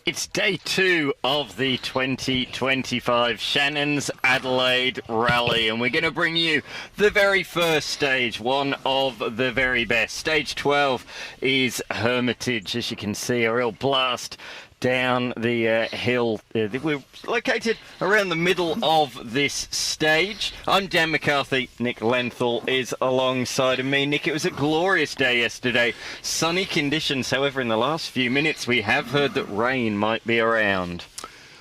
It's day 2 of the 2025 Shannon's Adelaide Rally, and we're going to bring you the very first stage, one of the very best. Stage 12 is Hermitage, as you can see, a real blast down the hill. We're located around the middle of this stage. I'm Dan McCarthy. Nick Lenthal is alongside of me. Nick, it was a glorious day yesterday. Sunny conditions. However, in the last few minutes, we have heard that rain might be around.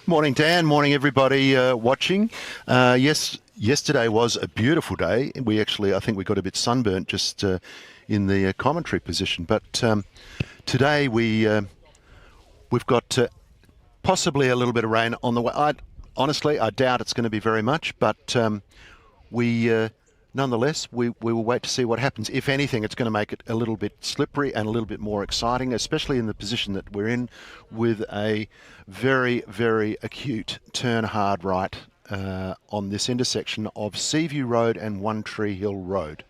Morning, Dan. Morning, everybody watching. Yes, yesterday was a beautiful day. We actually, I think we got a bit sunburnt just in the commentary position. But today we've got possibly a little bit of rain on the way. Honestly, I doubt it's going to be very much, but nonetheless, we will wait to see what happens. If anything, it's going to make it a little bit slippery and a little bit more exciting, especially in the position that we're in with a very, very acute turn hard right on this intersection of Seaview Road and One Tree Hill Road.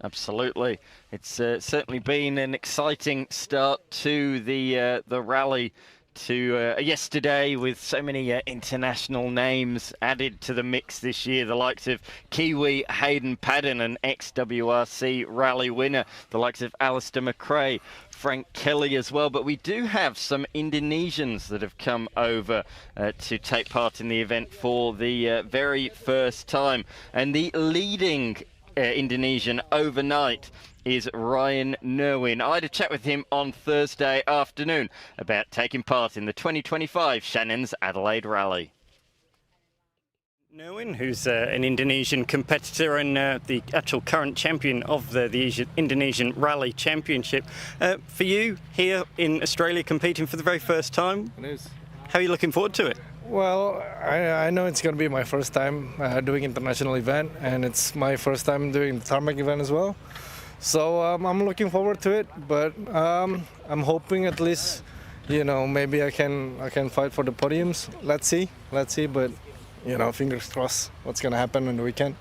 Absolutely. It's certainly been an exciting start to the rally to yesterday, with so many international names added to the mix this year. The likes of Kiwi Hayden Paddon, an ex-WRC rally winner. The likes of Alistair McRae, Frank Kelly as well. But we do have some Indonesians that have come over to take part in the event for the very first time. And the leading Indonesian overnight is Ryan Nerwin. I had a chat with him on Thursday afternoon about taking part in the 2025 Shannon's Adelaide Rally. Nerwin, who's an Indonesian competitor and the actual current champion of the Indonesian Rally Championship. For you, here in Australia, competing for the very first time, it is. How are you looking forward to it? Well, I know it's going to be my first time doing international event, and it's my first time doing the Tarmac event as well. So I'm looking forward to it, but I'm hoping at least, maybe I can fight for the podiums. Let's see, but fingers crossed what's going to happen on the weekend.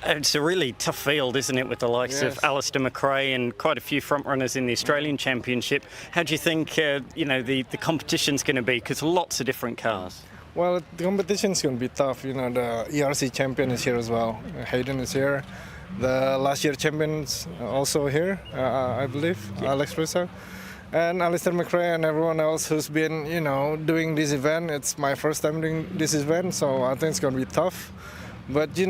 It's a really tough field, isn't it, with the likes of Alistair McRae and quite a few front runners in the Australian Championship. How do you think, the competition's going to be? Because lots of different cars. Well, the competition's going to be tough. The ERC champion is here as well. Hayden is here. The last year champions also here, I believe, Alex Russo. And Alistair McRae and everyone else who's been, doing this event. It's my first time doing this event, so I think it's going to be tough. But it's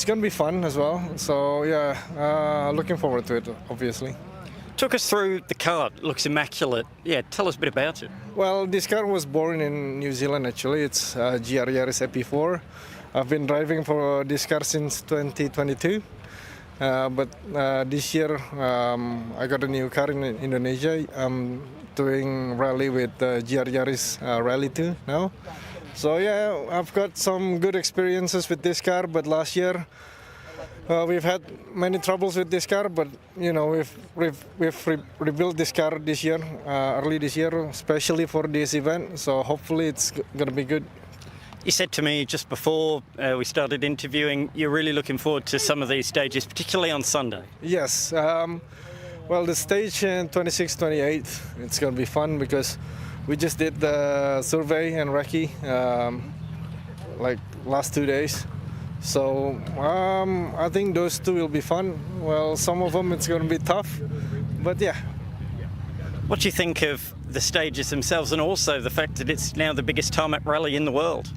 going to be fun as well. So looking forward to it, obviously. Talk us through the car. It looks immaculate. Yeah, tell us a bit about it. Well, this car was born in New Zealand, actually. It's GR Yaris EP4. I've been driving for this car since 2022. But this year, I got a new car in Indonesia. I'm doing rally with GR Yaris Rally 2 now. So I've got some good experiences with this car, but last year we've had many troubles with this car, but we've rebuilt this car this year, early this year, especially for this event. So hopefully it's gonna be good. You said to me just before we started interviewing, you're really looking forward to some of these stages, particularly on Sunday. Yes. Well, the stage 26, 28, it's gonna be fun because we just did the survey and recce last 2 days. So I think those two will be fun. Well, some of them it's going to be tough, but yeah. What do you think of the stages themselves and also the fact that it's now the biggest tarmac rally in the world?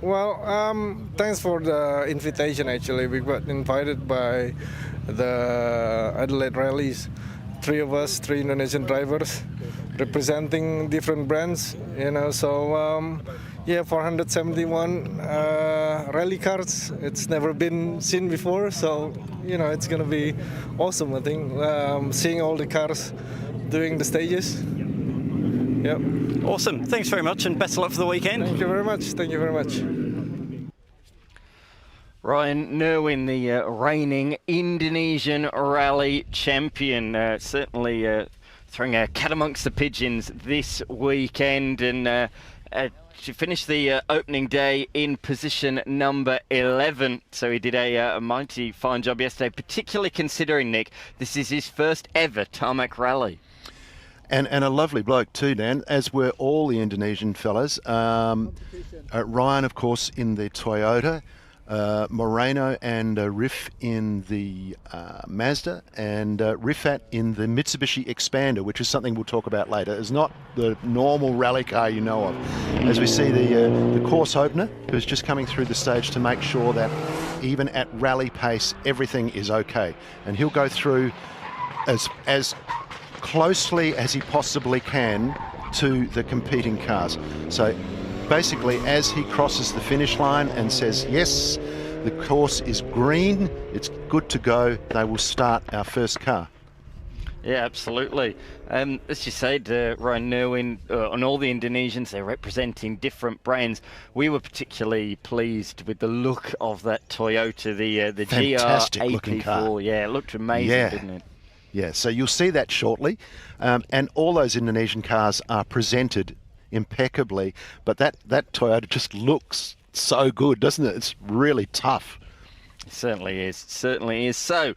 Well, thanks for the invitation actually. We got invited by the Adelaide rallies. 3 of us, 3 Indonesian drivers, representing different brands, so 471 rally cars. It's never been seen before, so it's gonna be awesome, I think, seeing all the cars doing the stages. Yep. Awesome. Thanks very much and best of luck for the weekend. Thank you very much. Thank you very much. Ryan Nerwin, the reigning Indonesian rally champion, certainly throwing a cat amongst the pigeons this weekend, and she finished the opening day in position number 11. So he did a mighty fine job yesterday, particularly considering, Nick, this is his first ever tarmac rally. And a lovely bloke too, Dan, as were all the Indonesian fellas. Ryan, of course, in the Toyota. Moreno and Riff in the Mazda, and Rifat in the Mitsubishi Expander, which is something we'll talk about later. It's not the normal rally car you know of. As we see the course opener, who's just coming through the stage to make sure that even at rally pace, everything is okay. And he'll go through as closely as he possibly can to the competing cars. So basically, as he crosses the finish line and says, yes, the course is green, it's good to go, they will start our first car. Yeah, absolutely. As you said, Ryan Nerwin, on all the Indonesians, they're representing different brands. We were particularly pleased with the look of that Toyota, the Fantastic GR looking car. AP4. Yeah, it looked amazing, didn't it? Yeah, so you'll see that shortly. And all those Indonesian cars are presented impeccably, but that Toyota just looks so good, doesn't it? It's really tough. It certainly is. Certainly is. So,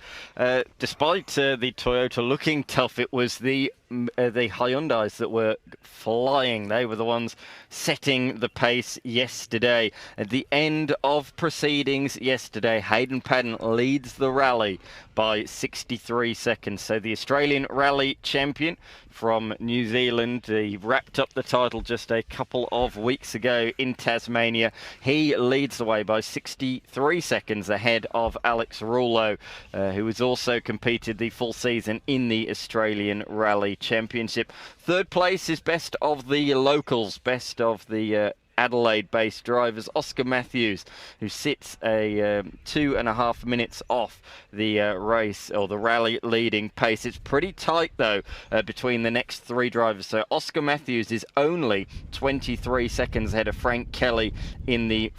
despite the Toyota looking tough, it was the Hyundais that were flying. They were the ones setting the pace yesterday. At the end of proceedings yesterday, Hayden Paddon leads the rally by 63 seconds. So the Australian rally champion from New Zealand, he wrapped up the title just a couple of weeks ago in Tasmania. He leads the way by 63 seconds ahead of Alex Rouleau, who has also competed the full season in the Australian Rally Championship. Third place is best of the locals, best of the Adelaide-based drivers. Oscar Matthews, who sits a 2.5 minutes off the race, or the rally leading pace. It's pretty tight, though, between the next three drivers. So Oscar Matthews is only 23 seconds ahead of Frank Kelly in the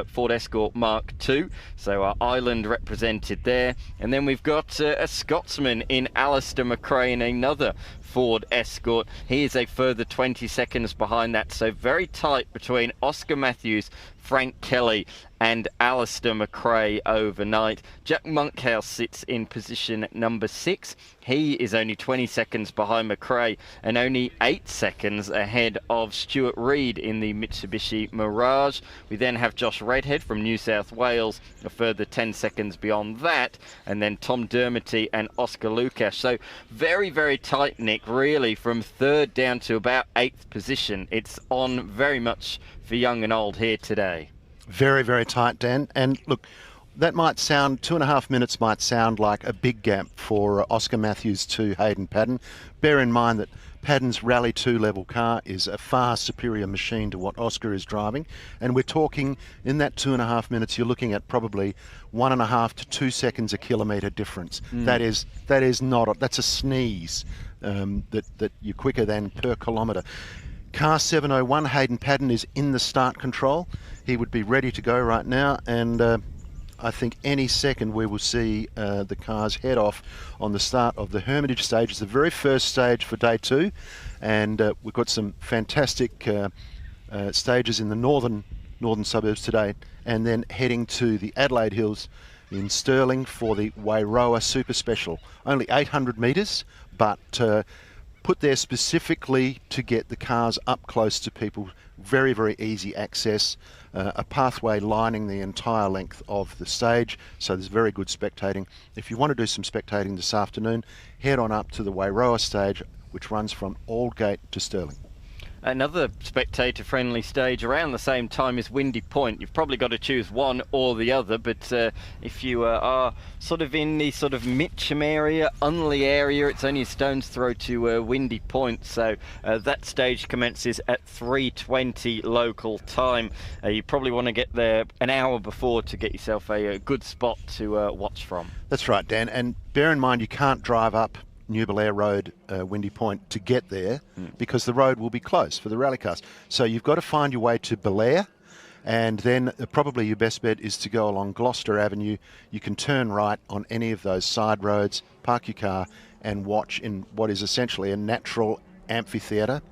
Ford Escort Mark II. So our island represented there. And then we've got a Scotsman in Alistair McRae in another Ford Escort. He is a further 20 seconds behind that, so very tight between Oscar Matthews, Frank Kelly and Alistair McRae overnight. Jack Monkhouse sits in position number 6. He is only 20 seconds behind McRae and only 8 seconds ahead of Stuart Reid in the Mitsubishi Mirage. We then have Josh Redhead from New South Wales, a further 10 seconds beyond that, and then Tom Dermody and Oscar Lukash. So very, very tight, Nick, really, from third down to about 8th position. It's on very much for young and old here today. Very, very tight, Dan. And look, that might sound, 2.5 minutes might sound like a big gap for Oscar Matthews to Hayden Paddon. Bear in mind that Paddon's Rally 2 level car is a far superior machine to what Oscar is driving. And we're talking, in that 2.5 minutes, you're looking at probably 1.5 to 2 seconds a kilometre difference. That is not, that's a sneeze, that you're quicker than per kilometre. Car 701, Hayden Paddon, is in the start control. He would be ready to go right now, and I think any second we will see the cars head off on the start of the Hermitage stage. It's the very first stage for day 2, and we've got some fantastic stages in the northern suburbs today, and then heading to the Adelaide Hills in Stirling for the Wairoa Super Special. Only 800 metres, but put there specifically to get the cars up close to people. Very, very easy access. A pathway lining the entire length of the stage, so there's very good spectating. If you want to do some spectating this afternoon, head on up to the Wairoa stage, which runs from Aldgate to Stirling. Another spectator-friendly stage around the same time is Windy Point. You've probably got to choose one or the other, but if you are sort of in the sort of Mitcham area, Unley area, it's only a stone's throw to Windy Point. So that stage commences at 3:20 local time. You probably want to get there an hour before to get yourself a good spot to watch from. That's right, Dan, and bear in mind you can't drive up New Belair Road, Windy Point, to get there because the road will be closed for the rally cars. So you've got to find your way to Belair, and then probably your best bet is to go along Gloucester Avenue. You can turn right on any of those side roads, park your car and watch in what is essentially a natural amphitheatre.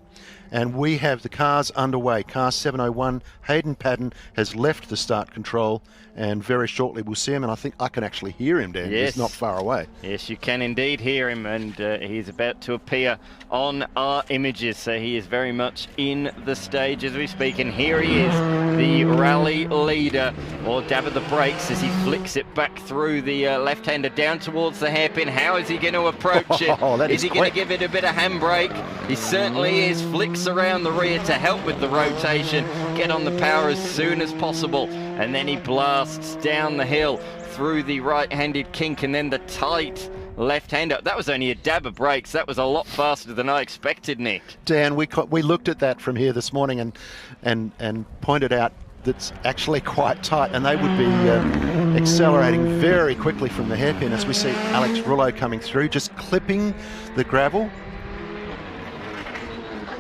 And we have the cars underway. Car 701, Hayden Paddon, has left the start control, and very shortly we'll see him, and I think I can actually hear him, Dan. Yes. He's not far away. Yes, you can indeed hear him, and he's about to appear on our images, so he is very much in the stage as we speak. And here he is, the rally leader, or dab at the brakes as he flicks it back through the left-hander down towards the hairpin. How is he going to approach it? Is he going to give it a bit of handbrake? He certainly is. Flicks around the rear to help with the rotation, get on the power as soon as possible, and then he blasts down the hill through the right-handed kink and then the tight left-hander. That was only a dab of brakes. That was a lot faster than I expected, Nick. Dan, we looked at that from here this morning and pointed out that's actually quite tight, and they would be accelerating very quickly from the hairpin as we see Alex Rullo coming through, just clipping the gravel.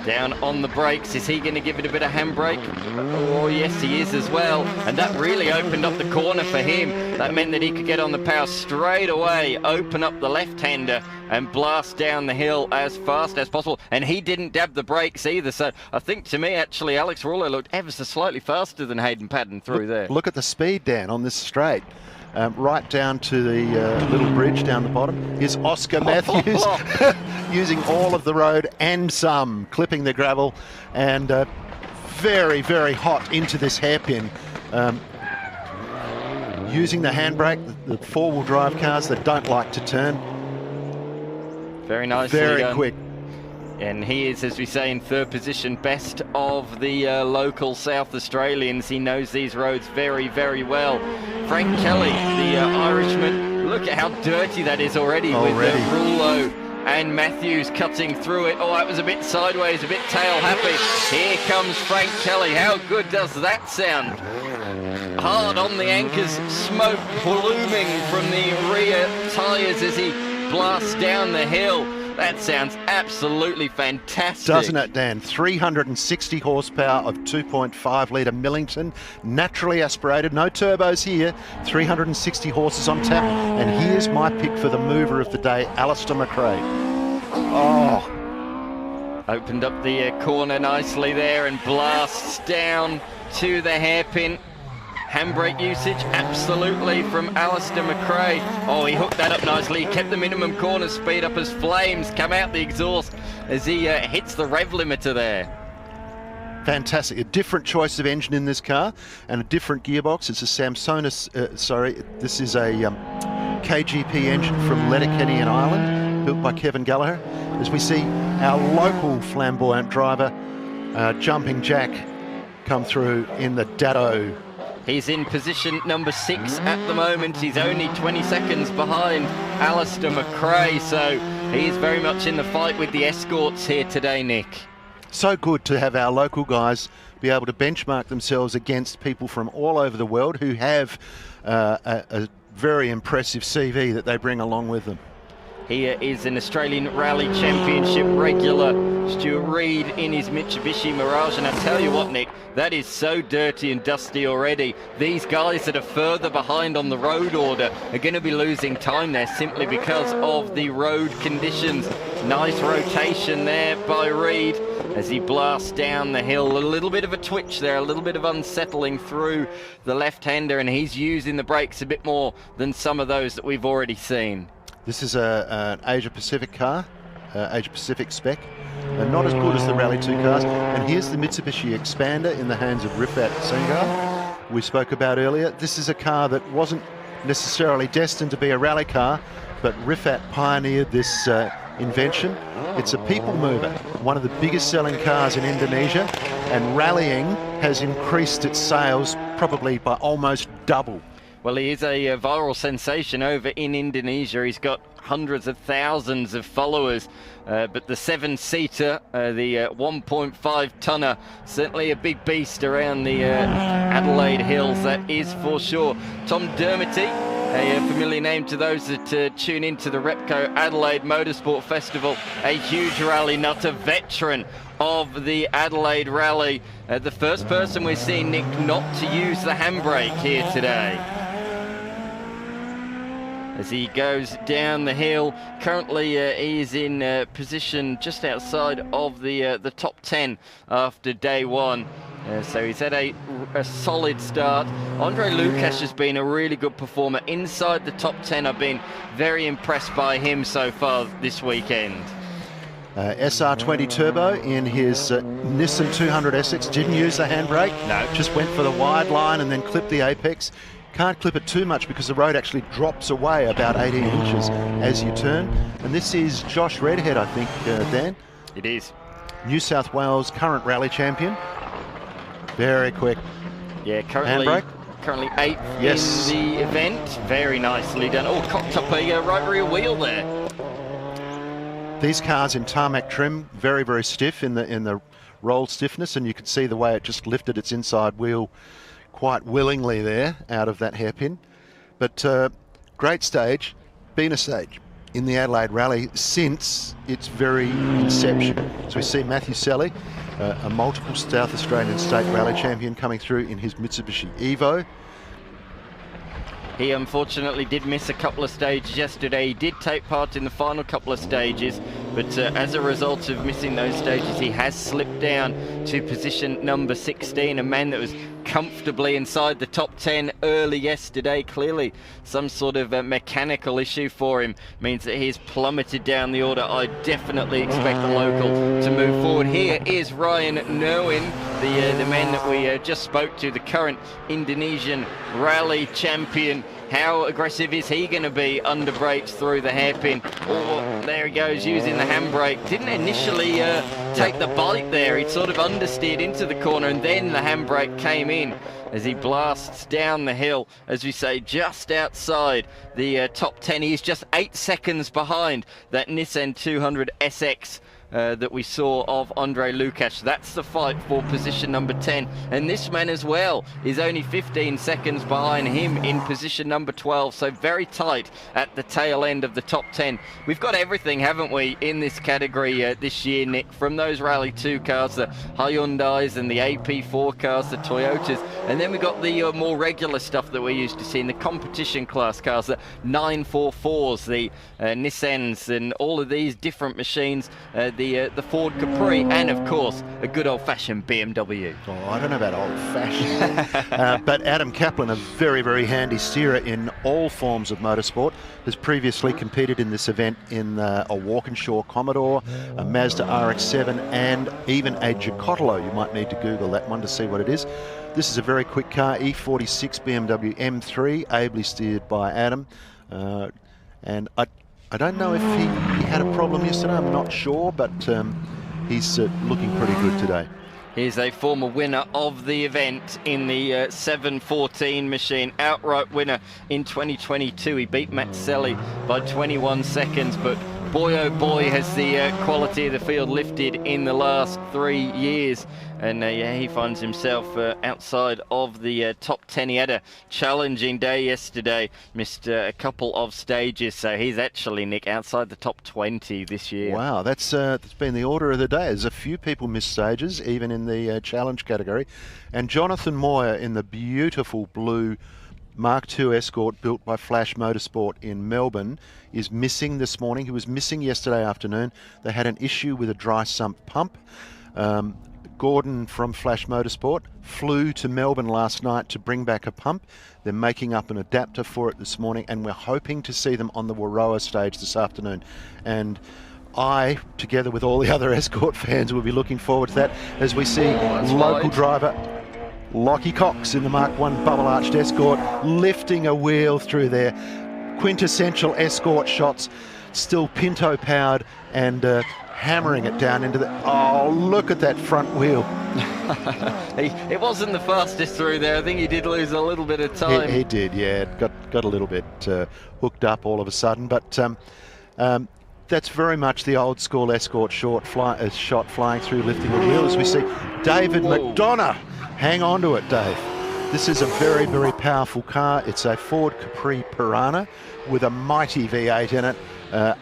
Down on the brakes. Is he going to give it a bit of handbrake? Oh, yes, he is as well. And that really opened up the corner for him. That meant that he could get on the power straight away, open up the left-hander and blast down the hill as fast as possible. And he didn't dab the brakes either. So I think, to me, actually, Alex Rullo looked ever so slightly faster than Hayden Paddon through there. Look at the speed, Dan, on this straight. Right down to the little bridge down the bottom. Here's Oscar Matthews using all of the road and some, clipping the gravel, and very, very hot into this hairpin. Using the handbrake, the four-wheel drive cars that don't like to turn. Very nicely very done. Quick. And he is, as we say, in third position, best of the local South Australians. He knows these roads very, very well. Frank Kelly, the Irishman, look at how dirty that is already. With Rullo and Matthews cutting through it. Oh, that was a bit sideways, a bit tail happy. Here comes Frank Kelly. How good does that sound? Hard on the anchors, smoke blooming from the rear tyres as he blasts down the hill. That sounds absolutely fantastic. Doesn't it, Dan? 360 horsepower of 2.5 litre Millington, naturally aspirated, no turbos here, 360 horses on tap. And here's my pick for the mover of the day, Alistair McRae. Oh. Opened up the corner nicely there and blasts down to the hairpin. Handbrake usage, absolutely, from Alistair McRae. Oh, he hooked that up nicely. He kept the minimum corner speed up as flames come out the exhaust as he hits the rev limiter there. Fantastic. A different choice of engine in this car and a different gearbox. It's a Samsonis, this is a KGP engine from Letterkenny in Ireland, built by Kevin Gallagher. As we see our local flamboyant driver, Jumping Jack, come through in the Datto. He's in position number 6 at the moment. He's only 20 seconds behind Alistair McRae, so he's very much in the fight with the escorts here today, Nick. So good to have our local guys be able to benchmark themselves against people from all over the world who have a very impressive CV that they bring along with them. He is an Australian Rally Championship regular, Stuart Reid, in his Mitsubishi Mirage. And I tell you what, Nick, that is so dirty and dusty already. These guys that are further behind on the road order are going to be losing time there simply because of the road conditions. Nice rotation there by Reid as he blasts down the hill. A little bit of a twitch there, a little bit of unsettling through the left-hander, and he's using the brakes a bit more than some of those that we've already seen. This is an Asia Pacific car, Asia Pacific spec, and not as good as the Rally 2 cars. And here's the Mitsubishi Expander in the hands of Rifat Sengar, we spoke about earlier. This is a car that wasn't necessarily destined to be a rally car, but Rifat pioneered this invention. It's a people mover, one of the biggest selling cars in Indonesia, and rallying has increased its sales probably by almost double. Well, he is a viral sensation over in Indonesia. He's got hundreds of thousands of followers, but the 7-seater, the 1.5 tonner, certainly a big beast around the Adelaide hills, that is for sure. Tom Dermody, a familiar name to those that tune into the Repco Adelaide Motorsport Festival, a huge rally nut, a veteran of the Adelaide Rally. The first person we're seeing, Nick, not to use the handbrake here today. as he goes down the hill. Currently he is in position just outside of the top 10 after day one. So he's had a solid start. Andre Lukasz has been a really good performer inside the top 10. I've been very impressed by him so far this weekend. SR20 Turbo in his Nissan 200 SX didn't use the handbrake. No. Just went for the wide line and then clipped the apex. Can't clip it too much because the road actually drops away about 18 inches as you turn. And this is Josh Redhead, I think, Dan. It is. New South Wales current rally champion. Very quick. Yeah, currently handbrake. Currently 8th Yes. in the event. Very nicely done. Oh, cocked up a right rear wheel there. These cars in tarmac trim, very, very stiff in the roll stiffness, and you can see the way it just lifted its inside wheel quite willingly there out of that hairpin. But great stage, been a stage in the Adelaide Rally since its very inception. So we see Matthew Selly, a multiple South Australian State Rally champion, coming through in his Mitsubishi Evo. He unfortunately did miss a couple of stages yesterday. He did take part in the final couple of stages, but as a result of missing those stages, he has slipped down to position number 16, a man that was comfortably inside the top 10 early yesterday. Clearly some sort of mechanical issue for him means that he's plummeted down the order. I definitely expect the local to move forward. Here is Ryan Nowin, the man that we just spoke to, the current Indonesian rally champion. How aggressive is he going to be under brakes through the hairpin? Oh, there he goes using the handbrake. Didn't initially take the bite there. He sort of understeered into the corner and then the handbrake came in as he blasts down the hill, as we say, just outside the top 10. He's just 8 seconds behind that Nissan 200 SX that we saw of Andre Lukasz. That's the fight for position number 10, and this man as well is only 15 seconds behind him in position number 12, so very tight at the tail end of the top 10. We've got everything, haven't we, in this category this year, Nick, from those Rally 2 cars, the Hyundais and the AP4 cars, the Toyotas, and then we've got the more regular stuff that we're used to seeing, the competition class cars, the 944s, the Nissans, and all of these different machines, the Ford Capri, and of course a good old-fashioned BMW. Oh, I don't know about old-fashioned, but Adam Kaplan, a very, very handy steerer in all forms of motorsport, has previously competed in this event in a Walkinshaw Commodore, a Mazda RX-7, and even a Gicotolo. You might need to Google that one to see what it is. This is a very quick car, E46 BMW M3, ably steered by Adam, and I don't know if he had a problem yesterday, I'm not sure, but he's looking pretty good today. He's a former winner of the event in the 714 machine, outright winner in 2022. He beat Matt Selly by 21 seconds, but boy oh boy has the quality of the field lifted in the last 3 years, and yeah, he finds himself outside of the top 10. He had a challenging day yesterday, missed a couple of stages, so he's actually, Nick, outside the top 20 this year. Wow, that's been the order of the day. There's a few people missed stages, even in the challenge category, and Jonathan Moyer in the beautiful blue Mark II Escort built by Flash Motorsport in Melbourne is missing this morning. He was missing yesterday afternoon. They had an issue with a dry sump pump. Gordon from Flash Motorsport flew to Melbourne last night to bring back a pump. They're making up an adapter for it this morning, and we're hoping to see them on the Waroa stage this afternoon. And I, together with all the other Escort fans, will be looking forward to that as we see local driver Lockie Cox in the Mark I bubble arched Escort lifting a wheel through there. Quintessential Escort shots, still Pinto powered, and hammering it down into the... Oh, look at that front wheel. It wasn't the fastest through there. I think he did lose a little bit of time. He did, yeah. Got a little bit hooked up all of a sudden, but that's very much the old school Escort shot flying through, lifting the wheel, as we see David McDonough. Hang on to it, Dave. This is a very, very powerful car. It's a Ford Capri Piranha with a mighty V8 in it,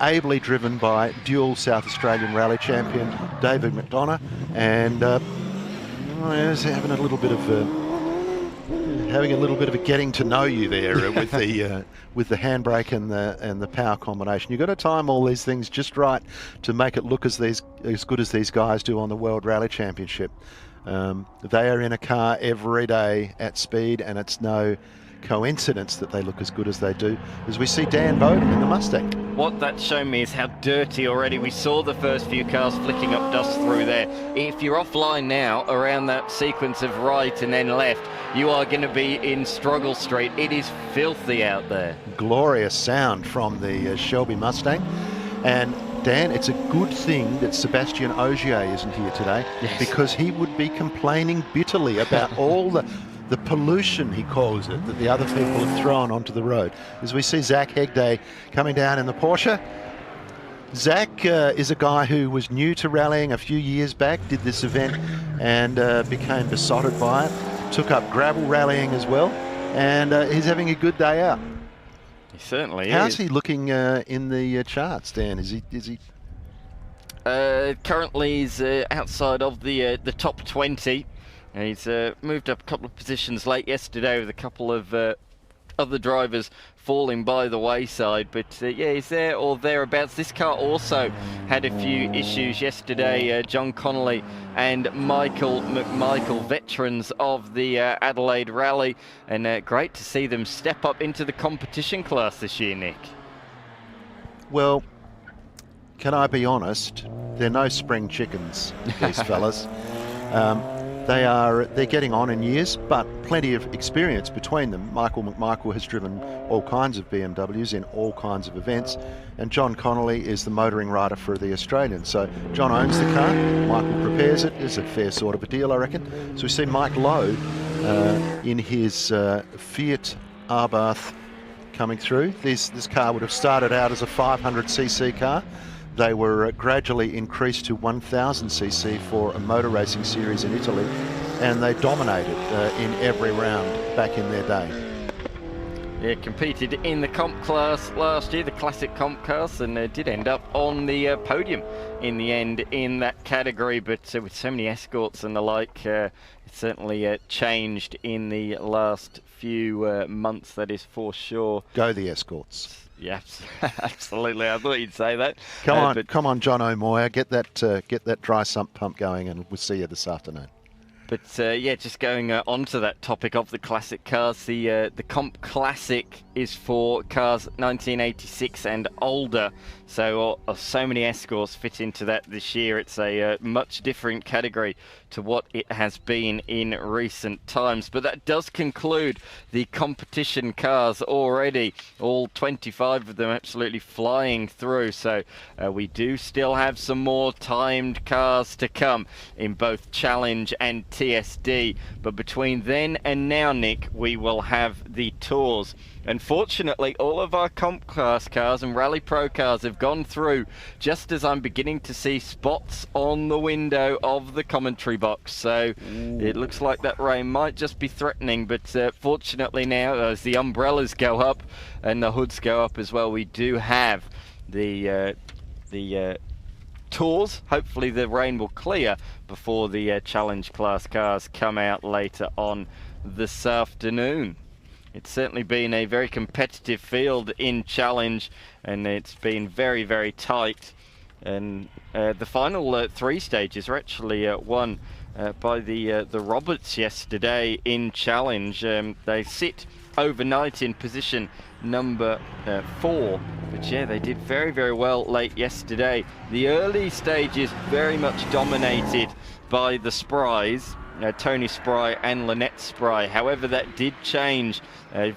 ably driven by dual South Australian rally champion David McDonough, and he's having a little bit of Having a little bit of a getting to know you there with the handbrake and the power combination. You've got to time all these things just right to make it look as good as these guys do on the World Rally Championship. They are in a car every day at speed, and it's no coincidence that they look as good as they do, as we see Dan Bowden in the Mustang. What that's shown me is how dirty already. We saw the first few cars flicking up dust through there. If you're offline now around that sequence of right and then left, you are going to be in Struggle Street. It is filthy out there. Glorious sound from the Shelby Mustang. And Dan, it's a good thing that Sebastian Ogier isn't here today, because he would be complaining bitterly about all the pollution, he calls it, that the other people have thrown onto the road. As we see Zach Hegde coming down in the Porsche. Zach is a guy who was new to rallying a few years back, did this event and became besotted by it, took up gravel rallying as well, and he's having a good day out. He certainly How's is. he looking in the charts, Dan? Is he? Currently he's outside of the top 20. He's moved up a couple of positions late yesterday with a couple of other drivers falling by the wayside, but yeah, he's there or thereabouts. This car also had a few issues yesterday. John Connolly and Michael McMichael, veterans of the Adelaide Rally, and great to see them step up into the competition class this year, Nick. Well, can I be honest? They're no spring chickens, these fellas. They're getting on in years, but plenty of experience between them. Michael McMichael has driven all kinds of BMWs in all kinds of events, and John Connolly is the motoring rider for the Australians. So John owns the car, Michael prepares it. It's a fair sort of a deal, I reckon. So we see Mike Lowe in his Fiat Abarth coming through. This car would have started out as a 500cc car. They were gradually increased to 1000cc for a motor racing series in Italy, and they dominated in every round back in their day. Yeah, competed in the comp class last year, the classic comp class, and did end up on the podium in the end in that category, but with so many escorts and the like, it certainly changed in the last few months, that is for sure. Go the escorts. Yes, absolutely. I thought you'd say that. Come on, John O'Moyer, get that dry sump pump going, and we'll see you this afternoon. But yeah, just going on to that topic of the classic cars, the Comp Classic is for cars 1986 and older. So so many escorts fit into that this year. It's a much different category to what it has been in recent times. But that does conclude the competition cars already. All 25 of them absolutely flying through. So we do still have some more timed cars to come in both Challenge and TSD. But between then and now, Nick, we will have the Tours. Unfortunately, all of our comp class cars and Rally Pro cars have gone through just as I'm beginning to see spots on the window of the commentary box. So it looks like that rain might just be threatening, but fortunately now, as the umbrellas go up and the hoods go up as well, we do have the Tours. Hopefully the rain will clear before the challenge class cars come out later on this afternoon. It's certainly been a very competitive field in challenge, and it's been very, very tight. And the final three stages are actually won by the Roberts yesterday in challenge. They sit overnight in position number 4, but yeah, they did very, very well late yesterday. The early stages very much dominated by the Sprys, Tony Spry and Lynette Spry. However, that did change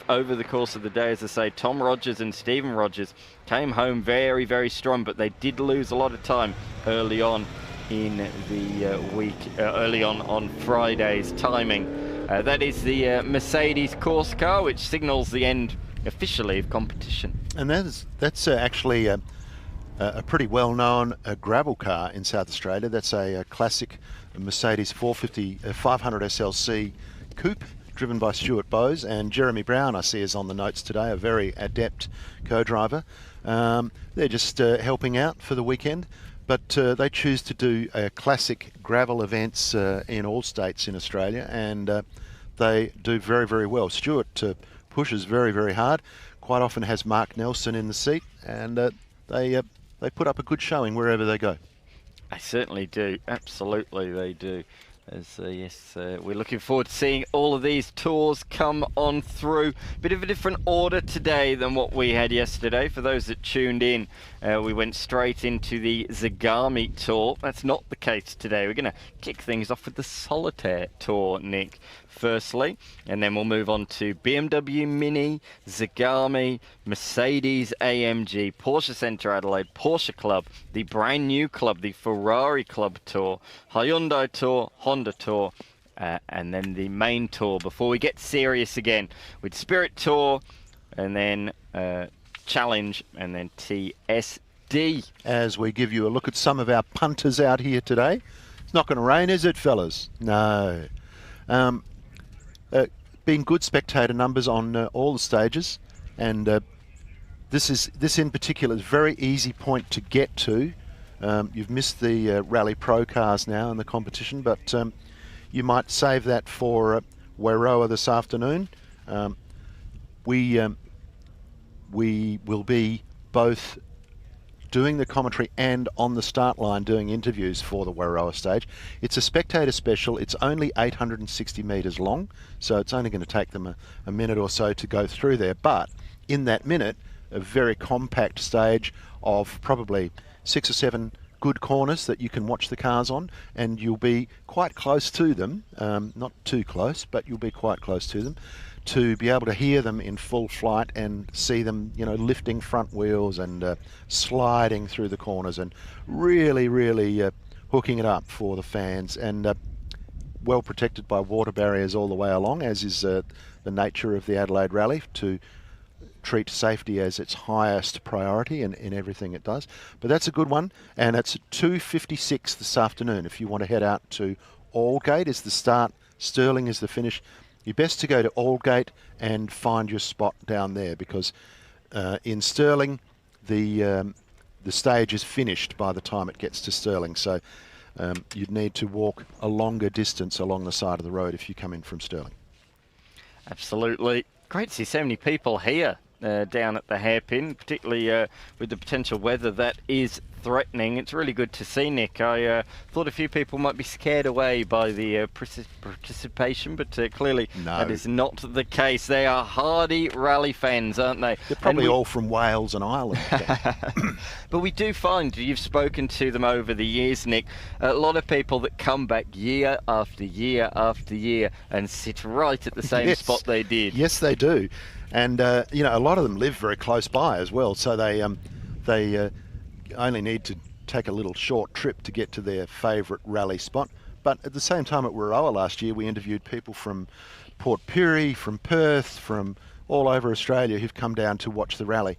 over the course of the day. As I say, Tom Rogers and Stephen Rogers came home very, very strong, but they did lose a lot of time early on in the week, early on Friday's timing. That is the Mercedes course car, which signals the end officially of competition. And that's actually a pretty well-known gravel car in South Australia. That's a classic Mercedes 500 SLC coupe driven by Stuart Bowes, and Jeremy Brown I see is on the notes today, a very adept co-driver. They're just helping out for the weekend, but they choose to do classic gravel events in all states in Australia, and they do very, very well. Stuart pushes very, very hard. Quite often has Mark Nelson in the seat, and they put up a good showing wherever they go. They certainly do. Absolutely, they do. As we're looking forward to seeing all of these tours come on through. Bit of a different order today than what we had yesterday. For those that tuned in, we went straight into the Zagami Tour. That's not the case today. We're going to kick things off with the Solitaire Tour, Nick, firstly, and then we'll move on to BMW Mini, Zagami, Mercedes AMG, Porsche Centre Adelaide, Porsche Club, the brand new club, the Ferrari Club Tour, Hyundai Tour, Honda Tour, and then the main tour before we get serious again with Spirit Tour, and then Challenge, and then TSD. As we give you a look at some of our punters out here today. It's not going to rain, is it, fellas? No. Been good spectator numbers on all the stages, and this in particular is a very easy point to get to. You've missed the Rally Pro cars now in the competition, but you might save that for Wairoa this afternoon. We will be both doing the commentary and on the start line doing interviews for the Wairoa stage. It's a spectator special. It's only 860 metres long, so it's only going to take them a minute or so to go through there. But in that minute, a very compact stage of probably 6 or 7 good corners that you can watch the cars on, and you'll be quite close to them, not too close, but you'll be quite close to them, to be able to hear them in full flight and see them, you know, lifting front wheels and sliding through the corners and really, really hooking it up for the fans, and well protected by water barriers all the way along, as is the nature of the Adelaide Rally, to treat safety as its highest priority in everything it does. But that's a good one, and it's at 2:56 this afternoon. If you want to head out to Aldgate is the start, Stirling is the finish. You're best to go to Aldgate and find your spot down there, because in Stirling the stage is finished by the time it gets to Stirling, so you'd need to walk a longer distance along the side of the road if you come in from Stirling. Absolutely. Great to see so many people here down at the hairpin, particularly with the potential weather that is threatening. It's really good to see, Nick. I thought a few people might be scared away by the participation, but clearly that is not the case. They are hardy rally fans, aren't they? They're probably all from Wales and Ireland. But we do find, you've spoken to them over the years, Nick, a lot of people that come back year after year after year and sit right at the same spot they did. Yes, they do. And you know, a lot of them live very close by as well, so they only need to take a little short trip to get to their favourite rally spot. But at the same time, at Wairoa last year, we interviewed people from Port Pirie, from Perth, from all over Australia who've come down to watch the rally.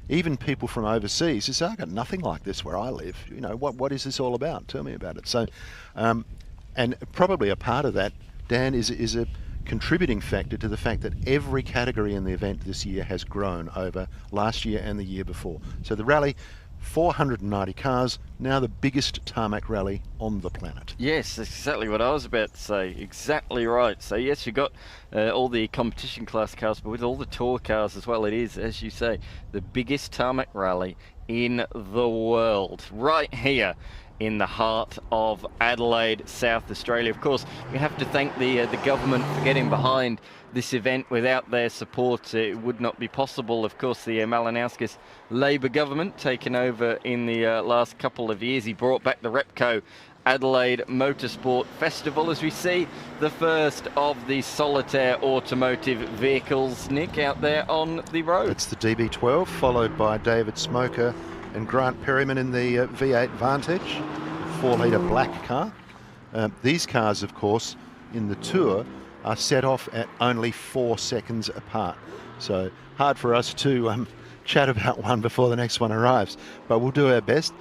Even people from overseas who say, "I've got nothing like this where I live. You know, what is this all about? Tell me about it." So, and probably a part of that, Dan, is a contributing factor to the fact that every category in the event this year has grown over last year and the year before. So the rally, 490 cars, now the biggest tarmac rally on the planet. Yes, that's exactly what I was about to say. Exactly right. So yes, you've got all the competition class cars, but with all the tour cars as well, it is, as you say, the biggest tarmac rally in the world. Right here in the heart of Adelaide, South Australia. Of course, we have to thank the government for getting behind this event. Without their support, it would not be possible. Of course, the Malinowskis Labor government taken over in the last couple of years. He brought back the Repco Adelaide Motorsport Festival, as we see the first of the Solitaire automotive vehicles, Nick, out there on the road. It's the DB12, followed by David Smoker and Grant Perryman in the V8 Vantage, 4-litre black car. These cars, of course, in the Tour are set off at only 4 seconds apart. So hard for us to chat about one before the next one arrives, but we'll do our best.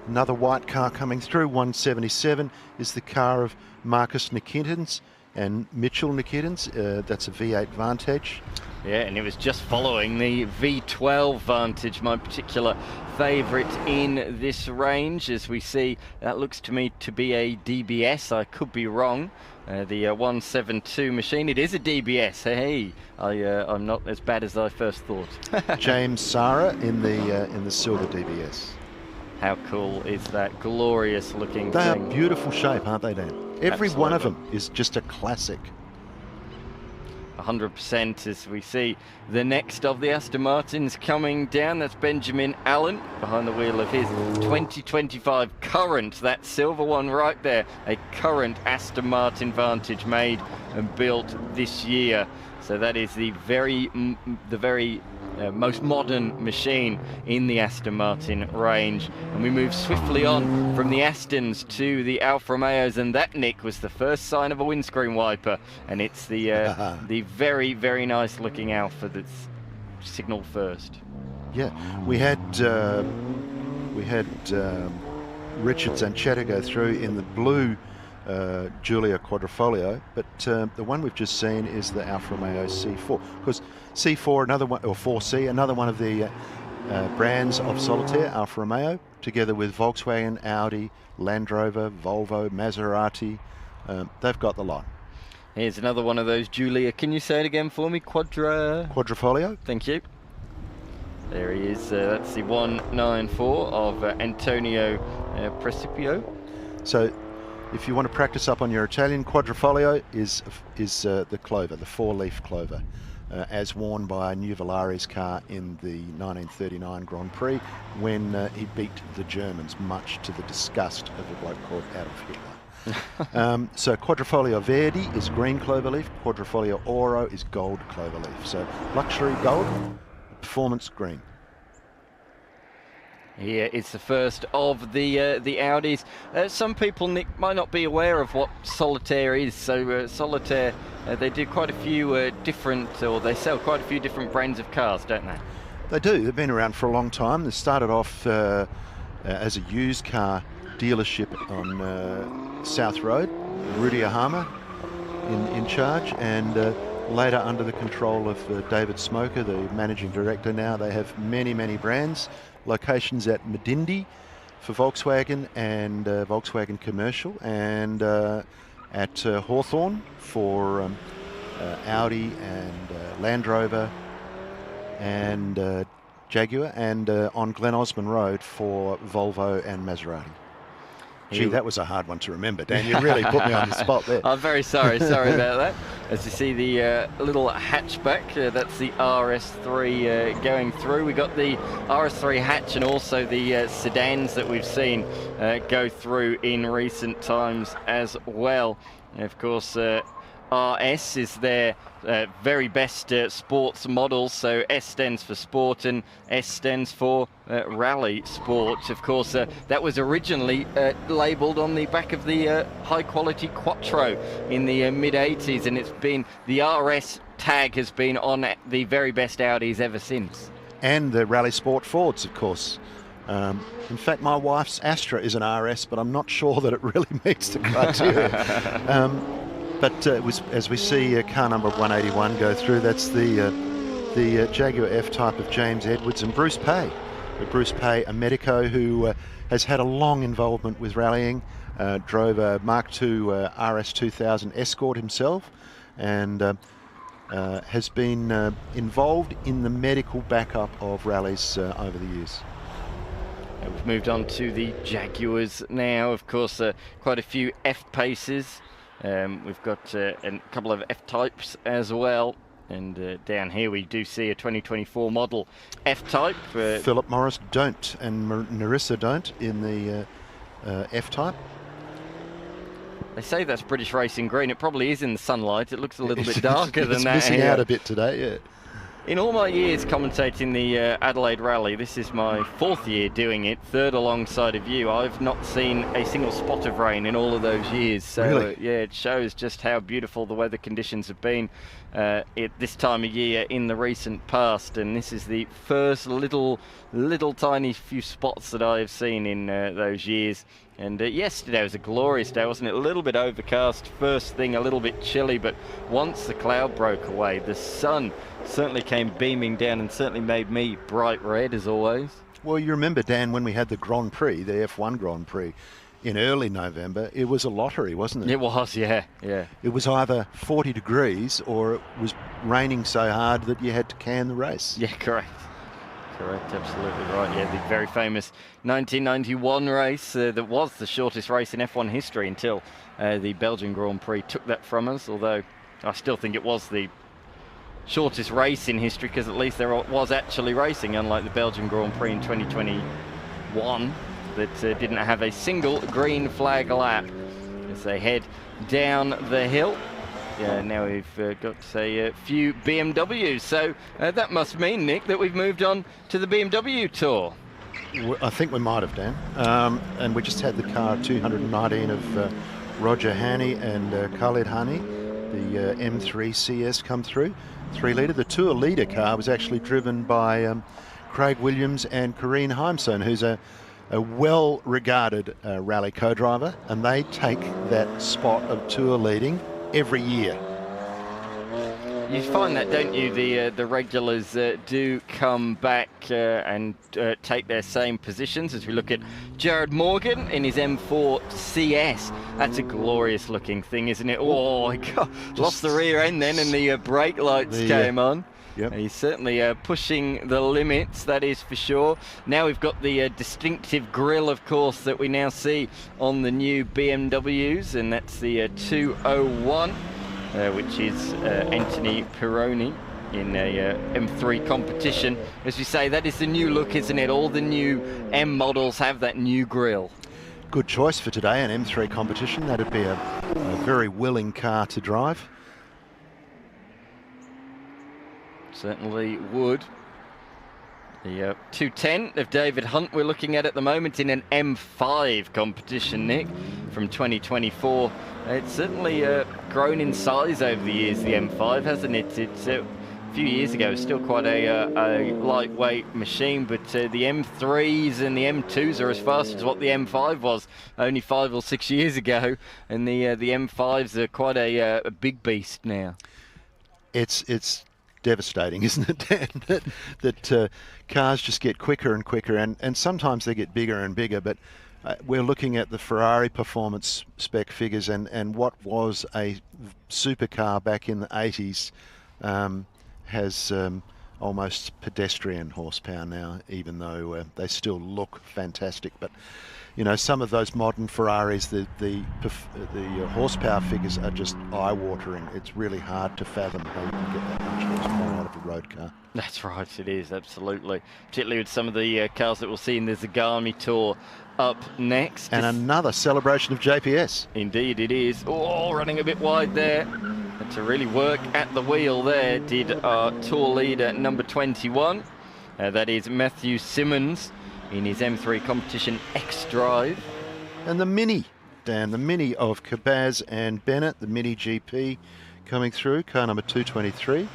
Another white car coming through, 177, is the car of Marcus Nikitins and Mitchell Nikitins. That's a V8 Vantage. Yeah, and it was just following the V12 Vantage, my particular favourite in this range. As we see, that looks to me to be a DBS. I could be wrong. the 172 machine. It is a DBS. Hey, I'm not as bad as I first thought. James Sara in the silver DBS. How cool is that glorious looking They thing? are beautiful shape, aren't they, Dan? Every one of Absolutely. them is just a classic. 100% as we see the next of the Aston Martins coming down. That's Benjamin Allen behind the wheel of his 2025 current, that silver one right there, a current Aston Martin Vantage made and built this year. So that is the very most modern machine in the Aston Martin range. And we move swiftly on from the Astons to the Alfa Romeos, and that, Nick, was the first sign of a windscreen wiper. And it's the the very, very nice looking Alfa that's signalled first. Yeah, we had Richard Zanchetta go through in the blue Giulia Quadrifoglio, but the one we've just seen is the Alfa Romeo C4, because C4, another one, or 4C, another one of the brands of Solitaire, Alfa Romeo, together with Volkswagen, Audi, Land Rover, Volvo, Maserati. They've got the lot. Here's another one of those Giulia. Can you say it again for me? Quadrifoglio. Thank you. There he is. That's the 194 of Antonio Precipio. So, if you want to practice up on your Italian, Quadrifoglio is the clover, the four-leaf clover, as worn by Nuvolari's car in the 1939 Grand Prix when he beat the Germans, much to the disgust of a bloke called Adolf Hitler. So Quadrifoglio Verdi is green cloverleaf, Quadrifoglio Oro is gold cloverleaf. So luxury gold, performance green. Here it's the first of the Audis. Some people, Nick, might not be aware of what Solitaire is. So Solitaire, they do quite a few different, or they sell quite a few different brands of cars, don't they? They do. They've been around for a long time. They started off as a used car dealership on South Road, Rudy Ahama in charge, and later under the control of David Smoker, the managing director. Now they have many, many brands. Locations at Medindi for Volkswagen and Volkswagen Commercial, and at Hawthorne for Audi and Land Rover and Jaguar, and on Glen Osmond Road for Volvo and Maserati. Gee, that was a hard one to remember, Dan. You really put me on the spot there. I'm very sorry about that. As you see the little hatchback, that's the RS3 going through. We got the RS3 hatch and also the sedans that we've seen go through in recent times as well. And of course, RS is their very best sports models, so S stands for sport and S stands for rally sport. Of course, that was originally labelled on the back of the high quality Quattro in the mid-80s, and it's been, the RS tag has been on the very best Audis ever since. And the rally sport Fords, of course. In fact, my wife's Astra is an RS, but I'm not sure that it really meets the criteria. But it was, as we see car number 181 go through, that's the Jaguar F-Type of James Edwards and Bruce Pay. Bruce Pay, a medico who has had a long involvement with rallying, drove a Mark II RS2000 Escort himself, and has been involved in the medical backup of rallies over the years. We've moved on to the Jaguars now. Of course, quite a few F-Paces. We've got a couple of F-Types as well, and down here we do see a 2024 model F-Type. Philip Morris don't, and Narissa don't in the F-Type. They say that's British Racing Green. It probably is in the sunlight. It looks a little bit darker than that. It's missing out a bit today, yeah. In all my years commentating the Adelaide Rally, this is my fourth year doing it, third alongside of you. I've not seen a single spot of rain in all of those years. So really? Yeah, it shows just how beautiful the weather conditions have been at this time of year in the recent past. And this is the first little tiny few spots that I have seen in those years. And yesterday was a glorious day, wasn't it? A little bit overcast, first thing a little bit chilly, but once the cloud broke away, the sun certainly came beaming down and certainly made me bright red as always. Well, you remember, Dan, when we had the Grand Prix, the F1 Grand Prix, in early November, it was a lottery, wasn't it? It was, yeah. It was either 40 degrees or it was raining so hard that you had to can the race. Yeah, correct. Correct, absolutely right. Yeah, the very famous 1991 race that was the shortest race in F1 history until the Belgian Grand Prix took that from us, although I still think it was the shortest race in history because at least there was actually racing, unlike the Belgian Grand Prix in 2021 that didn't have a single green flag lap as they head down the hill. Yeah, now we've got a few BMWs, so that must mean, Nick, that we've moved on to the BMW Tour. I think we might have, Dan. And we just had the car 219 of Roger Haney and Khaled Hani, the M3 CS come through, 3 litre. The Tour leader car was actually driven by Craig Williams and Corrine Heimson, who's a well-regarded rally co-driver, and they take that spot of Tour leading every year. You find that, don't you? The regulars do come back and take their same positions. As we look at Jared Morgan in his M4 CS, that's a glorious looking thing, isn't it? Oh, he lost the rear end then, and the brake lights came on. Yep. He's certainly pushing the limits, that is for sure. Now we've got the distinctive grille, of course, that we now see on the new BMWs, and that's the 201, which is Anthony Pironi in a M3 competition. As we say, that is the new look, isn't it? All the new M models have that new grille. Good choice for today, an M3 competition. That'd be a very willing car to drive. Certainly would. The 210 of David Hunt we're looking at the moment in an M5 competition, Nick, from 2024. It's certainly grown in size over the years, the M5, hasn't it? It's a few years ago, still quite a lightweight machine, but the M3s and the M2s are as fast as what the M5 was only 5 or 6 years ago, and the M5s are quite a big beast now. It's devastating, isn't it, Dan? that cars just get quicker and quicker, and sometimes they get bigger and bigger, but we're looking at the Ferrari performance spec figures, and what was a supercar back in the 80s has almost pedestrian horsepower now, even though they still look fantastic. But you know, some of those modern Ferraris, the horsepower figures are just eye-watering. It's really hard to fathom how you can get that much horsepower out of a road car. That's right, it is, absolutely. Particularly with some of the cars that we'll see in the Zagami Tour up next. And another celebration of JPS. Indeed it is. Oh, running a bit wide there. Had to really work at the wheel there, did our Tour leader number 21. That is Matthew Simmons in his M3 competition X-Drive. And the Mini, Dan, the Mini of Cabaz and Bennett, the Mini GP coming through, car number 223.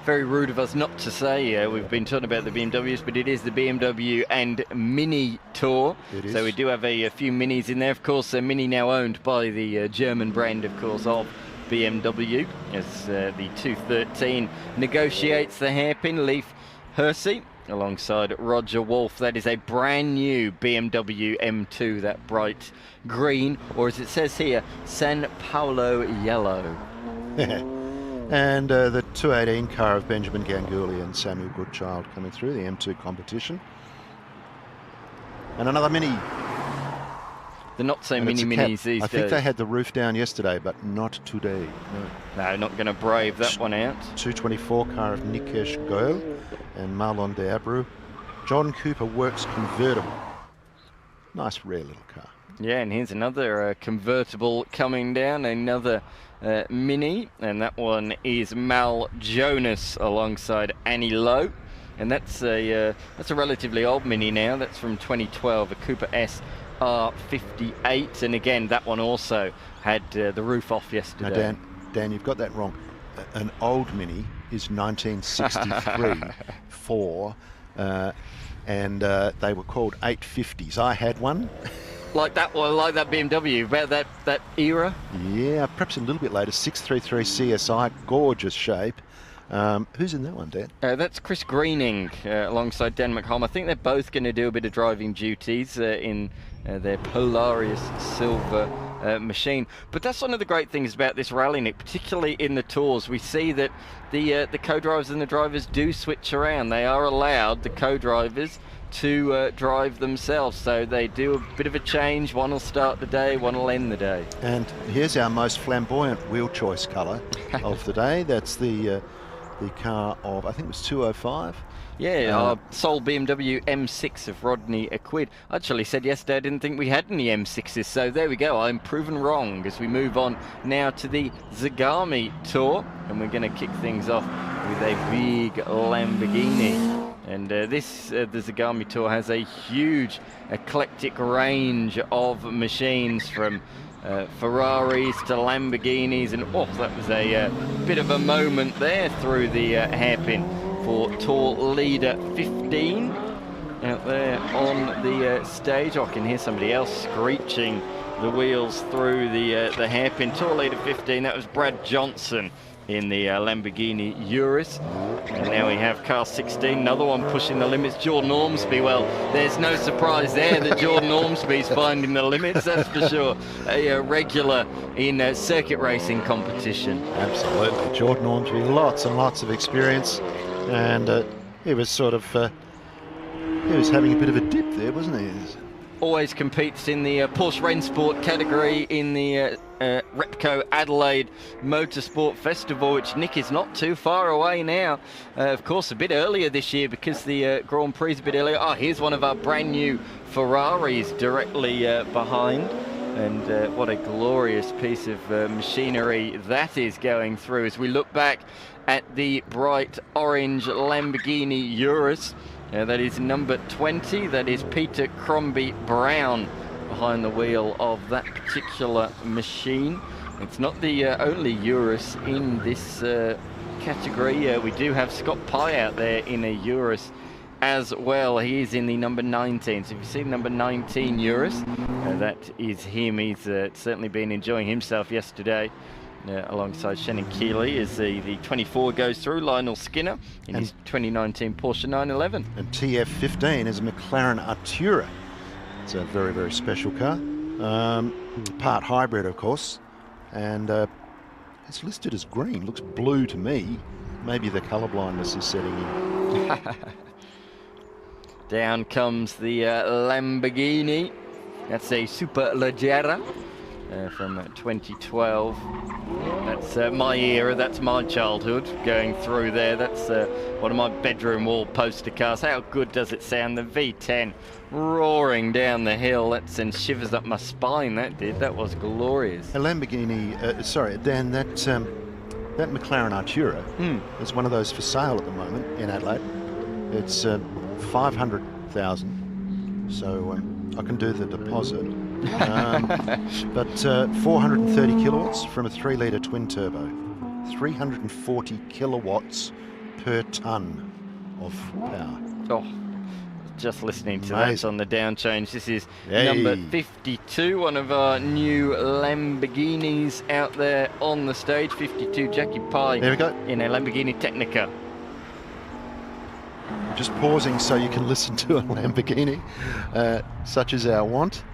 Very rude of us not to say, we've been talking about the BMWs, but it is the BMW and Mini Tour. It is. So we do have a few Minis in there. Of course, Mini now owned by the German brand, of course, of BMW, as the 213 negotiates the hairpin. Leif Hersey alongside Roger Wolf. That is a brand new BMW M2, that bright green, or as it says here, San Paulo yellow. And the 218 car of Benjamin Ganguly and Samuel Goodchild coming through, the M2 competition. And another Mini. The not so And mini it's a minis cab. these I think days. they had the roof down yesterday, but not today. No, not going to brave that one out. 224 car of Nikesh Goel and Marlon de Abreu. John Cooper Works convertible. Nice rare little car. Yeah, and here's another convertible coming down, another Mini, and that one is Mal Jonas alongside Annie Lowe. And that's a relatively old Mini now. That's from 2012, a Cooper S R58, and again that one also had the roof off yesterday. Now Dan, you've got that wrong. An old Mini is 1963 4, and they were called 850s. I had one. Like that one, like that BMW, about that era. Yeah, perhaps a little bit later. 633 CSI, gorgeous shape. Who's in that one, Dan? That's Chris Greening alongside Dan McHolm. I think they're both going to do a bit of driving duties in their Polaris silver machine. But that's one of the great things about this rally, Nick, particularly in the tours. We see that the co-drivers and the drivers do switch around. They are allowed, the co-drivers, to drive themselves, so they do a bit of a change. One will start the day, one will end the day. And here's our most flamboyant wheel choice colour of the day. That's the car of, I think it was 205. Yeah, our sole BMW M6 of Rodney Aquid. I actually said yesterday I didn't think we had any M6s, so there we go. I'm proven wrong as we move on now to the Zagami Tour, and we're going to kick things off with a big Lamborghini. And the Zagami Tour has a huge eclectic range of machines, from Ferraris to Lamborghinis, and that was a bit of a moment there through the hairpin for Tour Leader 15 out there on the stage. I can hear somebody else screeching the wheels through the hairpin. Tour Leader 15, that was Brad Johnson in the Lamborghini Urus. And now we have car 16, another one pushing the limits, Jordan Ormsby. Well, there's no surprise there that Jordan Ormsby's finding the limits, that's for sure. A regular in circuit racing competition. Absolutely. Jordan Ormsby, lots and lots of experience. And he was sort of, he was having a bit of a dip there, wasn't he? Always competes in the Porsche Rennsport category in the Repco Adelaide Motorsport Festival, which Nick is not too far away now. Of course, a bit earlier this year because the Grand Prix is a bit earlier. Here's one of our brand new Ferraris directly behind. And what a glorious piece of machinery that is going through as we look back at the bright orange Lamborghini Urus. That is number 20. That is Peter Crombie Brown behind the wheel of that particular machine. It's not the only Urus in this category. We do have Scott Pye out there in a Urus as well. He is in the number 19. So if you see number 19 Urus, that is him. He's certainly been enjoying himself yesterday. Alongside Shannon Keeley as the 24 goes through, Lionel Skinner in his 2019 Porsche 911. And TF15 is a McLaren Artura. It's a very, very special car. Part hybrid, of course. And it's listed as green. Looks blue to me. Maybe the colour blindness is setting in. Down comes the Lamborghini. That's a Superleggera. From 2012. That's my era, that's my childhood going through there. That's one of my bedroom wall poster cars. How good does it sound? The V10 roaring down the hill. That sent shivers up my spine, that did. That was glorious. A Lamborghini, sorry, Dan, that McLaren Artura is one of those for sale at the moment in Adelaide. It's 500,000, so I can do the deposit. But 430 kilowatts from a 3-litre twin turbo, 340 kilowatts per tonne of power. Just listening to that on the down change. This is number 52, one of our new Lamborghinis out there on the stage. 52, Jackie Pye. There we go. In a Lamborghini Technica. Just pausing so you can listen to a Lamborghini, such as our want.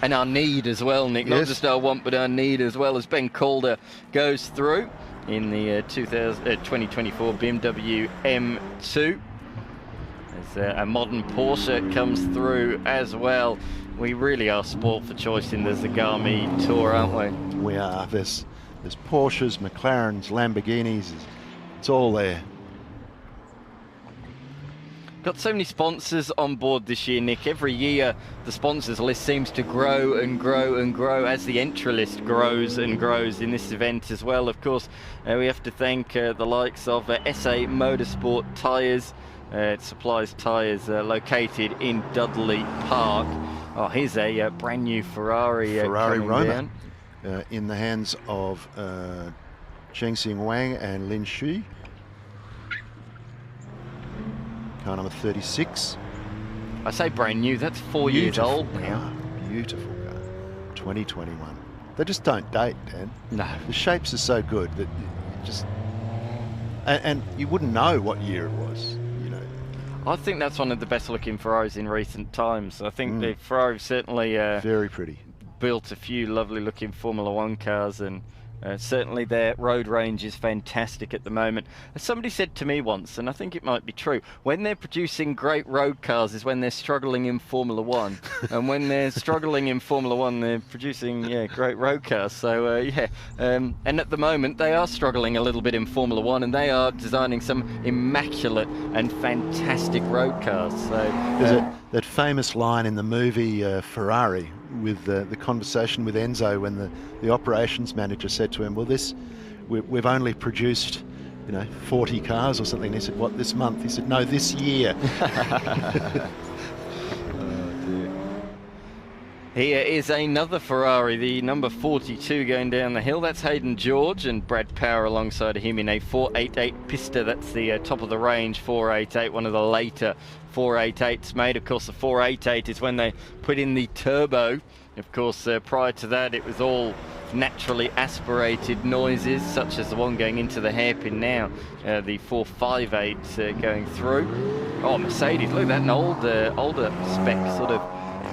And our need as well, Nick. Not just our want, but our need as well, as Ben Calder goes through in the 2024 BMW M2. As a modern Porsche comes through as well. We really are spoilt for choice in the Zagami Tour, aren't we? We are. There's Porsches, McLarens, Lamborghinis. It's all there. Got so many sponsors on board this year, Nick. Every year the sponsors list seems to grow and grow and grow as the entry list grows and grows in this event as well. Of course, we have to thank the likes of SA Motorsport Tyres. It supplies tyres located in Dudley Park. Here's a brand new Ferrari Romeo in the hands of Cheng Xing Wang and Lin Shui. Car number 36. I say brand new, that's 4 years old now. Beautiful car. 2021. They just don't date, Dan. No. The shapes are so good that and you wouldn't know what year it was, you know. I think that's one of the best looking Ferraris in recent times. I think the Ferrari certainly Very pretty. built a few lovely looking Formula One cars, and certainly their road range is fantastic at the moment. As somebody said to me once, and I think it might be true, when they're producing great road cars is when they're struggling in Formula One. And when they're struggling in Formula One, they're producing great road cars. So and at the moment they are struggling a little bit in Formula One, and they are designing some immaculate and fantastic road cars. So There's that famous line in the movie Ferrari, with the conversation with Enzo, when the operations manager said to him, well, we've only produced, 40 cars or something. And he said, what, this month? He said, no, this year. Here is another Ferrari, the number 42 going down the hill. That's Hayden George and Brad Power alongside of him in a 488 Pista. That's the top of the range 488, one of the later 488s made. Of course, the 488 is when they put in the turbo. Of course, prior to that, it was all naturally aspirated noises, such as the one going into the hairpin now, the 458 going through. Oh, Mercedes, look at that, an older spec sort of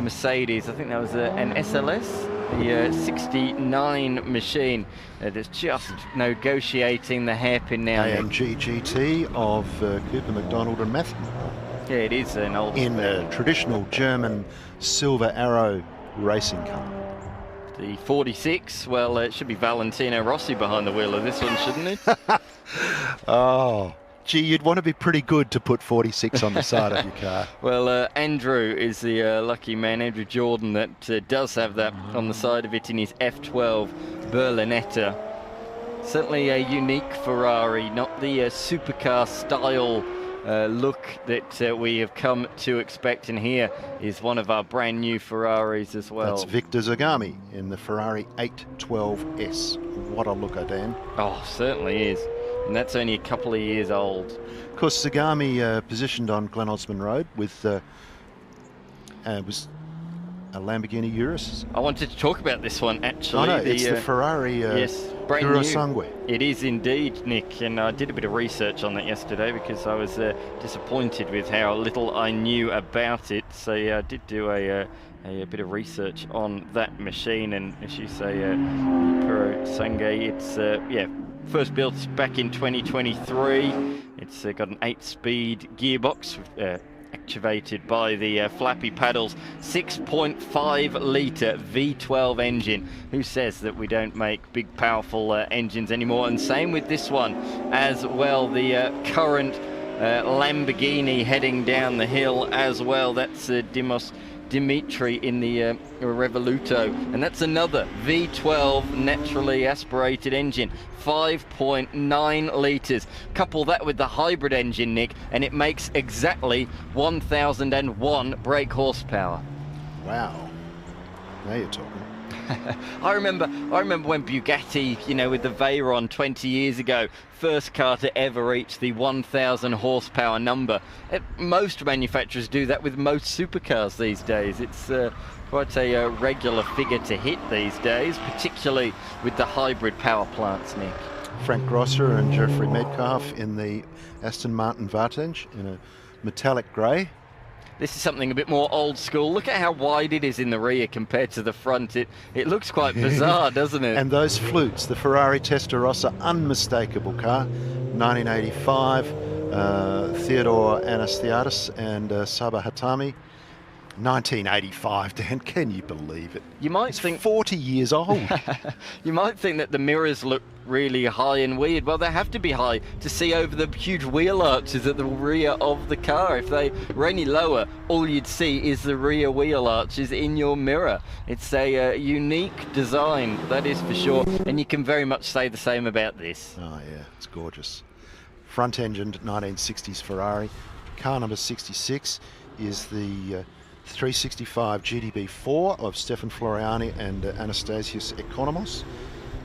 Mercedes. I think that was an SLS, the 69 machine that's just negotiating the hairpin now. AMG GT of Cooper, McDonald and Matthew. Yeah, it is an old in a traditional German silver arrow racing car. The 46, well, it should be Valentino Rossi behind the wheel of this one, shouldn't it? Oh, gee, you'd want to be pretty good to put 46 on the side of your car. Well, Andrew is the lucky man, Andrew Jordan, that does have that on the side of it in his F12 Berlinetta. Certainly a unique Ferrari, not the supercar style look that we have come to expect, and here is one of our brand new Ferraris as well. That's Victor Zagami in the Ferrari 812S. What a looker, Dan. Oh, certainly is. And that's only a couple of years old. Of course, Zagami positioned on Glen Osmond Road with was a Lamborghini Urus. I wanted to talk about this one, actually. I know, it's the Ferrari yes, brand Purosangue. new. It is indeed, Nick, and I did a bit of research on that yesterday because I was disappointed with how little I knew about it. So yeah, I did do a bit of research on that machine, and as you say, Purosangue, it's first built back in 2023. It's got an 8-speed gearbox activated by the flappy paddles, 6.5 litre V12 engine. Who says that we don't make big powerful engines anymore? And same with this one as well, the current Lamborghini heading down the hill as well. That's Dimitri in the Revoluto, and that's another V12 naturally aspirated engine, 5.9 litres. Couple that with the hybrid engine, Nick, and it makes exactly 1001 brake horsepower. Wow, now you're talking. I remember when Bugatti, with the Veyron 20 years ago, first car to ever reach the 1000 horsepower number. Most manufacturers do that with most supercars these days. It's quite a regular figure to hit these days, particularly with the hybrid power plants, Nick. Frank Grosser and Jeffrey Metcalf in the Aston Martin Vantage in a metallic grey. This is something a bit more old school. Look at how wide it is in the rear compared to the front. It looks quite bizarre, doesn't it? And those flutes, the Ferrari Testarossa, unmistakable car, 1985, Theodore Anastasiadis and Saba Hatami. 1985, Dan, can you believe it? You might it's think 40 years old. You might think that the mirrors look really high and weird. Well, they have to be high to see over the huge wheel arches at the rear of the car. If they were any lower, all you'd see is the rear wheel arches in your mirror. It's a unique design, that is for sure, and you can very much say the same about this. Oh yeah, it's gorgeous. Front-engined 1960s Ferrari. Car number 66 is the 365 GTB4 of Stefan Floriani and Anastasios Economos.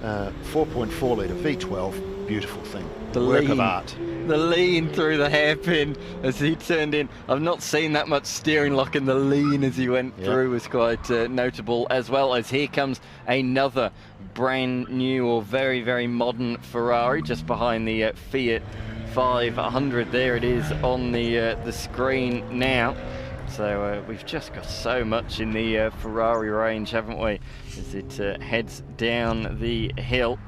4.4 litre V12, beautiful thing. The Work lean. of art. The lean through the hairpin as he turned in. I've not seen that much steering lock, and the lean as he went through was quite notable, as well as here comes another brand new or very, very modern Ferrari just behind the Fiat 500. There it is on the screen now. So we've just got so much in the Ferrari range, haven't we, as it heads down the hill.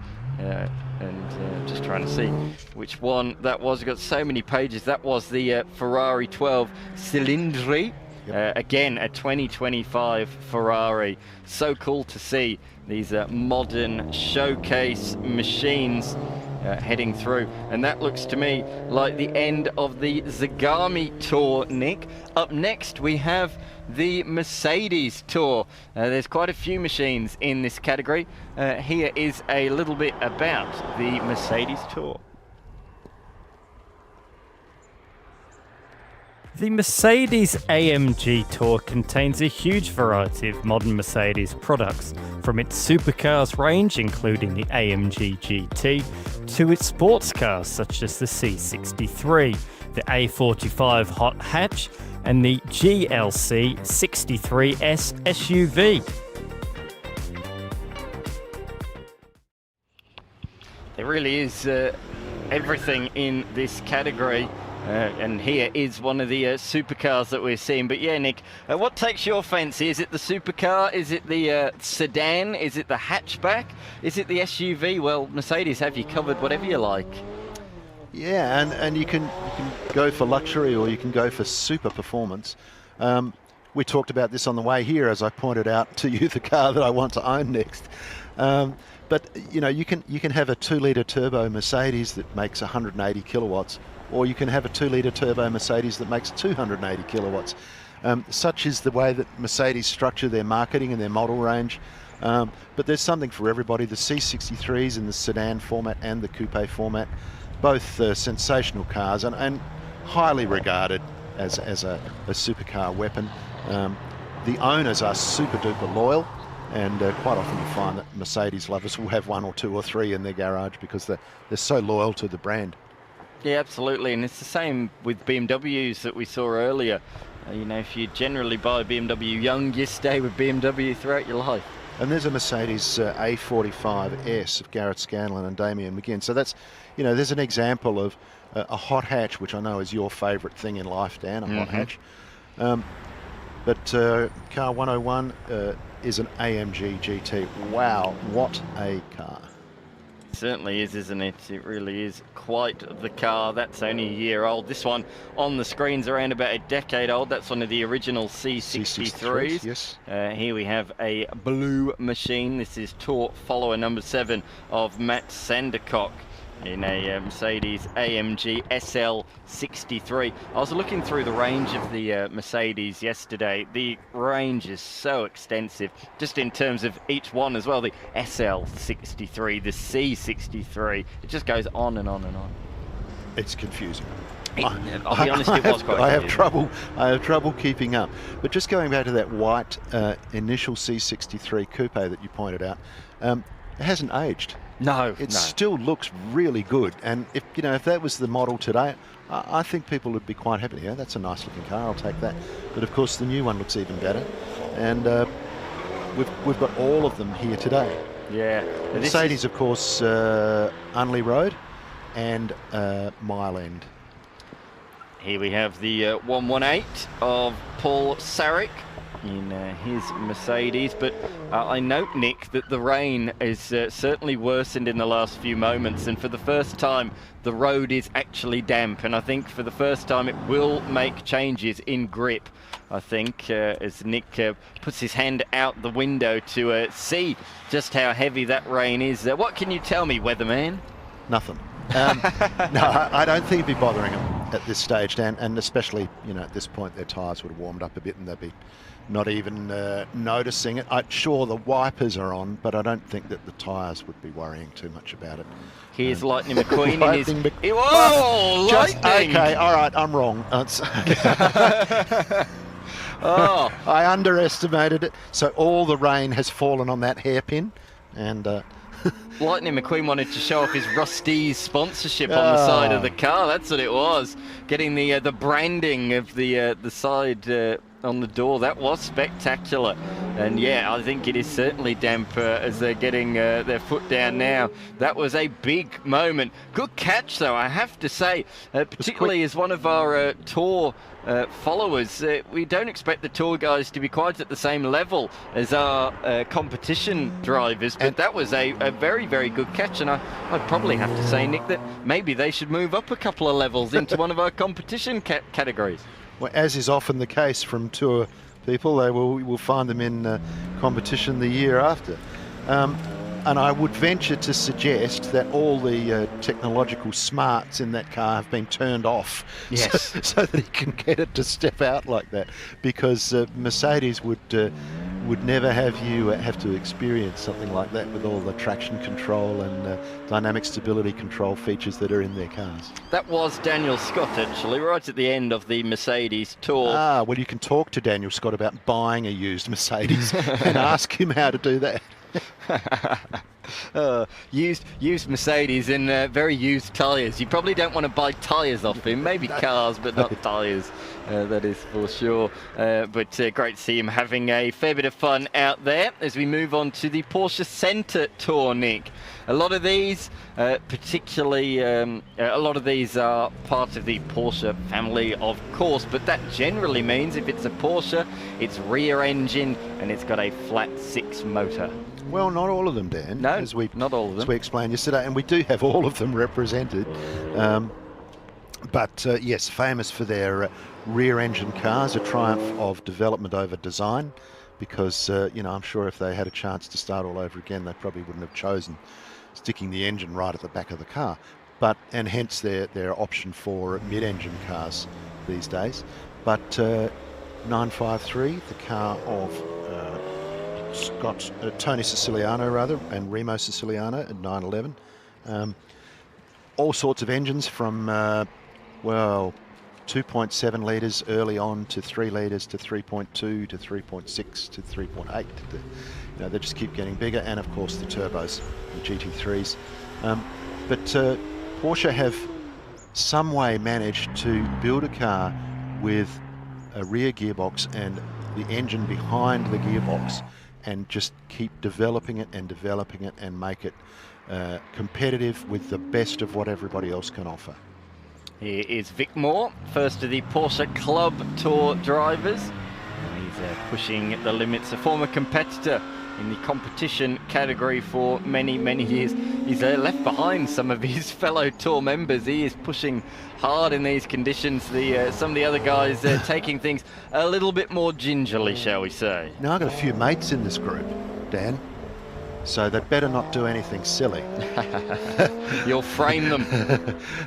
And just trying to see which one that was. We've got so many pages. That was the Ferrari 12 Cilindri. Again, a 2025 Ferrari. So cool to see these modern showcase machines heading through. And that looks to me like the end of the Zagami Tour, Nick. Up next, we have the Mercedes Tour. There's quite a few machines in this category. Here is a little bit about the Mercedes Tour. The Mercedes AMG Tour contains a huge variety of modern Mercedes products, from its supercars range, including the AMG GT, to its sports cars such as the C63, the A45 hot hatch, and the GLC 63S SUV. There really is everything in this category. And here is one of the supercars that we're seeing. But yeah, Nick, what takes your fancy? Is it the supercar? Is it the sedan? Is it the hatchback? Is it the SUV? Well, Mercedes have you covered, whatever you like. Yeah, and you can go for luxury or you can go for super performance. We talked about this on the way here, as I pointed out to you, the car that I want to own next. But you know, you can have a 2-litre turbo Mercedes that makes 180 kilowatts, or you can have a 2-litre turbo Mercedes that makes 280 kilowatts. Such is the way that Mercedes structure their marketing and their model range. But there's something for everybody. The C63s in the sedan format and the coupe format, both sensational cars and highly regarded as a supercar weapon. The owners are super duper loyal, and quite often you find that Mercedes lovers will have 1 or 2 or 3 in their garage because they're so loyal to the brand. Yeah, absolutely, and it's the same with BMWs that we saw earlier. You know, if you generally buy BMW young, you stay with BMW throughout your life. And there's a Mercedes A45S of Garrett Scanlon and Damien McGinn. So that's, you know, there's an example of a hot hatch, which I know is your favourite thing in life, Dan, a hot hatch. But car 101 is an AMG GT. Wow, what a car. Certainly is, isn't it? It really is quite the car. That's only a year old. This one on the screen's around about a decade old. That's one of the original C63s. Yes. Here we have a blue machine. This is Tour follower number 7 of Matt Sandercock in a Mercedes AMG SL63. I was looking through the range of the Mercedes yesterday. The range is so extensive, just in terms of each one as well. The SL63, the C63, it just goes on and on and on. It's confusing. I'll be honest, it was quite confusing. I have trouble keeping up. But just going back to that white initial C63 coupe that you pointed out, it hasn't aged. No, it still looks really good, and if that was the model today, I think people would be quite happy. Yeah, that's a nice looking car, I'll take that. But of course the new one looks even better, and we've got all of them here today. Yeah, Mercedes, of course, Unley Road and Mile End. Here we have the 118 of Paul Sarek in his Mercedes, but I note, Nick, that the rain is certainly worsened in the last few moments, and for the first time the road is actually damp, and I think for the first time it will make changes in grip, I think, as Nick puts his hand out the window to see just how heavy that rain is. What can you tell me, weatherman? Nothing. No, I don't think it'd be bothering them at this stage, Dan, and especially, at this point their tyres would have warmed up a bit and they'd be not even noticing it. Sure, the wipers are on, but I don't think that the tyres would be worrying too much about it. Here's Lightning McQueen in his... Whoa! Lightning! Okay, all right, I'm wrong. I underestimated it. So all the rain has fallen on that hairpin, and Lightning McQueen wanted to show off his Rusty's sponsorship on the side of the car. That's what it was. Getting the branding of the side on the door. That was spectacular. And yeah, I think it is certainly damp as they're getting their foot down now. That was a big moment. Good catch, though, I have to say, particularly as one of our Tour followers. We don't expect the Tour guys to be quite at the same level as our competition drivers, but that was a very, very good catch. And I'd probably have to say, Nick, that maybe they should move up a couple of levels into one of our competition categories. Well, as is often the case from Tour people, we'll find them in competition the year after. And I would venture to suggest that all the technological smarts in that car have been turned off, yes, so that he can get it to step out like that. Because Mercedes would never have you have to experience something like that with all the traction control and dynamic stability control features that are in their cars. That was Daniel Scott, actually, right at the end of the Mercedes Tour. Ah, well, you can talk to Daniel Scott about buying a used Mercedes and ask him how to do that. Used Mercedes in very used tyres. You probably don't want to buy tyres off him. Maybe cars, but not tyres. That is for sure. But great to see him having a fair bit of fun out there as we move on to the Porsche Centre Tour, Nick. A lot of these, particularly, a lot of these are part of the Porsche family, of course, but that generally means if it's a Porsche, it's rear engine and it's got a flat 6 motor. Well, not all of them, Dan. No, not all of them. As we explained yesterday, and we do have all of them represented. But yes, famous for their rear engine cars, a triumph of development over design, because I'm sure if they had a chance to start all over again, they probably wouldn't have chosen sticking the engine right at the back of the car. And hence their option for mid-engine cars these days. But 953, the car of Tony Siciliano and Remo Siciliano at 911. All sorts of engines from 2.7 litres early on to 3 litres to 3.2 to 3.6 to 3.8. They just keep getting bigger, and of course the turbos, the GT3s. But Porsche have some way managed to build a car with a rear gearbox and the engine behind the gearbox, and just keep developing it and make it competitive with the best of what everybody else can offer. Here is Vic Moore, first of the Porsche Club Tour drivers. He's pushing the limits, a former competitor in the competition category for many, many years. He's left behind some of his fellow Tour members. He is pushing hard in these conditions. Some of the other guys taking things a little bit more gingerly, shall we say. Now, I've got a few mates in this group, Dan, so they better not do anything silly. You'll frame them.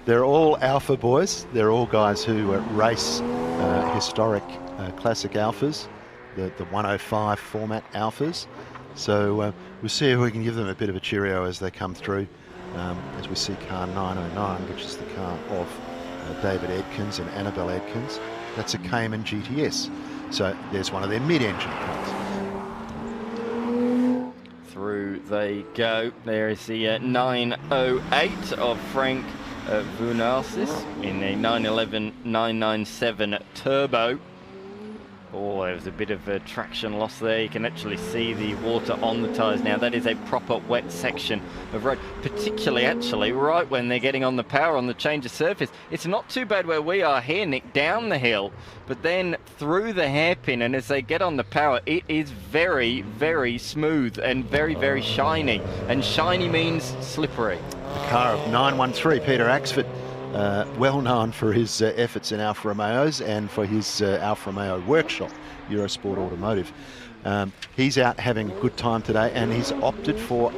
They're all Alfa boys. They're all guys who race historic classic Alfas, the 105 format Alfas. So we'll see if we can give them a bit of a cheerio as they come through, as we see car 909, which is the car of David Edkins and Annabelle Edkins. That's a Cayman GTS. So there's one of their mid-engine cars. Through they go. There is the 908 of Frank Vunarsis in a 911 997 Turbo. Oh, there was a bit of a traction loss there. You can actually see the water on the tyres now. That is a proper wet section of road, particularly actually right when they're getting on the power on the change of surface. It's not too bad where we are here, Nick, down the hill, but then through the hairpin, and as they get on the power, it is very, very smooth and very, very shiny. And shiny means slippery. The car of 913, Peter Axford. Well known for his efforts in Alfa Romeos and for his Alfa Romeo workshop, Eurosport Automotive. He's out having a good time today, and he's opted for...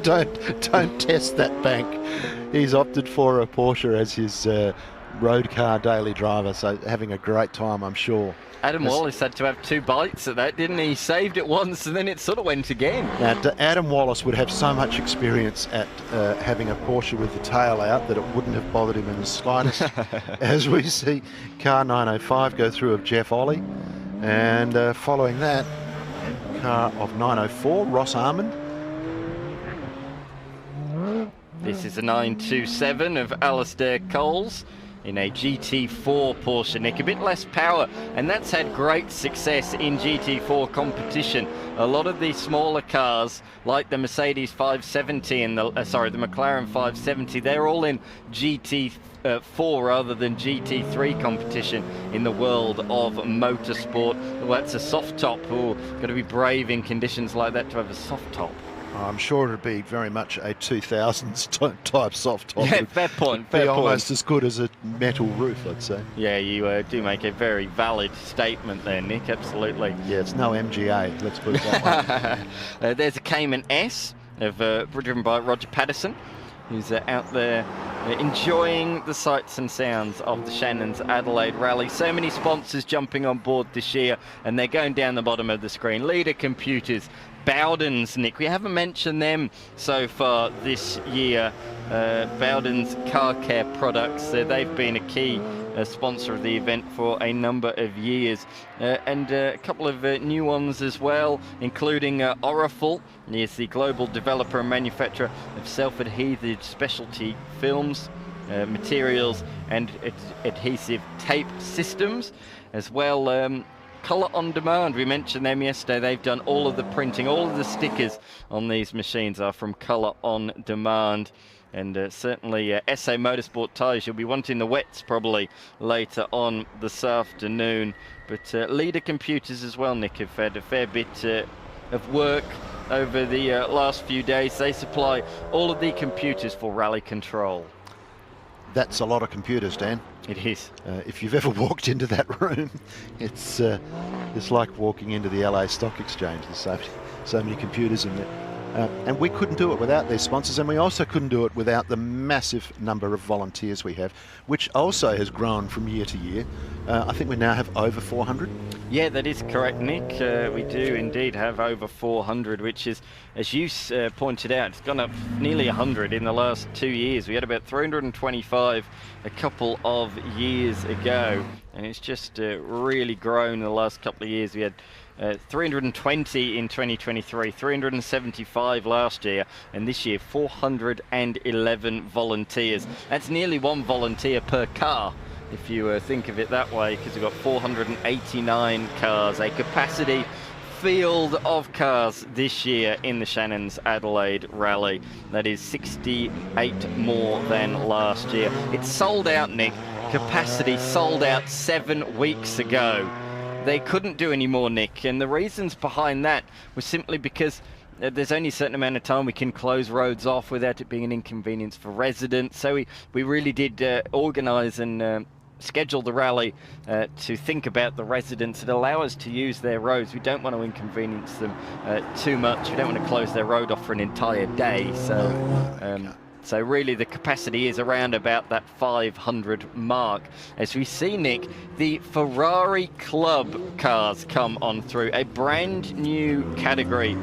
Don't test that bank. He's opted for a Porsche as his road car daily driver, so having a great time, I'm sure. Adam Wallace had to have 2 bites at that, didn't he? He saved it once and then it sort of went again. Now, Adam Wallace would have so much experience at having a Porsche with the tail out that it wouldn't have bothered him in the slightest. As we see car 905 go through of Jeff Ollie, and following that, car of 904, Ross Armand. This is a 927 of Alistair Coles in a GT4 Porsche, Nick. A bit less power, and that's had great success in GT4 competition. A lot of the smaller cars, like the Mercedes 570 and the McLaren 570, they're all in GT4 rather than GT3 competition in the world of motorsport. Well, that's a soft top. Oh, got to be brave in conditions like that to have a soft top. I'm sure it'd be very much a 2000s type soft top. Yeah, fair point. Be almost as good as a metal roof, I'd say. Yeah, you do make a very valid statement there, Nick. Absolutely. Yeah, it's no MGA. Let's put it that way. There's a Cayman S driven by Roger Patterson, who's out there enjoying the sights and sounds of the Shannon's Adelaide Rally. So many sponsors jumping on board this year, and they're going down the bottom of the screen. Leader Computers, Bowden's, Nick. We haven't mentioned them so far this year. Bowden's Car Care Products, they've been a key sponsor of the event for a number of years. And a couple of new ones as well, including Orifel. He's the global developer and manufacturer of self-adhesive specialty films, materials and adhesive tape systems. As well, Colour on Demand, we mentioned them yesterday. They've done all of the printing, all of the stickers on these machines are from Colour on Demand. And certainly SA Motorsport tyres, you'll be wanting the wets probably later on this afternoon. But Leader Computers as well, Nick, have had a fair bit of work over the last few days. They supply all of the computers for rally control. That's a lot of computers, Dan. It is. If you've ever walked into that room, it's like walking into the LA Stock Exchange. There's so many computers in there. And we couldn't do it without their sponsors, and we also couldn't do it without the massive number of volunteers we have, which also has grown from year to year. I think we now have over 400. Yeah, that is correct, Nick. We do indeed have over 400, which is, as you pointed out, it's gone up nearly 100 in the last 2 years. We had about 325 a couple of years ago, and it's just really grown in the last couple of years. We had 320 in 2023, 375 last year, and this year 411 volunteers. That's nearly one volunteer per car, if you think of it that way, because we've got 489 cars, a capacity field of cars this year in the Shannon's Adelaide Rally. That is 68 more than last year. It's sold out, Nick. Capacity sold out 7 weeks ago. They couldn't do any more, Nick, and the reasons behind that was simply because there's only a certain amount of time we can close roads off without it being an inconvenience for residents. So we really did organise and schedule the rally to think about the residents and allow us to use their roads. We don't want to inconvenience them too much. We don't want to close their road off for an entire day. So really the capacity is around about that 500 mark. As we see, Nick, the Ferrari Club cars come on through, a brand new category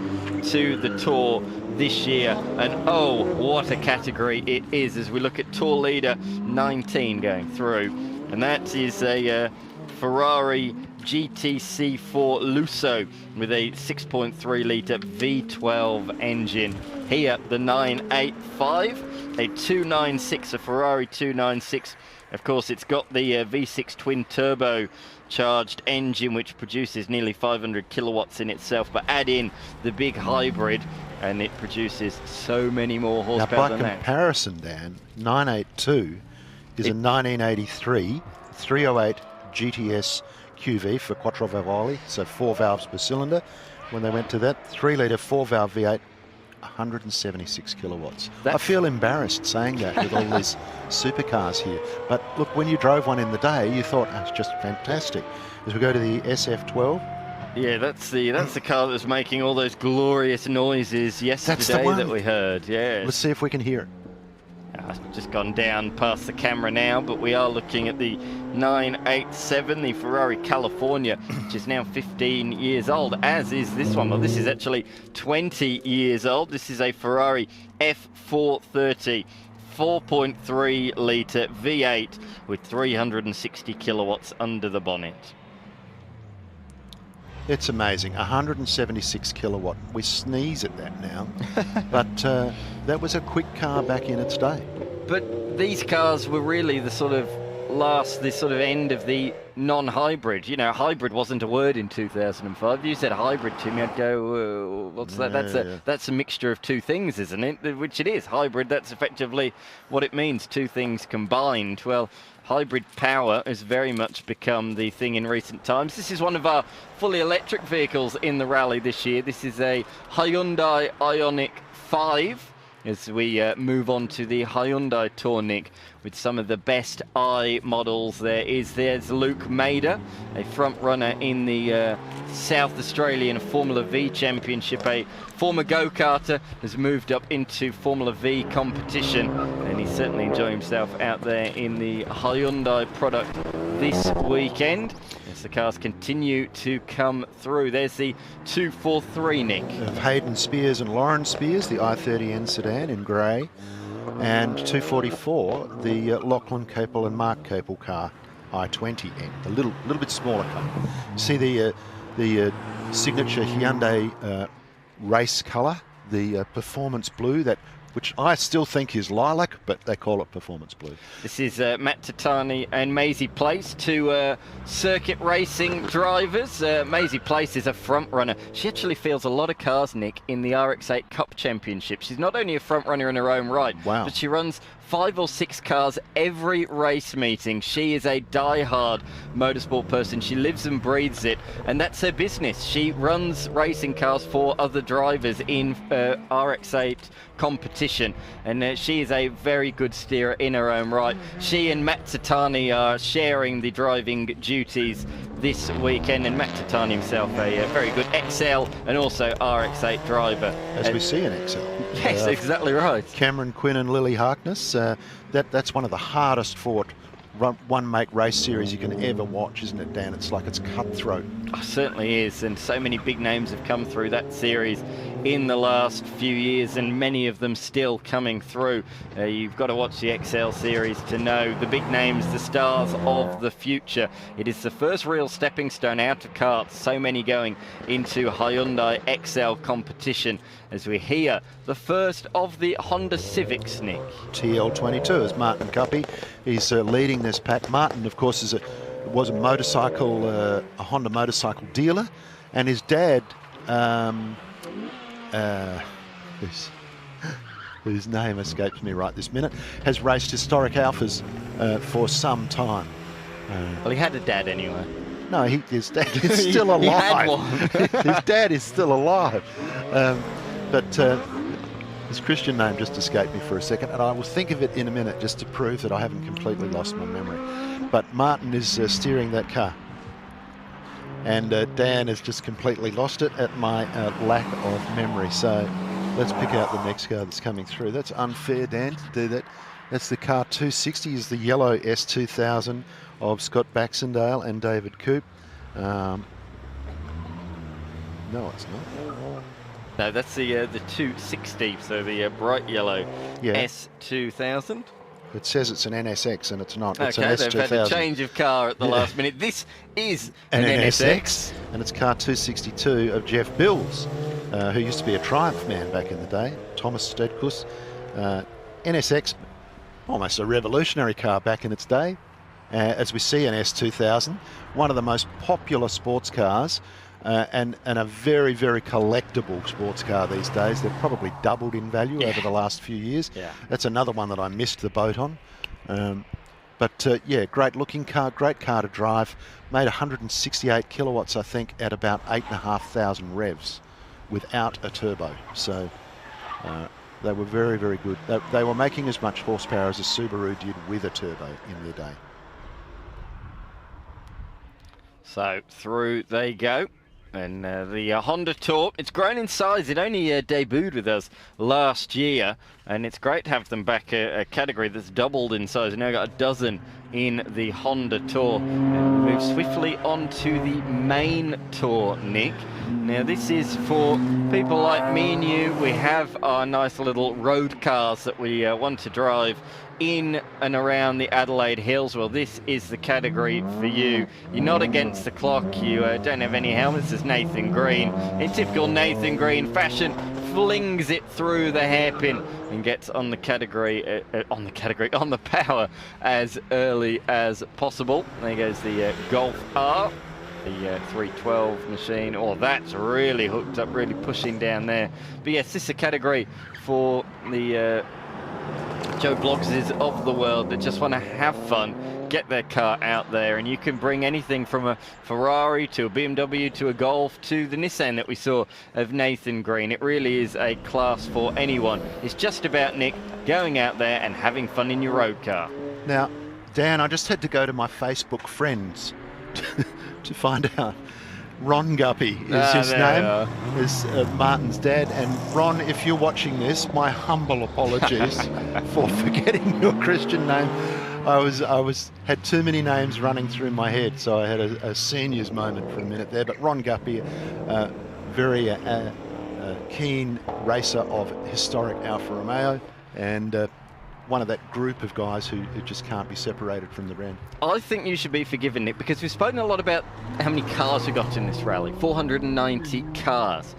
to the Tour this year. And oh, what a category it is as we look at Tour Leader 19 going through. And that is a Ferrari GTC4 Lusso with a 6.3 litre V12 engine. Here, the 985, a 296, a Ferrari 296. Of course, it's got the V6 twin turbo charged engine, which produces nearly 500 kilowatts in itself, but add in the big hybrid and it produces so many more horsepower than that. By comparison, Dan, 982 is a 1983 308 GTS QV for Quattro Valvoli, so 4 valves per cylinder. When they went to that 3-litre 4-valve V8, 176 kilowatts. I feel embarrassed saying that with all these supercars here. But look, when you drove one in the day, you thought, oh, it's just fantastic. As we go to the SF12. Yeah, that's the car that was making all those glorious noises yesterday that we heard. Yeah. Let's see if we can hear it. I've just gone down past the camera now, but we are looking at the 987, the Ferrari California, which is now 15 years old, as is this one. Well, this is actually 20 years old. This is a Ferrari F430, 4.3 litre V8 with 360 kilowatts under the bonnet. It's amazing. 176 kilowatt. We sneeze at that now. But that was a quick car back in its day. But these cars were really the sort of end of the non-hybrid. You know, hybrid wasn't a word in 2005. You said hybrid to me, I'd go, what's that? That's a mixture of two things, isn't it? Which it is. Hybrid, that's effectively what it means, two things combined. Well, hybrid power has very much become the thing in recent times. This is one of our fully electric vehicles in the rally this year. This is a Hyundai Ioniq 5. As we move on to the Hyundai Tour, Nick, with some of the best I models there's Luke Mader, a front runner in the South Australian Formula V Championship, a former go-karter, has moved up into Formula V competition, and he's certainly enjoying himself out there in the Hyundai product this weekend. As the cars continue to come through. There's the 243, Nick. Of Hayden Spears and Lauren Spears, the i30N sedan in grey, and 244, the Lachlan Capel and Mark Capel car, i20N, a little bit smaller car. See the signature Hyundai race colour, the performance blue, which I still think is lilac, but they call it performance blue. This is Matt Tatani and Maisie Place, two circuit racing drivers. Maisie Place is a front runner. She actually fields a lot of cars, Nick, in the RX8 Cup Championship. She's not only a front runner in her own right, wow, but she runs 5 or 6 cars every race meeting. She is a die-hard motorsport person. She lives and breathes it, and that's her business. She runs racing cars for other drivers in RX8 competition, and she is a very good steerer in her own right. She and Matt Tatani are sharing the driving duties this weekend, and Matt Tatani himself a very good XL and also RX8 driver. As we see in XL. Yes, exactly right. Cameron Quinn and Lily Harkness. That's one of the hardest fought one-make race series you can ever watch, isn't it, Dan? It's like it's cutthroat. Oh, certainly is, and so many big names have come through that series in the last few years, and many of them still coming through. You've got to watch the XL series to know the big names, the stars of the future. It is the first real stepping stone out of karts, so many going into Hyundai XL competition, as we hear the first of the Honda Civics, Nick. TL22 is Martin Cuppy. He's leading this pack. Martin, of course, was a motorcycle, a Honda motorcycle dealer, and his dad, whose name escapes me right this minute, has raced historic Alfas for some time. Well, he had a dad anyway. No, his dad is still alive. He had one. His dad is still alive. But his Christian name just escaped me for a second, and I will think of it in a minute just to prove that I haven't completely lost my memory. But Martin is steering that car. And Dan has just completely lost it at my lack of memory. So let's pick out the next car that's coming through. That's unfair, Dan, to do that. That's the car 260, is the yellow S2000 of Scott Baxendale and David Coop. No, it's not. No, that's the 260, so the bright yellow S2000. It says it's an NSX and it's not. Okay, it's an S2000. they've had a change of car at the last minute. This is an NSX. And it's car 262 of Jeff Bills, who used to be a Triumph man back in the day. Thomas Stedkus. NSX, almost a revolutionary car back in its day. As we see an S2000, one of the most popular sports cars. And a very, very collectible sports car these days. They've probably doubled in value over the last few years. Yeah. That's another one that I missed the boat on. But yeah, great looking car, great car to drive. Made 168 kilowatts, I think, at about 8,500 revs without a turbo. So they were very, very good. They were making as much horsepower as a Subaru did with a turbo in their day. So through they go. And the Honda Tour, it's grown in size. It only debuted with us last year, and it's great to have them back, a category that's doubled in size. We've now got a dozen in the Honda Tour. And we move swiftly on to the main tour, Nick. Now this is for people like me and you. We have our nice little road cars that we want to drive in and around the Adelaide Hills. Well, this is the category for you. You're not against the clock. You don't have any helmets. As Nathan Green, in typical Nathan Green fashion, flings it through the hairpin and gets on the category, on the power as early as possible. There goes the Golf R, the 312 machine. Oh, that's really hooked up, really pushing down there. But yes, this is a category for the Joe Bloggses of the world that just want to have fun, get their car out there, and you can bring anything from a Ferrari to a BMW to a Golf to the Nissan that we saw of Nathan Green. It really is a class for anyone. It's just about, Nick, going out there and having fun in your road car. Now, Dan, I just had to go to my Facebook friends to find out. Ron Guppy is his name, is Martin's dad. And Ron, if you're watching this, my humble apologies for forgetting your Christian name. I had too many names running through my head, so I had a seniors moment for a minute there. But Ron Guppy, very keen racer of historic Alfa Romeo, and one of that group of guys who just can't be separated from the brand. I think you should be forgiven, Nick, because we've spoken a lot about how many cars we got in this rally. 490 cars.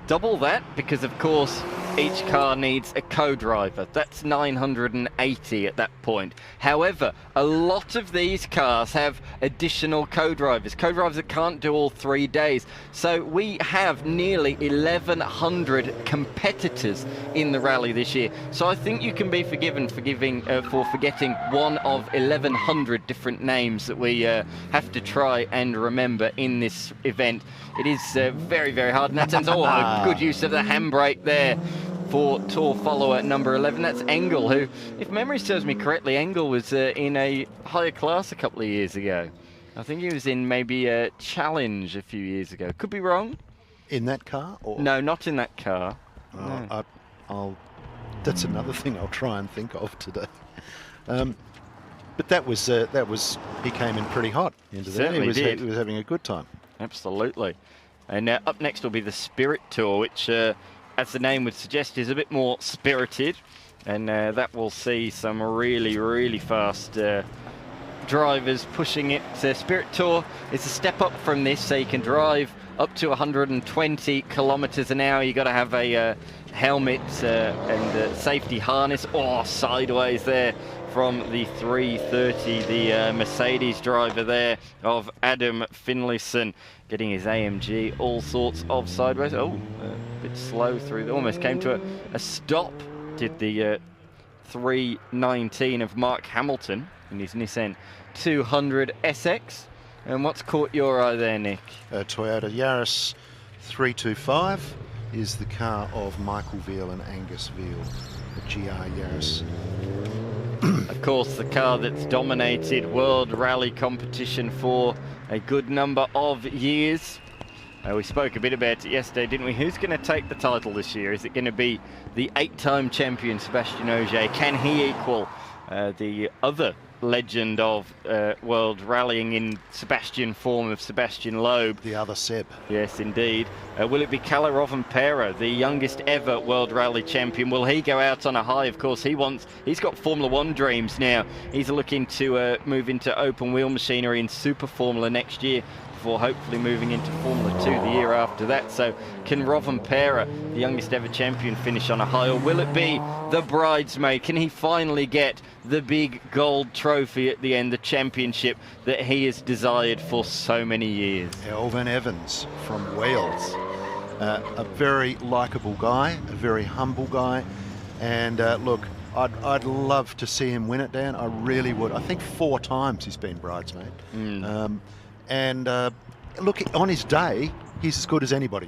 Double that, because of course each car needs a co-driver. That's 980 at that point. However, a lot of these cars have additional co-drivers that can't do all 3 days. So we have nearly 1,100 competitors in the rally this year. So I think you can be forgiven for forgetting one of 1,100 different names that we have to try and remember in this event. It is very, very hard. And that turns a good use of the handbrake there for Tour follower number 11. That's Engel, who, if memory serves me correctly, Engel was in a higher class a couple of years ago. I think he was in maybe a Challenge a few years ago. Could be wrong. In that car? Or? No, not in that car. No. That's another thing I'll try and think of today. But that was he came in pretty hot into that. He was having a good time. Absolutely. And up next will be the Spirit Tour, which, as the name would suggest, is a bit more spirited. And that will see some really, really fast drivers pushing it. Spirit Tour is a step up from this, so you can drive up to 120 kilometers an hour. You've got to have a helmet and safety harness. Oh, sideways there from the 330, the Mercedes driver there of Adam Finlayson, getting his AMG all sorts of sideways. Oh, a bit slow through. Almost came to a stop. Did the 319 of Mark Hamilton in his Nissan 200 SX. And what's caught your eye there, Nick? Toyota Yaris 325 is the car of Michael Veal and Angus Veal, the GR Yaris. Of course, the car that's dominated World Rally competition for a good number of years. We spoke a bit about it yesterday, didn't we? Who's going to take the title this year? Is it going to be the 8-time champion Sébastien Ogier? Can he equal the other legend of world rallying in Sebastian form of Sebastian Loeb? The other Seb. Yes, indeed. Will it be Kalle Rovanperä, the youngest ever world rally champion? Will he go out on a high? Of course, he's got Formula One dreams now. He's looking to move into open wheel machinery in Super Formula next year, before hopefully moving into Formula 2 the year after that. So can Rovanperä, the youngest ever champion, finish on a high, or will it be the bridesmaid? Can he finally get the big gold trophy at the end, the championship that he has desired for so many years? Elfyn Evans from Wales, a very likeable guy, a very humble guy, and look, I'd love to see him win it, Dan. I really would. I think 4 times he's been bridesmaid. And look, on his day, he's as good as anybody.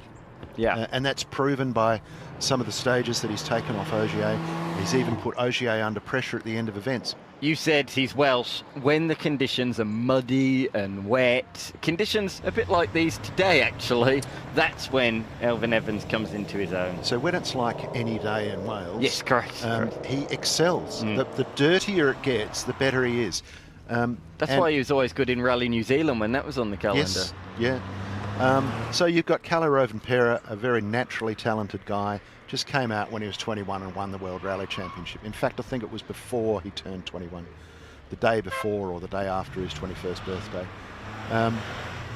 Yeah. And that's proven by some of the stages that he's taken off Ogier. He's even put Ogier under pressure at the end of events. You said he's Welsh. When the conditions are muddy and wet, conditions a bit like these today actually, that's when Elfyn Evans comes into his own. So when it's like any day in Wales, yes, correct. He excels. The dirtier it gets, the better he is. That's why he was always good in Rally New Zealand when that was on the calendar. Yes, yeah. So you've got Kalle Rovanperä, a very naturally talented guy, just came out when he was 21 and won the World Rally Championship. In fact, I think it was before he turned 21, the day before or the day after his 21st birthday.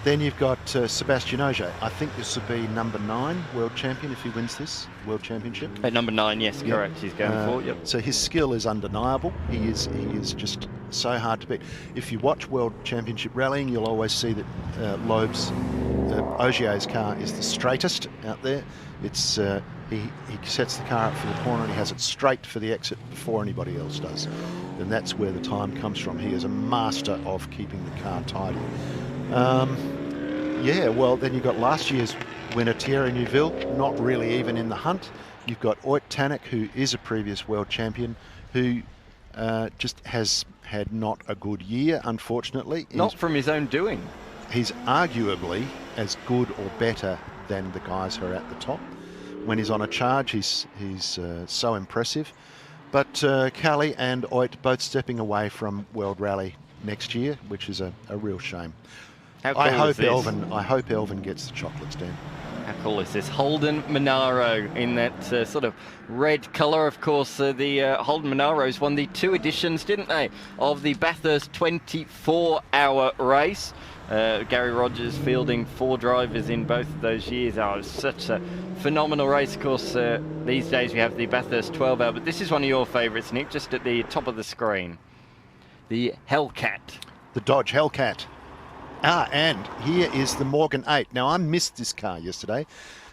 Then you've got Sebastian Ogier. I think this will be number 9 world champion if he wins this World Championship. At number 9, yes, correct. He's going for. Yep. So his skill is undeniable. He is just so hard to beat. If you watch World Championship rallying, you'll always see that Ogier's car is the straightest out there. It's he sets the car up for the corner and he has it straight for the exit before anybody else does, and that's where the time comes from. He is a master of keeping the car tidy. Yeah, well, then you've got last year's winner Thierry Neuville, not really even in the hunt. You've got Ott Tanak, who is a previous world champion, who just has had not a good year, unfortunately. Not from his own doing. He's arguably as good or better than the guys who are at the top. When he's on a charge, he's so impressive. But Kalle and Ott both stepping away from World Rally next year, which is a real shame. How cool I is hope Elvin gets the chocolates, Dan. How cool is this? Holden Monaro in that sort of red colour. Of course, the Holden Monaros won the 2 editions, didn't they, of the Bathurst 24-hour race. Gary Rogers fielding 4 drivers in both of those years. Oh, it was such a phenomenal race. Of course, these days we have the Bathurst 12-hour, but this is one of your favourites, Nick, just at the top of the screen. The Hellcat. The Dodge Hellcat. And here is the Morgan 8. Now, I missed this car yesterday.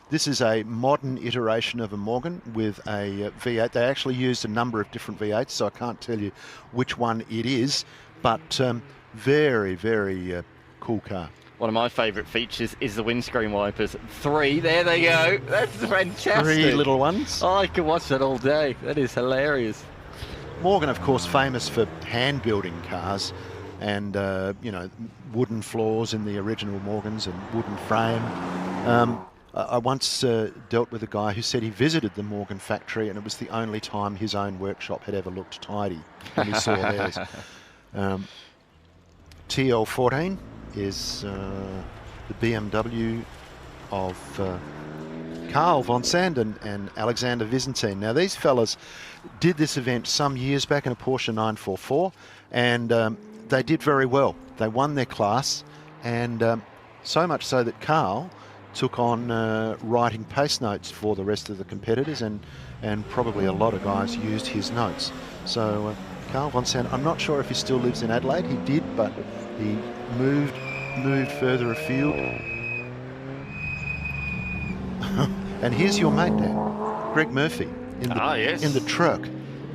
This is a modern iteration of a Morgan with a V8. They actually used a number of different V8s, so I can't tell you which one it is, but very, very cool car. One of my favourite features is the windscreen wipers. 3, there they go. That's fantastic. 3 little ones. Oh, I could watch that all day. That is hilarious. Morgan, of course, famous for hand building cars and, you know, wooden floors in the original Morgans and wooden frame. I once dealt with a guy who said he visited the Morgan factory and it was the only time his own workshop had ever looked tidy when he saw theirs. TL14 is the BMW of Carl von Sanden and Alexander Visentin. Now, these fellas did this event some years back in a Porsche 944, and they did very well. They won their class, and so much so that Carl took on writing pace notes for the rest of the competitors, and probably a lot of guys used his notes. So Carl von Sanden, I'm not sure if he still lives in Adelaide. He did, but he moved further afield. And here's your mate now, Greg Murphy, in the truck.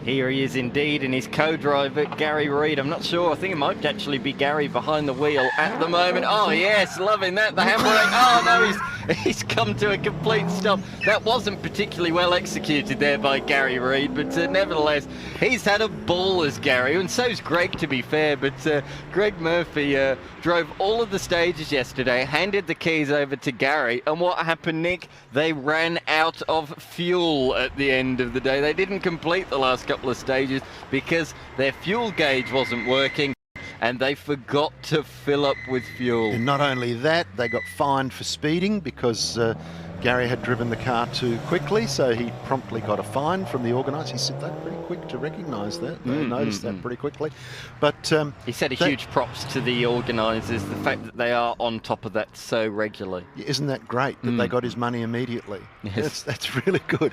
Here he is indeed, and his co-driver, Gary Reid. I'm not sure, I think it might actually be Gary behind the wheel at the moment. Oh yes, loving that, the handbrake. Oh no, he's come to a complete stop. That wasn't particularly well executed there by Gary Reid, but nevertheless, he's had a ball as Gary, and so's Greg, to be fair. But Greg Murphy drove all of the stages yesterday, handed the keys over to Gary, and what happened, Nick? They ran out of fuel at the end of the day. They didn't complete the last couple of stages because their fuel gauge wasn't working and they forgot to fill up with fuel. And not only that, they got fined for speeding because Gary had driven the car too quickly, so he promptly got a fine from the organiser. He said they're pretty quick to recognise that. They noticed that pretty quickly. But he said huge props to the organisers, the fact that they are on top of that so regularly. Isn't that great that they got his money immediately? Yes. That's really good.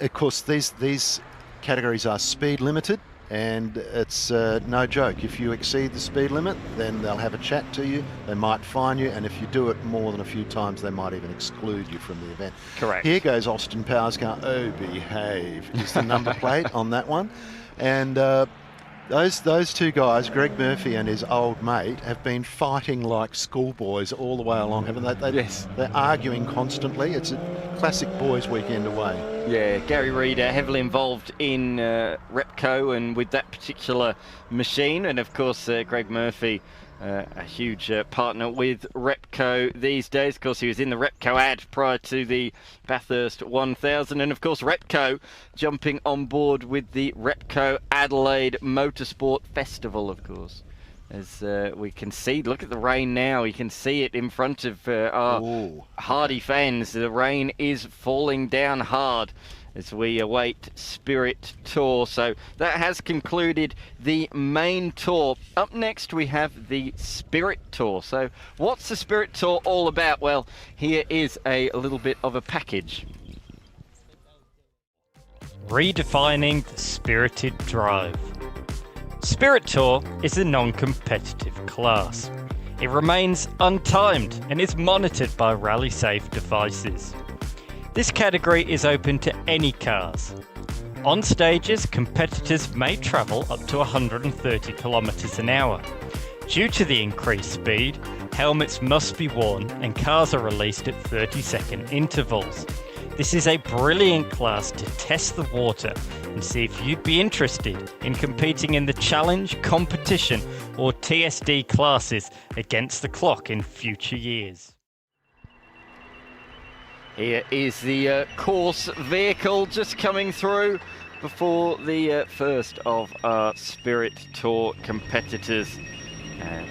Of course, these categories are speed limited, and it's no joke. If you exceed the speed limit, then they'll have a chat to you. They might fine you, and if you do it more than a few times, they might even exclude you from the event. Correct. Here goes Austin Power's car. Oh, behave is the number plate on that one. And those two guys, Greg Murphy and his old mate, have been fighting like schoolboys all the way along, haven't they? Yes. They're arguing constantly. It's a classic boys' weekend away. Yeah, Gary Reid heavily involved in Repco and with that particular machine, and of course Greg Murphy, a huge partner with Repco these days. Of course, he was in the Repco ad prior to the Bathurst 1000, and of course Repco jumping on board with the Repco Adelaide Motorsport Festival, of course. as we can see. Look at the rain now. You can see it in front of our hardy fans. The rain is falling down hard as we await Spirit Tour. So that has concluded the main tour. Up next we have the Spirit Tour. So what's the Spirit Tour all about? Well, here is a little bit of a package. Redefining the spirited drive. Spirit Tour is a non-competitive class. It remains untimed and is monitored by rally-safe devices. This category is open to any cars. On stages, competitors may travel up to 130 kilometers an hour. Due to the increased speed, helmets must be worn and cars are released at 30-second intervals. This is a brilliant class to test the water and see if you'd be interested in competing in the Challenge, Competition or TSD classes against the clock in future years. Here is the course vehicle just coming through before the first of our Spirit Tour competitors.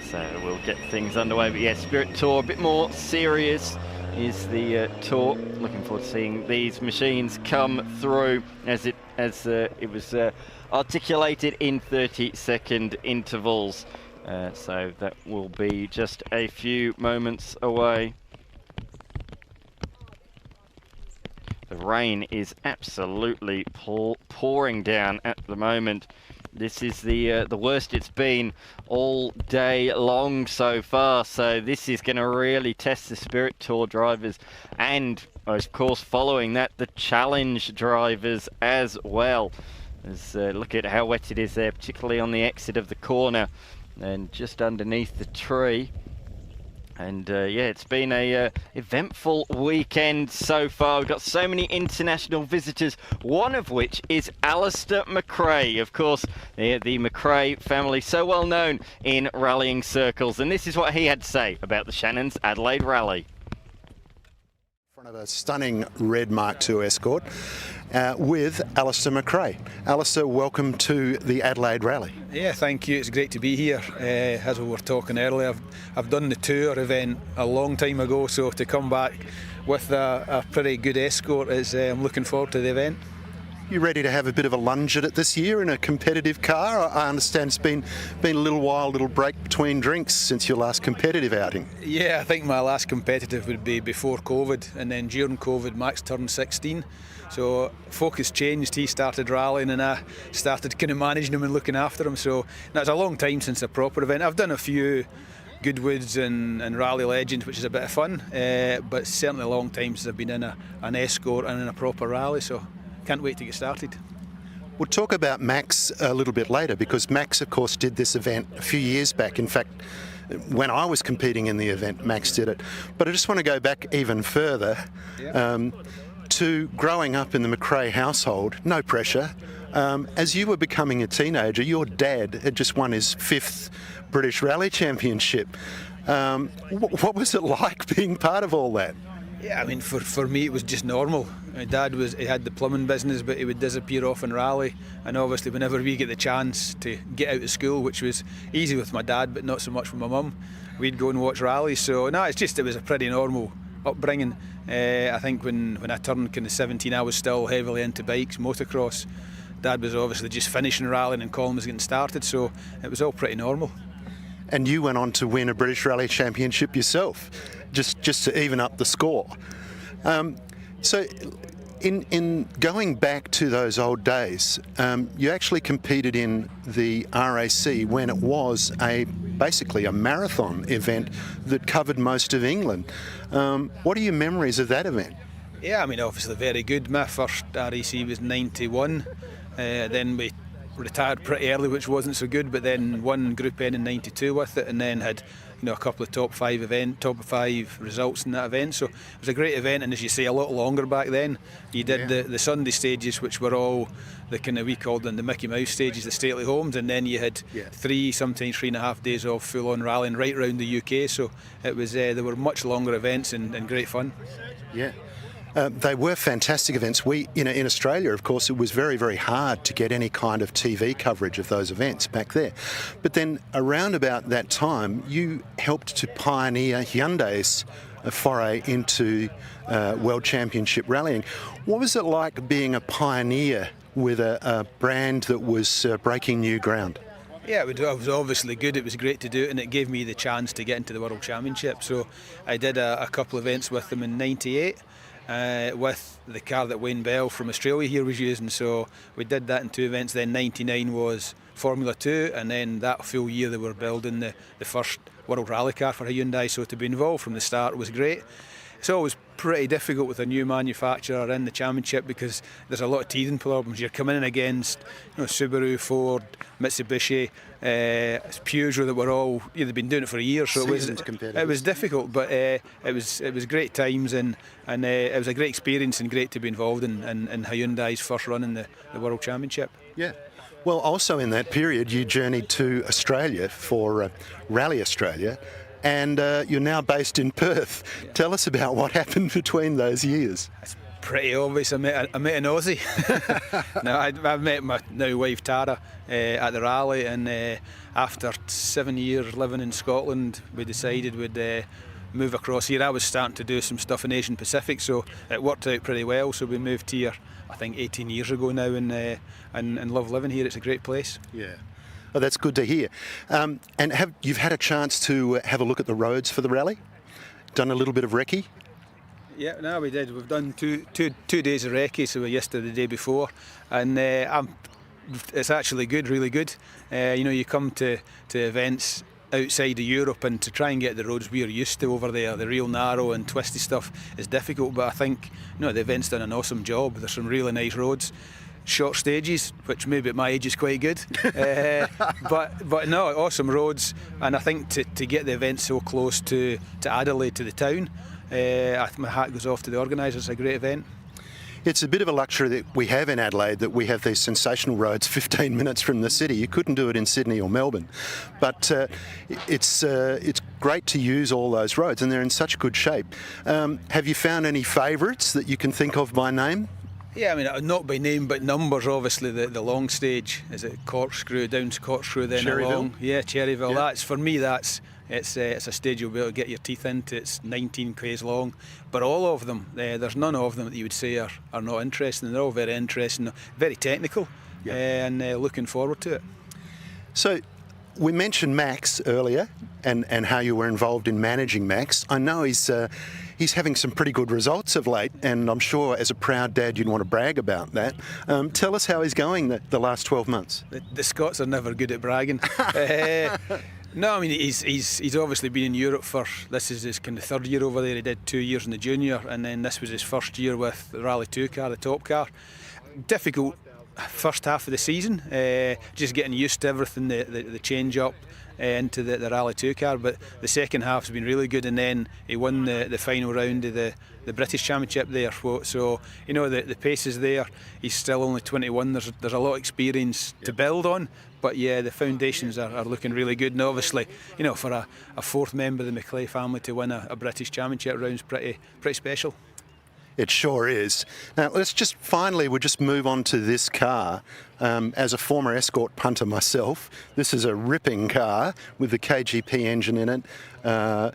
So we'll get things underway. But yeah, Spirit Tour, a bit more serious is the tour. Looking forward to seeing these machines come through as it was articulated in 30-second intervals. So that will be just a few moments away. The rain is absolutely pouring down at the moment. This is the worst it's been all day long so far. So this is going to really test the Spirit Tour drivers and, of course, following that, the Challenge drivers as well. Look at how wet it is there, particularly on the exit of the corner and just underneath the tree. And yeah, it's been a eventful weekend so far. We've got so many international visitors, one of which is Alistair McRae. Of course, the McRae family, so well known in rallying circles. And this is what he had to say about the Shannon's Adelaide Rally. In front of a stunning red Mark II Escort with Alistair McRae. Alistair, welcome to the Adelaide Rally. Yeah, thank you. It's great to be here. As we were talking earlier, I've done the tour event a long time ago, so to come back with a pretty good Escort is I'm looking forward to the event. You ready to have a bit of a lunge at it this year in a competitive car? I understand it's been a little while, little break between drinks since your last competitive outing. Yeah, I think my last competitive would be before COVID, and then during COVID Max turned 16. So focus changed. He started rallying and I started kind of managing him and looking after him. So that's a long time since a proper event. I've done a few Goodwoods and Rally Legends, which is a bit of fun, but certainly a long time since I've been in an Escort and in a proper rally. So can't wait to get started. We'll talk about Max a little bit later, because Max, of course, did this event a few years back. In fact, when I was competing in the event, Max did it. But I just want to go back even further to growing up in the McRae household. No pressure. As you were becoming a teenager, your dad had just won his 5th British Rally Championship. What was it like being part of all that? Yeah, I mean, for me it was just normal. My dad he had the plumbing business, but he would disappear off in rally, and obviously whenever we get the chance to get out of school, which was easy with my dad but not so much with my mum, we'd go and watch rallies. So no, it was a pretty normal upbringing. I think when I turned kind of 17, I was still heavily into bikes, motocross. Dad was obviously just finishing rallying and Colin was getting started, so it was all pretty normal. And you went on to win a British Rally Championship yourself, just to even up the score. So in going back to those old days, you actually competed in the RAC when it was basically a marathon event that covered most of England. What are your memories of that event? Yeah, I mean, obviously very good. My first RAC was 91. Then we retired pretty early, which wasn't so good, but then won Group N in 92 with it, and then had a couple of top 5 results in that event. So it was a great event, and as you say, a lot longer back then. You did the Sunday stages, which were all the kind of, we called them the Mickey Mouse stages, the stately homes, and then you had 3, sometimes 3.5 days of full-on rallying right around the UK. So it was they were much longer events and great fun. Yeah. They were fantastic events. In Australia, of course, it was very, very hard to get any kind of TV coverage of those events back there. But then around about that time, you helped to pioneer Hyundai's foray into World Championship rallying. What was it like being a pioneer with a brand that was breaking new ground? Yeah, it was obviously good. It was great to do it, and it gave me the chance to get into the World Championship. So I did a couple of events with them in '98 with the car that Wayne Bell from Australia here was using. So we did that in 2 events. Then '99 was Formula 2, and then that full year they were building the first World Rally car for Hyundai. So to be involved from the start was great. It's always pretty difficult with a new manufacturer in the championship because there's a lot of teething problems. You're coming in against Subaru, Ford, Mitsubishi, Peugeot that were all they've been doing it for a year, so it was difficult, but it was great times and it was a great experience and great to be involved in Hyundai's first run in the World Championship. Yeah. Well, also in that period, you journeyed to Australia for Rally Australia. And you're now based in Perth. Yeah. Tell us about what happened between those years. It's pretty obvious. I met an Aussie. No, I met my now wife Tara at the rally, and after 7 years living in Scotland, we decided we'd move across here. I was starting to do some stuff in Asian Pacific, so it worked out pretty well. So we moved here, I think 18 years ago now, and love living here. It's a great place. Yeah. Oh, that's good to hear. And you've had a chance to have a look at the roads for the rally? Done a little bit of recce? Yeah, no, we did. We've done two days of recce, so we were yesterday the day before, and it's actually good, really good. You come to events outside of Europe, and to try and get the roads we're used to over there, the real narrow and twisty stuff, is difficult. But I think the event's done an awesome job. There's some really nice roads. Short stages, which maybe at my age is quite good, but no, awesome roads. And I think to get the event so close to Adelaide, to the town, my hat goes off to the organisers. It's a great event. It's a bit of a luxury that we have in Adelaide, that we have these sensational roads 15 minutes from the city. You couldn't do it in Sydney or Melbourne, but it's great to use all those roads, and they're in such good shape. Have you found any favourites that you can think of by name? Yeah, I mean, not by name, but numbers. Obviously, the long stage is it Corkscrew, down to Corkscrew, then along. Yeah, Cherryville. Yeah. That's for me. It's a stage you'll be able to get your teeth into. It's 19 k's long, but all of them, there's none of them that you would say are not interesting. They're all very interesting, very technical, and looking forward to it. So, we mentioned Max earlier, and how you were involved in managing Max. I know he's having some pretty good results of late, and I'm sure as a proud dad you'd want to brag about that. Tell us how he's going the last 12 months. The Scots are never good at bragging. No, I mean, he's obviously been in Europe this is his kind of third year over there. He did 2 years in the junior, and then this was his first year with the Rally 2 car, the top car. Difficult first half of the season, just getting used to everything, the change up into the Rally 2 car, but the second half's been really good, and then he won the final round of the British Championship there. So the pace is there. He's still only 21. There's a lot of experience to build on, but yeah, the foundations are looking really good. And obviously, for a fourth member of the Maclay family to win a British Championship round's pretty special. It sure is. Now, we'll just move on to this car. As a former escort punter myself, this is a ripping car with the KGP engine in it.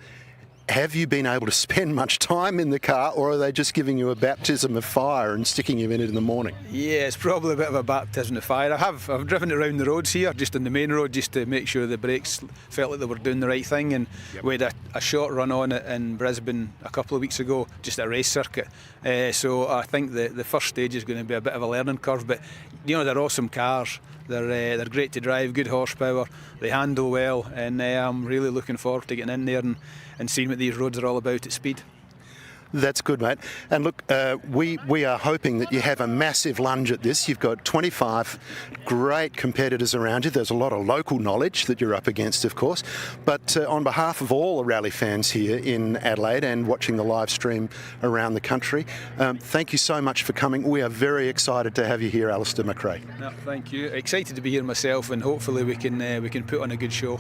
Have you been able to spend much time in the car, or are they just giving you a baptism of fire and sticking you in it in the morning? Yeah, it's probably a bit of a baptism of fire. I've driven it around the roads here, just on the main road, just to make sure the brakes felt like they were doing the right thing. And we had a short run on it in Brisbane a couple of weeks ago, just a race circuit. So I think the first stage is going to be a bit of a learning curve. But they're awesome cars. They're great to drive, good horsepower. They handle well, and I'm really looking forward to getting in there and seeing what these roads are all about at speed. That's good, mate. And look, we are hoping that you have a massive lunge at this. You've got 25 great competitors around you. There's a lot of local knowledge that you're up against, of course. But on behalf of all the rally fans here in Adelaide and watching the live stream around the country, thank you so much for coming. We are very excited to have you here, Alistair McRae. No, thank you. Excited to be here myself, and hopefully we can put on a good show.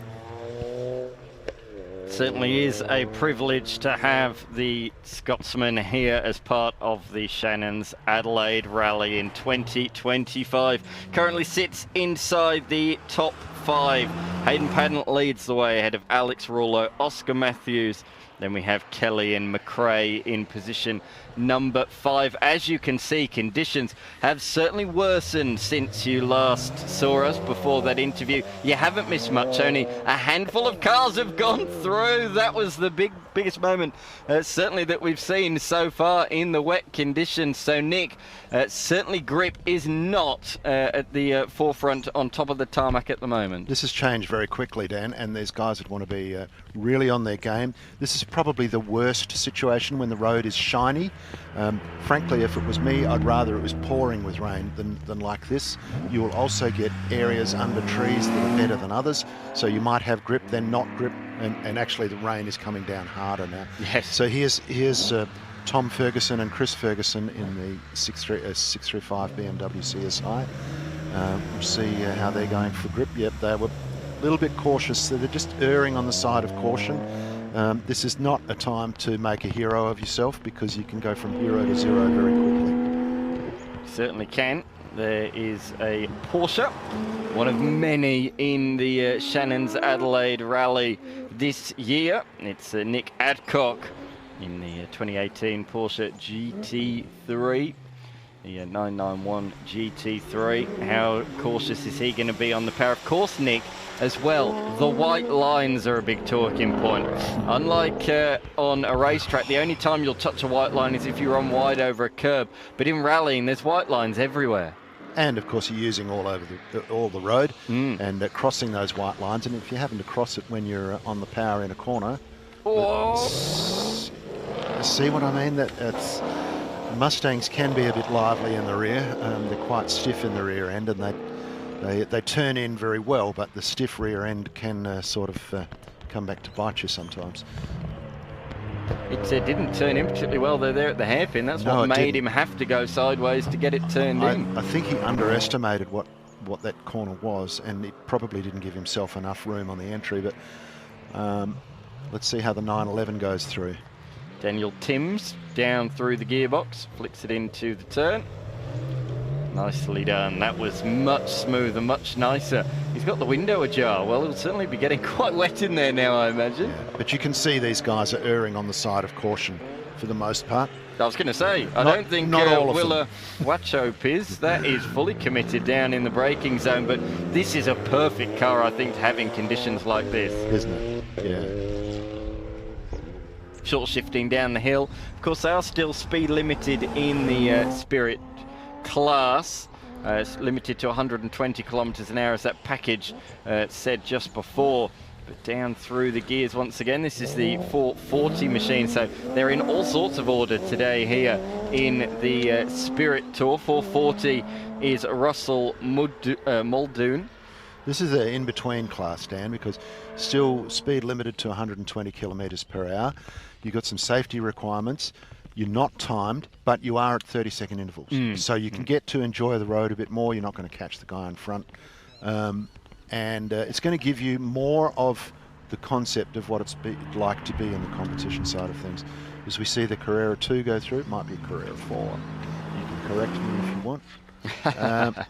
Certainly is a privilege to have the Scotsman here as part of the Shannon's Adelaide Rally in 2025. Currently sits inside the top 5. Hayden Paddon leads the way ahead of Alex Rullo, Oscar Matthews. Then we have Kelly and McRae in position number 5. As you can see, conditions have certainly worsened since you last saw us before that interview. You haven't missed much, only a handful of cars have gone through. That was the biggest moment certainly that we've seen so far in the wet conditions. So Nick, certainly grip is not at the forefront on top of the tarmac at the moment. This has changed very quickly, Dan, and there's guys that want to be really on their game. This is probably the worst situation when the road is shiny. Frankly, if it was me, I'd rather it was pouring with rain than like this. You will also get areas under trees that are better than others, so you might have grip, then not grip, and actually the rain is coming down harder now. Yes. So here's Tom Ferguson and Chris Ferguson in the 635 BMW CSI. We'll see how they're going for grip. Yep, they were a little bit cautious, so they're just erring on the side of caution. This is not a time to make a hero of yourself, because you can go from hero to zero very quickly. Certainly can. There is a Porsche, one of many in the Shannon's Adelaide Rally this year. It's Nick Adcock in the 2018 Porsche GT3. The 991 GT3. How cautious is he going to be on the power? Of course, Nick, as well, the white lines are a big talking point. Unlike on a racetrack, the only time you'll touch a white line is if you run wide over a curb. But in rallying, there's white lines everywhere. And of course, you're using all the road and crossing those white lines. And if you happen to cross it when you're on the power in a corner, see what I mean? That's Mustangs can be a bit lively in the rear. They're quite stiff in the rear end, and they turn in very well, but the stiff rear end can sort of come back to bite you sometimes. It didn't turn in particularly well there at the hairpin. That's what made him have to go sideways to get it turned in. I think he underestimated what that corner was, and he probably didn't give himself enough room on the entry. But let's see how the 911 goes through. Daniel Timms down through the gearbox, flicks it into the turn. Nicely done. That was much smoother, much nicer. He's got the window ajar. Well, he'll certainly be getting quite wet in there now, I imagine. Yeah, but you can see these guys are erring on the side of caution for the most part. I was going to say, I don't think Willa Wachop is. That is fully committed down in the braking zone, but this is a perfect car, I think, to have in conditions like this. Isn't it? Yeah. Short shifting down the hill. Of course, they are still speed limited in the Spirit class. It's limited to 120 kilometers an hour, as that package said just before. But down through the gears once again. This is the 440 machine, so they're in all sorts of order today here in the Spirit Tour. 440 is Russell Muldoon. This is an in-between class, Dan, because still speed limited to 120 kilometres per hour. You've got some safety requirements. You're not timed, but you are at 30-second intervals. So you can get to enjoy the road a bit more. You're not going to catch the guy in front. And it's going to give you more of the concept of what it's like to be in the competition side of things. As we see the Carrera 2 go through, it might be a Carrera 4. You can correct me if you want.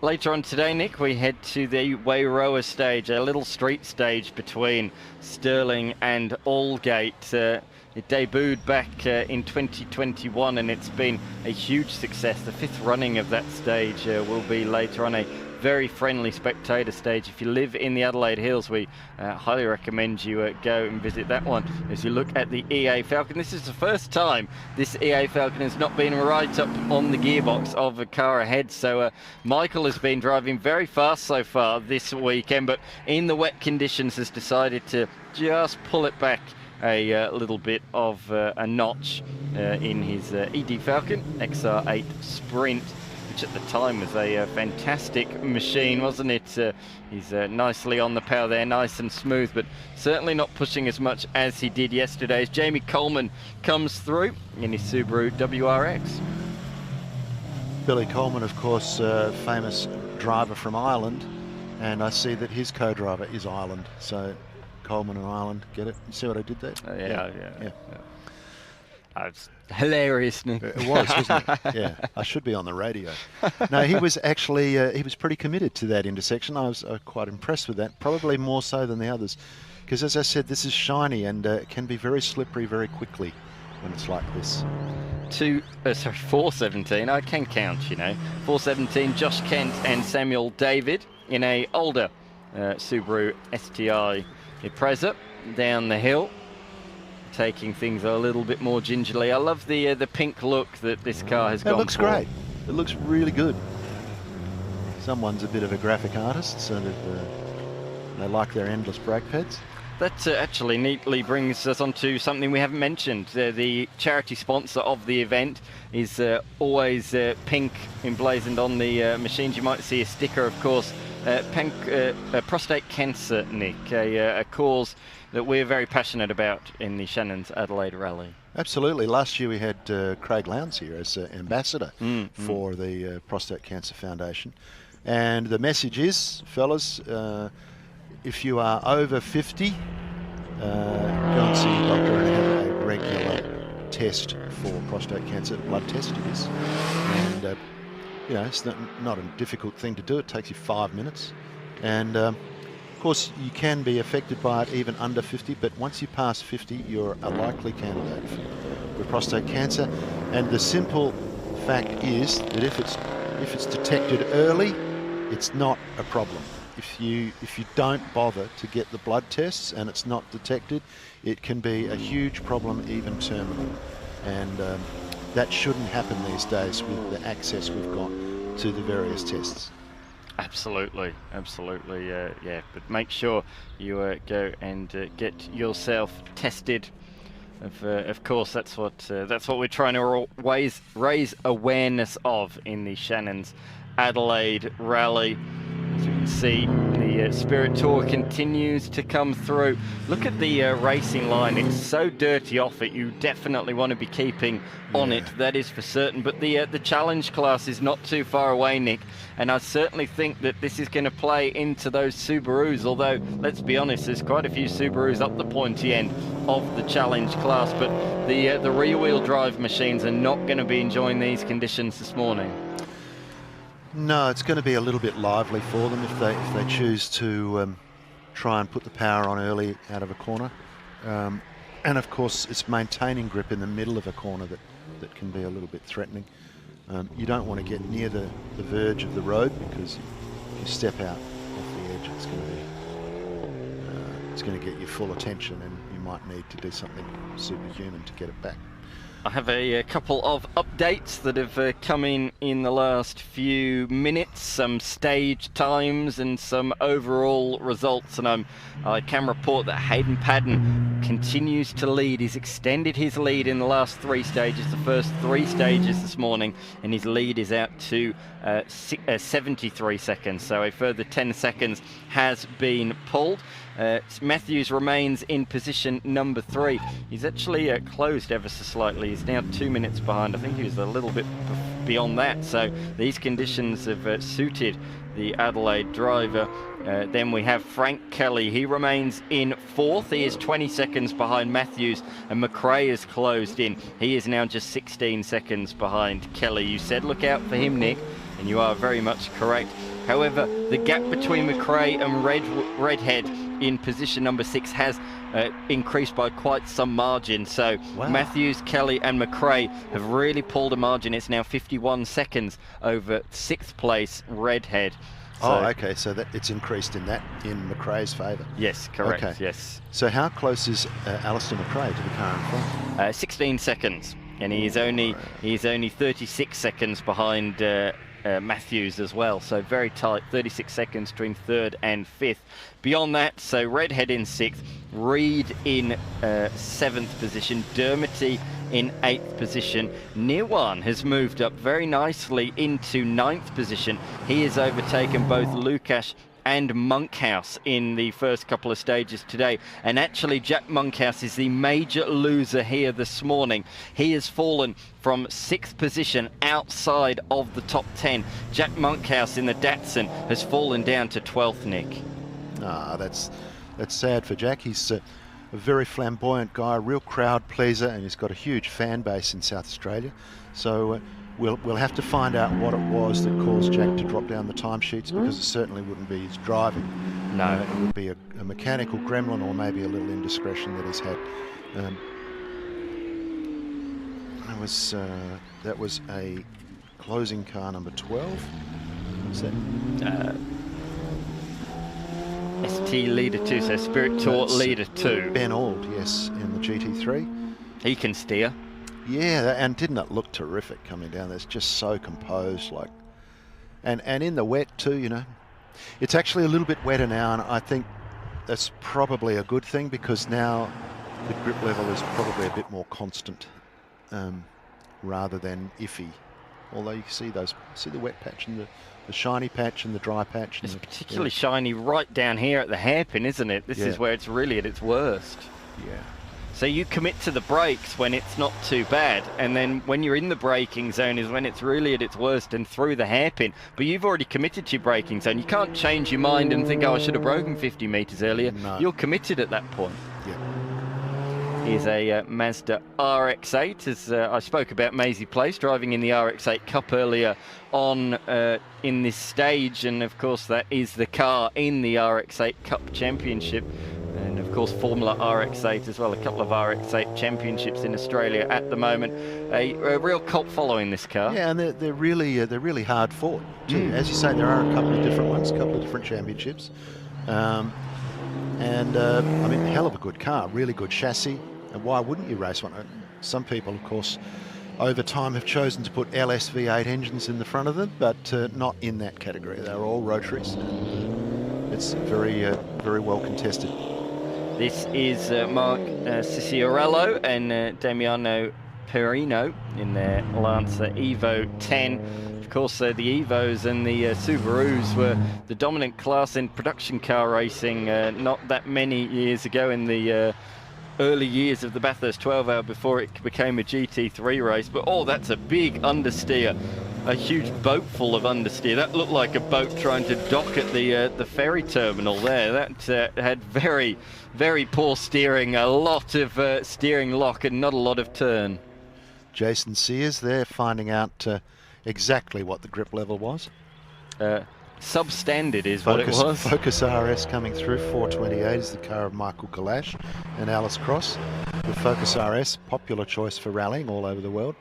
Later on today, Nick, we head to the Wairoa stage, a little street stage between Stirling and Aldgate. It debuted back in 2021, and it's been a huge success. The 5th running of that stage will be later on, a very friendly spectator stage. If you live in the Adelaide Hills, we highly recommend you go and visit that one. As you look at the EA Falcon, this is the first time this EA Falcon has not been right up on the gearbox of a car ahead. So Michael has been driving very fast so far this weekend, but in the wet conditions has decided to just pull it back a little bit of a notch in his ED Falcon XR8 Sprint, which at the time was a fantastic machine, wasn't it? He's nicely on the power there, nice and smooth, but certainly not pushing as much as he did yesterday. As Jamie Coleman comes through in his Subaru WRX. Billy Coleman, of course, famous driver from Ireland, and I see that his co-driver is Ireland. So Coleman and Ireland. Get it? You see what I did there? Yeah. It's hilarious, Nick. It was, wasn't it? Yeah, I should be on the radio. No, he was actually he was pretty committed to that intersection. I was quite impressed with that, probably more so than the others, because as I said, this is shiny and it can be very slippery very quickly when it's like this. 417, I can count, 417, Josh Kent and Samuel David in a older Subaru STI Impreza down the hill, taking things a little bit more gingerly. I love the pink look that this car has gone for. It looks great. It looks really good. Someone's a bit of a graphic artist, so that they like their endless brake pads. That actually neatly brings us on to something we haven't mentioned. The charity sponsor of the event is always pink emblazoned on the machines. You might see a sticker, of course. Prostate cancer, Nick, a cause that we're very passionate about in the Shannon's Adelaide Rally. Absolutely. Last year we had Craig Lowndes here as ambassador for the Prostate Cancer Foundation. And the message is, fellas, if you are over 50, go and see your doctor and have a regular test for prostate cancer. Blood test it is. And, it's not a difficult thing to do. It takes you 5 minutes. And, of course, you can be affected by it even under 50, but once you pass 50, you're a likely candidate for prostate cancer. And the simple fact is that if it's detected early, it's not a problem. If you don't bother to get the blood tests and it's not detected, it can be a huge problem, even terminal. And that shouldn't happen these days with the access we've got to the various tests. Absolutely, yeah. But make sure you go and get yourself tested. Of course, that's what we're trying to raise awareness of in the Shannon's Adelaide Rally. As you can see, the Spirit Tour continues to come through. Look at the racing line. It's so dirty off it. You definitely want to be keeping on it, that is for certain. But the challenge class is not too far away, Nick. And I certainly think that this is going to play into those Subarus. Although, let's be honest, there's quite a few Subarus up the pointy end of the challenge class. But the rear-wheel drive machines are not going to be enjoying these conditions this morning. No, it's going to be a little bit lively for them if they choose to try and put the power on early out of a corner. And of course, it's maintaining grip in the middle of a corner that can be a little bit threatening. You don't want to get near the verge of the road, because if you step out off the edge, it's going to get your full attention, and you might need to do something superhuman to get it back. I have a couple of updates that have come in the last few minutes, some stage times and some overall results, and I can report that Hayden Padden continues to lead. He's extended his lead in the last 3 stages, the first 3 stages this morning, and his lead is out to 73 seconds, so a further 10 seconds has been pulled. Matthews remains in position number 3. He's actually closed ever so slightly. He's now 2 minutes behind. I think he was a little bit beyond that. So these conditions have suited the Adelaide driver. Then we have Frank Kelly. He remains in 4th. He is 20 seconds behind Matthews, and McRae is closed in. He is now just 16 seconds behind Kelly. You said look out for him, Nick, and you are very much correct. However, the gap between McRae and Redhead in position number 6 has increased by quite some margin. So wow. Matthews, Kelly and McRae have really pulled a margin. It's now 51 seconds over 6th place Redhead. So, okay, so that it's increased in McRae's favour. Yes, correct, okay. Yes. So how close is Alistair McRae to the car in front? 16 seconds, and he's only 36 seconds behind Matthews as well, so very tight, 36 seconds between 3rd and 5th. Beyond that, so Redhead in 6th, Reed in 7th position, Dermody in 8th position. Nirwan has moved up very nicely into 9th position. He has overtaken both Lukash and Monkhouse in the first couple of stages today, and actually Jack Monkhouse is the major loser here this morning. He has fallen from 6th position outside of the top 10. Jack Monkhouse in the Datsun has fallen down to 12th, Nick. That's that's sad for Jack. He's a very flamboyant guy, a real crowd pleaser, and he's got a huge fan base in South Australia. So we'll have to find out what it was that caused Jack to drop down the timesheets, because it certainly wouldn't be his driving. No. It would be a mechanical gremlin, or maybe a little indiscretion that he's had. That was a closing car number 12. Was that? ST Leader 2, so Spirit Tour Leader 2. Ben Auld, yes, in the GT3. He can steer. Yeah, and didn't it look terrific coming down? It's just so composed, like, and in the wet too. You know, it's actually a little bit wetter now, and I think that's probably a good thing, because now the grip level is probably a bit more constant, rather than iffy. Although you can see the wet patch and the shiny patch and the dry patch. It's particularly shiny right down here at the hairpin, isn't it? This is where it's really at its worst. Yeah. So you commit to the brakes when it's not too bad, and then when you're in the braking zone is when it's really at its worst and through the hairpin. But you've already committed to your braking zone. You can't change your mind and think, oh, I should have broken 50 metres earlier. No. You're committed at that point. Yeah. Here's a Mazda RX-8, as I spoke about Maisie Place, driving in the RX-8 Cup earlier on in this stage, and of course that is the car in the RX-8 Cup Championship, and of course Formula RX-8 as well, a couple of RX-8 championships in Australia at the moment. A real cult following this car. Yeah, and they're really hard fought too. As you say, there are a couple of different ones, a couple of different championships. I mean, hell of a good car, really good chassis, and why wouldn't you race one? Some people, of course, over time have chosen to put LS V8 engines in the front of them, but not in that category. They're all rotaries, and it's very well contested. This is Mark Cicciarello and Damiano Perino in their Lancer Evo 10. Of course, the Evos and the Subarus were the dominant class in production car racing not that many years ago, in the early years of the Bathurst 12 Hour, before it became a GT3 race. But oh, that's a big understeer, a huge boat full of understeer. That looked like a boat trying to dock at the ferry terminal there. That had very, very poor steering, a lot of steering lock and not a lot of turn. Jason Sears there finding out exactly what the grip level was. Substandard is what it was. Focus RS coming through, 428 is the car of Michael Galash and Alice Cross. The Focus RS, popular choice for rallying all over the world.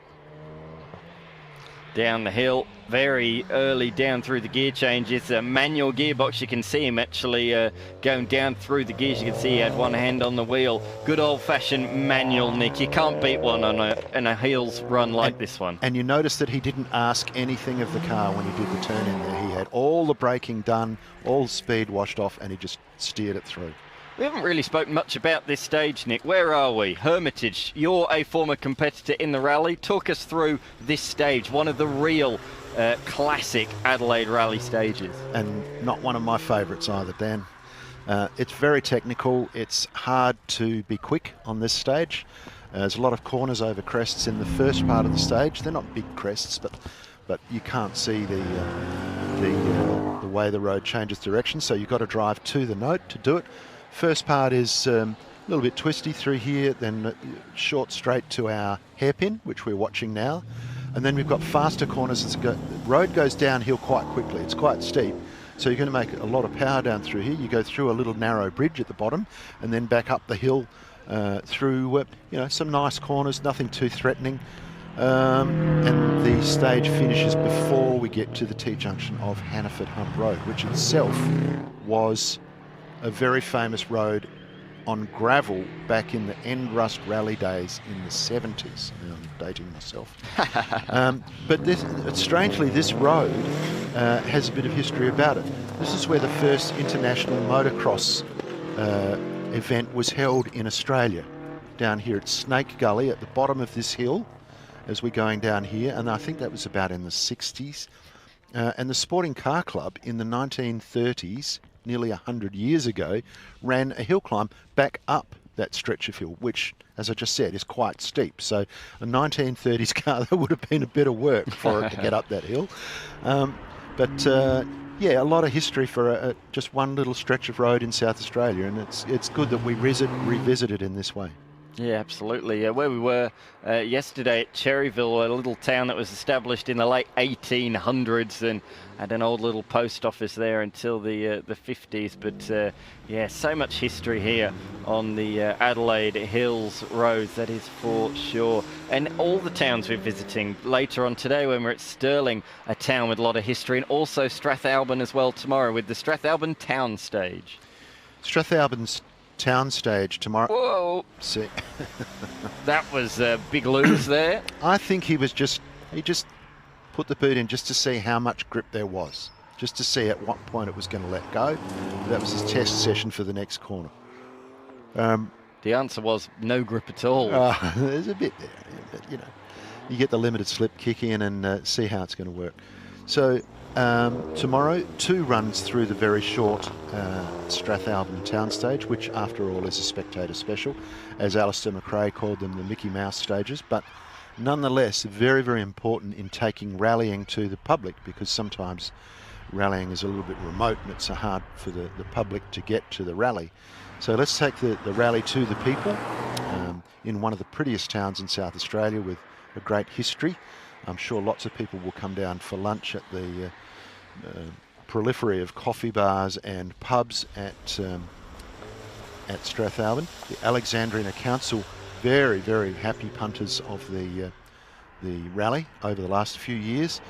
Down the hill, very early down through the gear changes. A manual gearbox, you can see him actually going down through the gears. You can see he had one hand on the wheel. Good old-fashioned manual, Nick. You can't beat one on a heels run like this one. And you notice that he didn't ask anything of the car when he did the turn in there. He had all the braking done, all the speed washed off, and he just steered it through. We haven't really spoken much about this stage, Nick. Where are we? Hermitage, you're a former competitor in the rally. Talk us through this stage, one of the real classic Adelaide rally stages. And not one of my favourites either, Dan. It's very technical. It's hard to be quick on this stage. There's a lot of corners over crests in the first part of the stage. They're not big crests, but you can't see the way the road changes direction, so you've got to drive to the note to do it. First part is a little bit twisty through here, then short straight to our hairpin, which we're watching now. And then we've got faster corners as the road goes downhill quite quickly. It's quite steep. So you're going to make a lot of power down through here. You go through a little narrow bridge at the bottom and then back up the hill through some nice corners, nothing too threatening. And the stage finishes before we get to the T-junction of Hannaford Hump Road, which itself was a very famous road on gravel back in the End Rust Rally days in the 70s. I'm dating myself. But strangely, this road has a bit of history about it. This is where the first international motocross event was held in Australia, down here at Snake Gully at the bottom of this hill as we're going down here, and I think that was about in the 60s. And the Sporting Car Club in the 1930s, nearly 100 years ago, ran a hill climb back up that stretch of hill, which, as I just said, is quite steep. So a 1930s car, that would have been a bit of work for it to get up that hill. But Yeah, a lot of history for just one little stretch of road in South Australia, and it's good that we revisit it in this way. Yeah, absolutely. Where we were yesterday at Cherryville, a little town that was established in the late 1800s and had an old little post office there until the 50s. But yeah, so much history here on the Adelaide Hills roads, that is for sure. And all the towns we're visiting later on today when we're at Stirling, a town with a lot of history, and also Strathalbyn as well tomorrow with the Strathalbyn Town Stage. Strathalbyn's Town Stage tomorrow. Whoa! See, That was a big lose there. I think he just put the boot in just to see how much grip there was, just to see at what point it was going to let go. That was his test session for the next corner. The answer was no grip at all. There's a bit there, but you know, you get the limited slip kick in and see how it's going to work. So tomorrow, 2 runs through the very short Strathalbyn Town Stage, which after all is a spectator special, as Alistair McRae called them, the Mickey Mouse stages, but nonetheless very, very important in taking rallying to the public, because sometimes rallying is a little bit remote and it's hard for the public to get to the rally. So let's take the rally to the people in one of the prettiest towns in South Australia with a great history. I'm sure lots of people will come down for lunch at the proliferary of coffee bars and pubs at Strathalbyn. The Alexandrina Council, very, very happy punters of the rally over the last few years.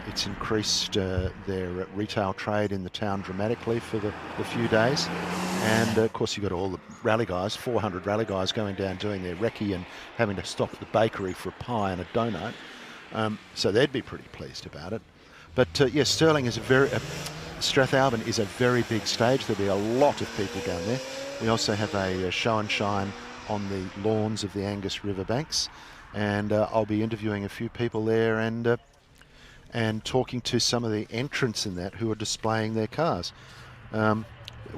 It's increased their retail trade in the town dramatically for the few days. And of course you've got all the rally guys, 400 rally guys going down doing their recce and having to stop at the bakery for a pie and a donut. So they'd be pretty pleased about it. But yes, Stirling is Strathalbyn is a very big stage. There'll be a lot of people down there. We also have a show and shine on the lawns of the Angus River banks, and I'll be interviewing a few people there and talking to some of the entrants in that who are displaying their cars.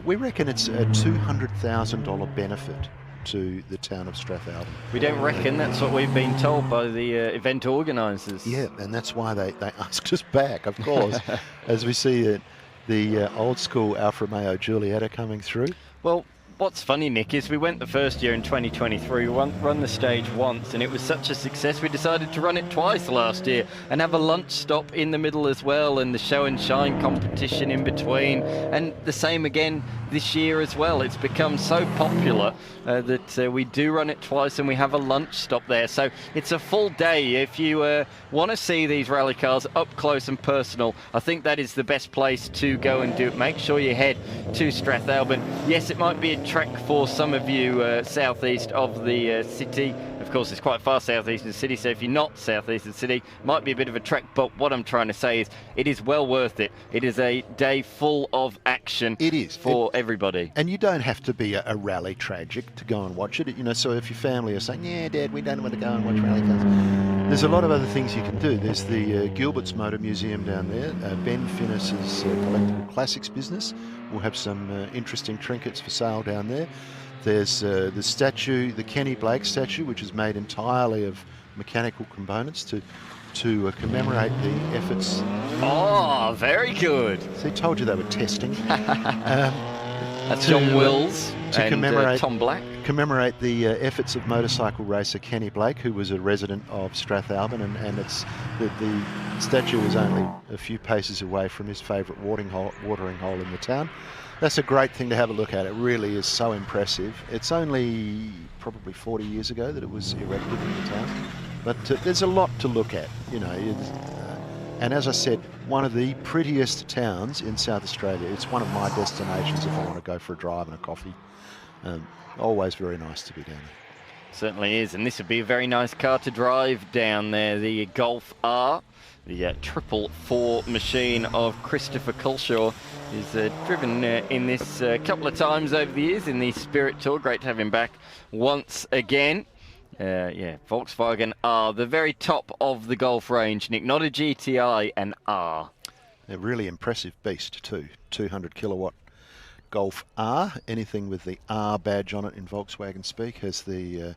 We reckon it's a $200,000 benefit to the town of Strathalbyn. We don't reckon, that's what we've been told by the event organisers. Yeah, and that's why they asked us back, of course, as we see the old school Alfa Romeo Giulietta coming through. Well, what's funny, Nick, is we went the first year in 2023, run the stage once, and it was such a success we decided to run it twice last year and have a lunch stop in the middle as well, and the show and shine competition in between, and the same again this year as well. It's become so popular that we do run it twice and we have a lunch stop there. So it's a full day. If you want to see these rally cars up close and personal, I think that is the best place to go and do it. Make sure you head to Strathalbyn. Yes, it might be a trek for some of you southeast of the city. Of course, it's quite far southeast of the city, so if you're not southeast of the city, it might be a bit of a trek, but what I'm trying to say is it is well worth it. It is a day full of action. It is. For everybody. And you don't have to be a rally tragic to go and watch it. You know, so if your family are saying, yeah, Dad, we don't want to go and watch rally cars, there's a lot of other things you can do. There's the Gilbert's Motor Museum down there. Ben Finnis's collectible classics business will have some interesting trinkets for sale down there. There's the statue, the Kenny Blake statue, which is made entirely of mechanical components to commemorate the efforts. Oh, very good. See, told you they were testing. That's John Wills to and Tom Black. Commemorate the efforts of motorcycle racer Kenny Blake, who was a resident of Strathalbyn, and it's the statue is only a few paces away from his favourite watering hole in the town. That's a great thing to have a look at. It really is so impressive. It's only probably 40 years ago that it was erected in the town, but there's a lot to look at, you know. And as I said, one of the prettiest towns in South Australia. It's one of my destinations if I want to go for a drive and a coffee. Always very nice to be down there. Certainly is, and this would be a very nice car to drive down there, the Golf R. The 444 machine of Christopher Culshaw is driven in this a couple of times over the years in the Spirit Tour. Great to have him back once again. Yeah, Volkswagen R, the very top of the Golf range, Nick. Not a GTI, an R. A really impressive beast too. 200 kilowatt Golf R. Anything with the R badge on it in Volkswagen speak has the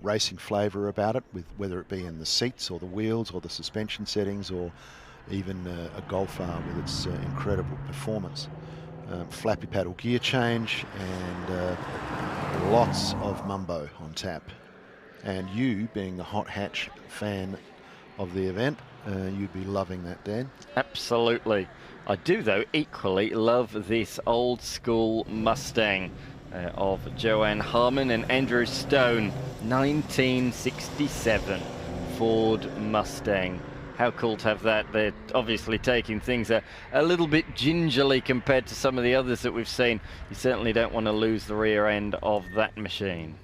racing flavour about it, with whether it be in the seats or the wheels or the suspension settings or even a Golf R with its incredible performance. Flappy paddle gear change and lots of mumbo on tap. And you, being the hot hatch fan of the event, you'd be loving that, Dan. Absolutely. I do, though, equally love this old school Mustang of Joanne Harmon and Andrew Stone, 1967 Ford Mustang. How cool to have that. They're obviously taking things a little bit gingerly compared to some of the others that we've seen. You certainly don't want to lose the rear end of that machine.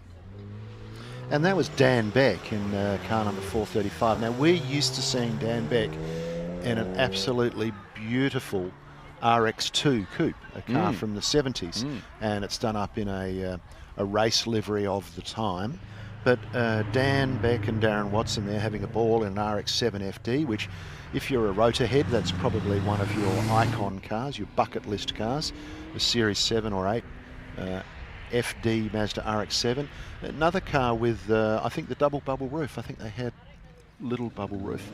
And that was Dan Beck in car number 435. Now, we're used to seeing Dan Beck in an absolutely beautiful RX2 coupe, a car from the 70s, and it's done up in a race livery of the time. But Dan Beck and Darren Watson, they're having a ball in an RX-7 FD, which, if you're a rotor head, that's probably one of your icon cars, your bucket list cars, a Series 7 or 8 FD Mazda RX-7. Another car with, I think, the double bubble roof. I think they had little bubble roof.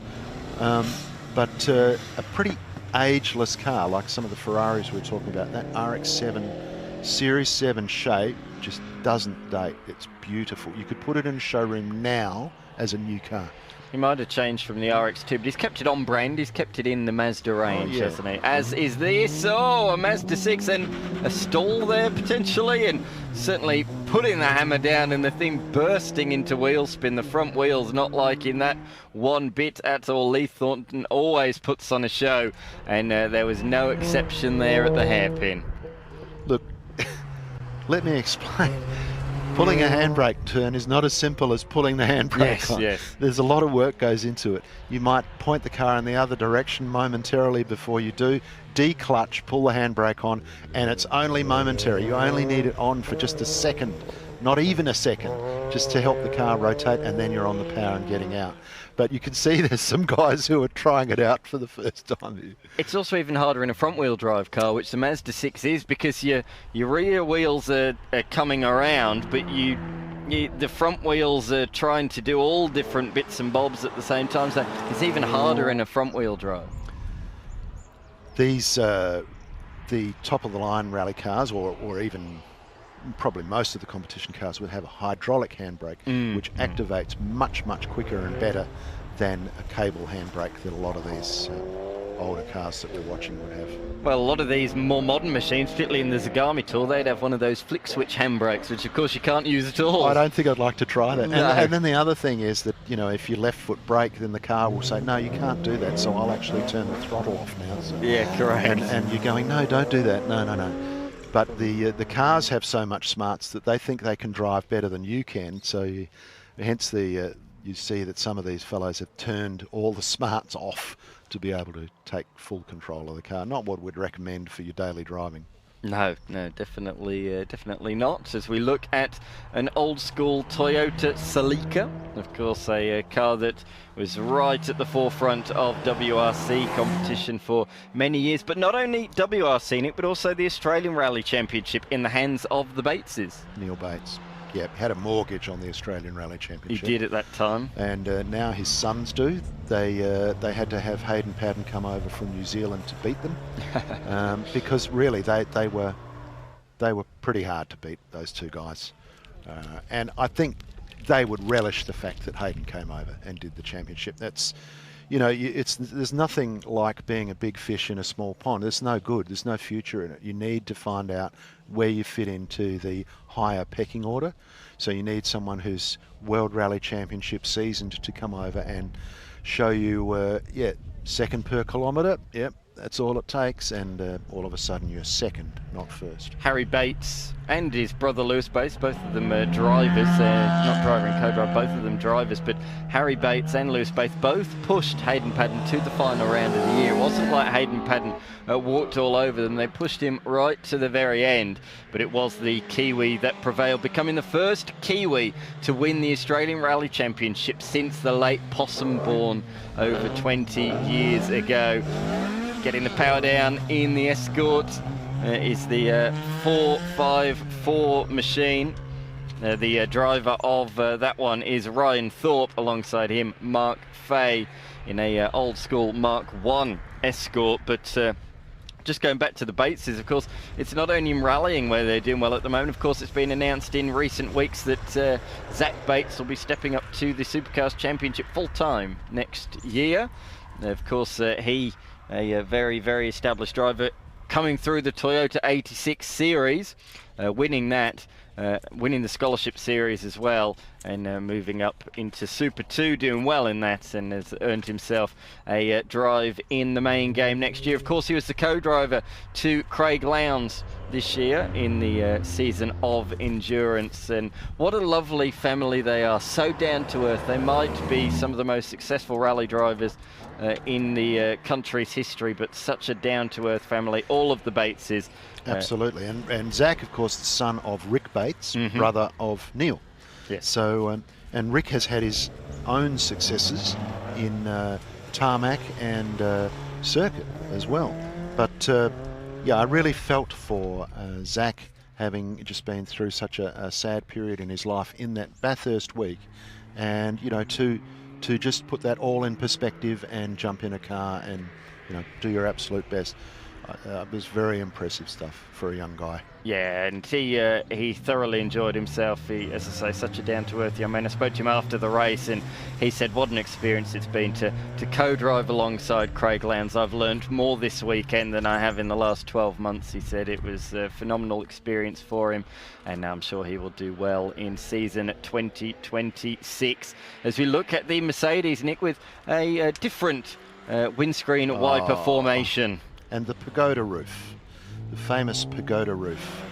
But a pretty ageless car, like some of the Ferraris we were talking about. That RX-7 Series 7 shape just doesn't date. It's beautiful. You could put it in a showroom now as a new car. He might have changed from the RX2, but he's kept it on brand. He's kept it in the Mazda range, hasn't he? As is this. Oh, a Mazda 6 and a stall there potentially, and certainly putting the hammer down and the thing bursting into wheel spin. The front wheels not liking that one bit at all. Lee Thornton always puts on a show, and there was no exception there at the hairpin. Look, let me explain. Pulling a handbrake turn is not as simple as pulling the handbrake on. Yes. There's a lot of work goes into it. You might point the car in the other direction momentarily before you do, declutch, pull the handbrake on, and it's only momentary. You only need it on for just a second, not even a second, just to help the car rotate, and then you're on the power and getting out. But you can see there's some guys who are trying it out for the first time. It's also even harder in a front-wheel drive car, which the Mazda 6 is, because your rear wheels are coming around, but the front wheels are trying to do all different bits and bobs at the same time, so it's even harder in a front-wheel drive. These, the top-of-the-line rally cars, or even probably most of the competition cars, would have a hydraulic handbrake, which activates much, much quicker and better than a cable handbrake that a lot of these older cars that we're watching would have. Well, a lot of these more modern machines, particularly in the Zagami Tour, they'd have one of those flick switch handbrakes, which of course you can't use at all. I don't think I'd like to try that. No. And then the other thing is that, you know, if you left foot brake, then the car will say, no, you can't do that, so I'll actually turn the throttle off now. So. Yeah, correct. And you're going, no, don't do that. No. But the cars have so much smarts that they think they can drive better than you can. So hence you see that some of these fellows have turned all the smarts off to be able to take full control of the car. Not what we'd recommend for your daily driving. No, definitely not. As we look at an old school Toyota Celica, of course a car that was right at the forefront of WRC competition for many years, but not only WRC in it, but also the Australian Rally Championship in the hands of the Bateses. Neil Bates. Yeah, had a mortgage on the Australian Rally Championship. He did at that time. And now his sons do. They had to have Hayden Paddon come over from New Zealand to beat them, because really they were pretty hard to beat, those two guys. And I think they would relish the fact that Hayden came over and did the championship. That's, you know, there's nothing like being a big fish in a small pond. There's no good. There's no future in it. You need to find out where you fit into the higher pecking order. So you need someone who's World Rally Championship seasoned to come over and show you, second per kilometre. Yep, that's all it takes. And all of a sudden you're second, not first. Harry Bates and his brother Lewis Bates, both of them are drivers, not driver and co-driver, both of them drivers, but Harry Bates and Lewis Bates both pushed Hayden Paddon to the final round of the year. It wasn't like Hayden Paddon walked all over them, they pushed him right to the very end, but it was the Kiwi that prevailed, becoming the first Kiwi to win the Australian Rally Championship since the late Possum born over 20 years ago. Getting the power down in the Escort is the 454 machine. The driver of that one is Ryan Thorpe. Alongside him, Mark Fay in a old school Mark 1 Escort. But just going back to the Bateses, of course, it's not only in rallying where they're doing well at the moment. Of course, it's been announced in recent weeks that Zach Bates will be stepping up to the Supercars Championship full-time next year. Of course, he, a very, very established driver, coming through the Toyota 86 Series, winning that. Winning the Scholarship Series as well, and moving up into Super 2, doing well in that, and has earned himself a drive in the main game next year. Of course, he was the co-driver to Craig Lowndes this year in the season of endurance, and what a lovely family they are, so down to earth. They might be some of the most successful rally drivers in the country's history, but such a down-to-earth family, all of the Bateses. Absolutely, and Zach, of course, the son of Rick Bates, brother of Neil. Yes. So, and Rick has had his own successes in Tarmac and circuit as well. But yeah, I really felt for Zach, having just been through such a sad period in his life in that Bathurst week, and you know, to just put that all in perspective and jump in a car and, you know, do your absolute best. It was very impressive stuff for a young guy. Yeah, and he thoroughly enjoyed himself. He, as I say, such a down-to-earth young man. I spoke to him after the race, and he said what an experience it's been to co-drive alongside Craig Lowndes. I've learned more this weekend than I have in the last 12 months. He said it was a phenomenal experience for him, and I'm sure he will do well in season 2026. As we look at the Mercedes, Nick, with a different windscreen wiper formation. And the pagoda roof, the famous pagoda roof.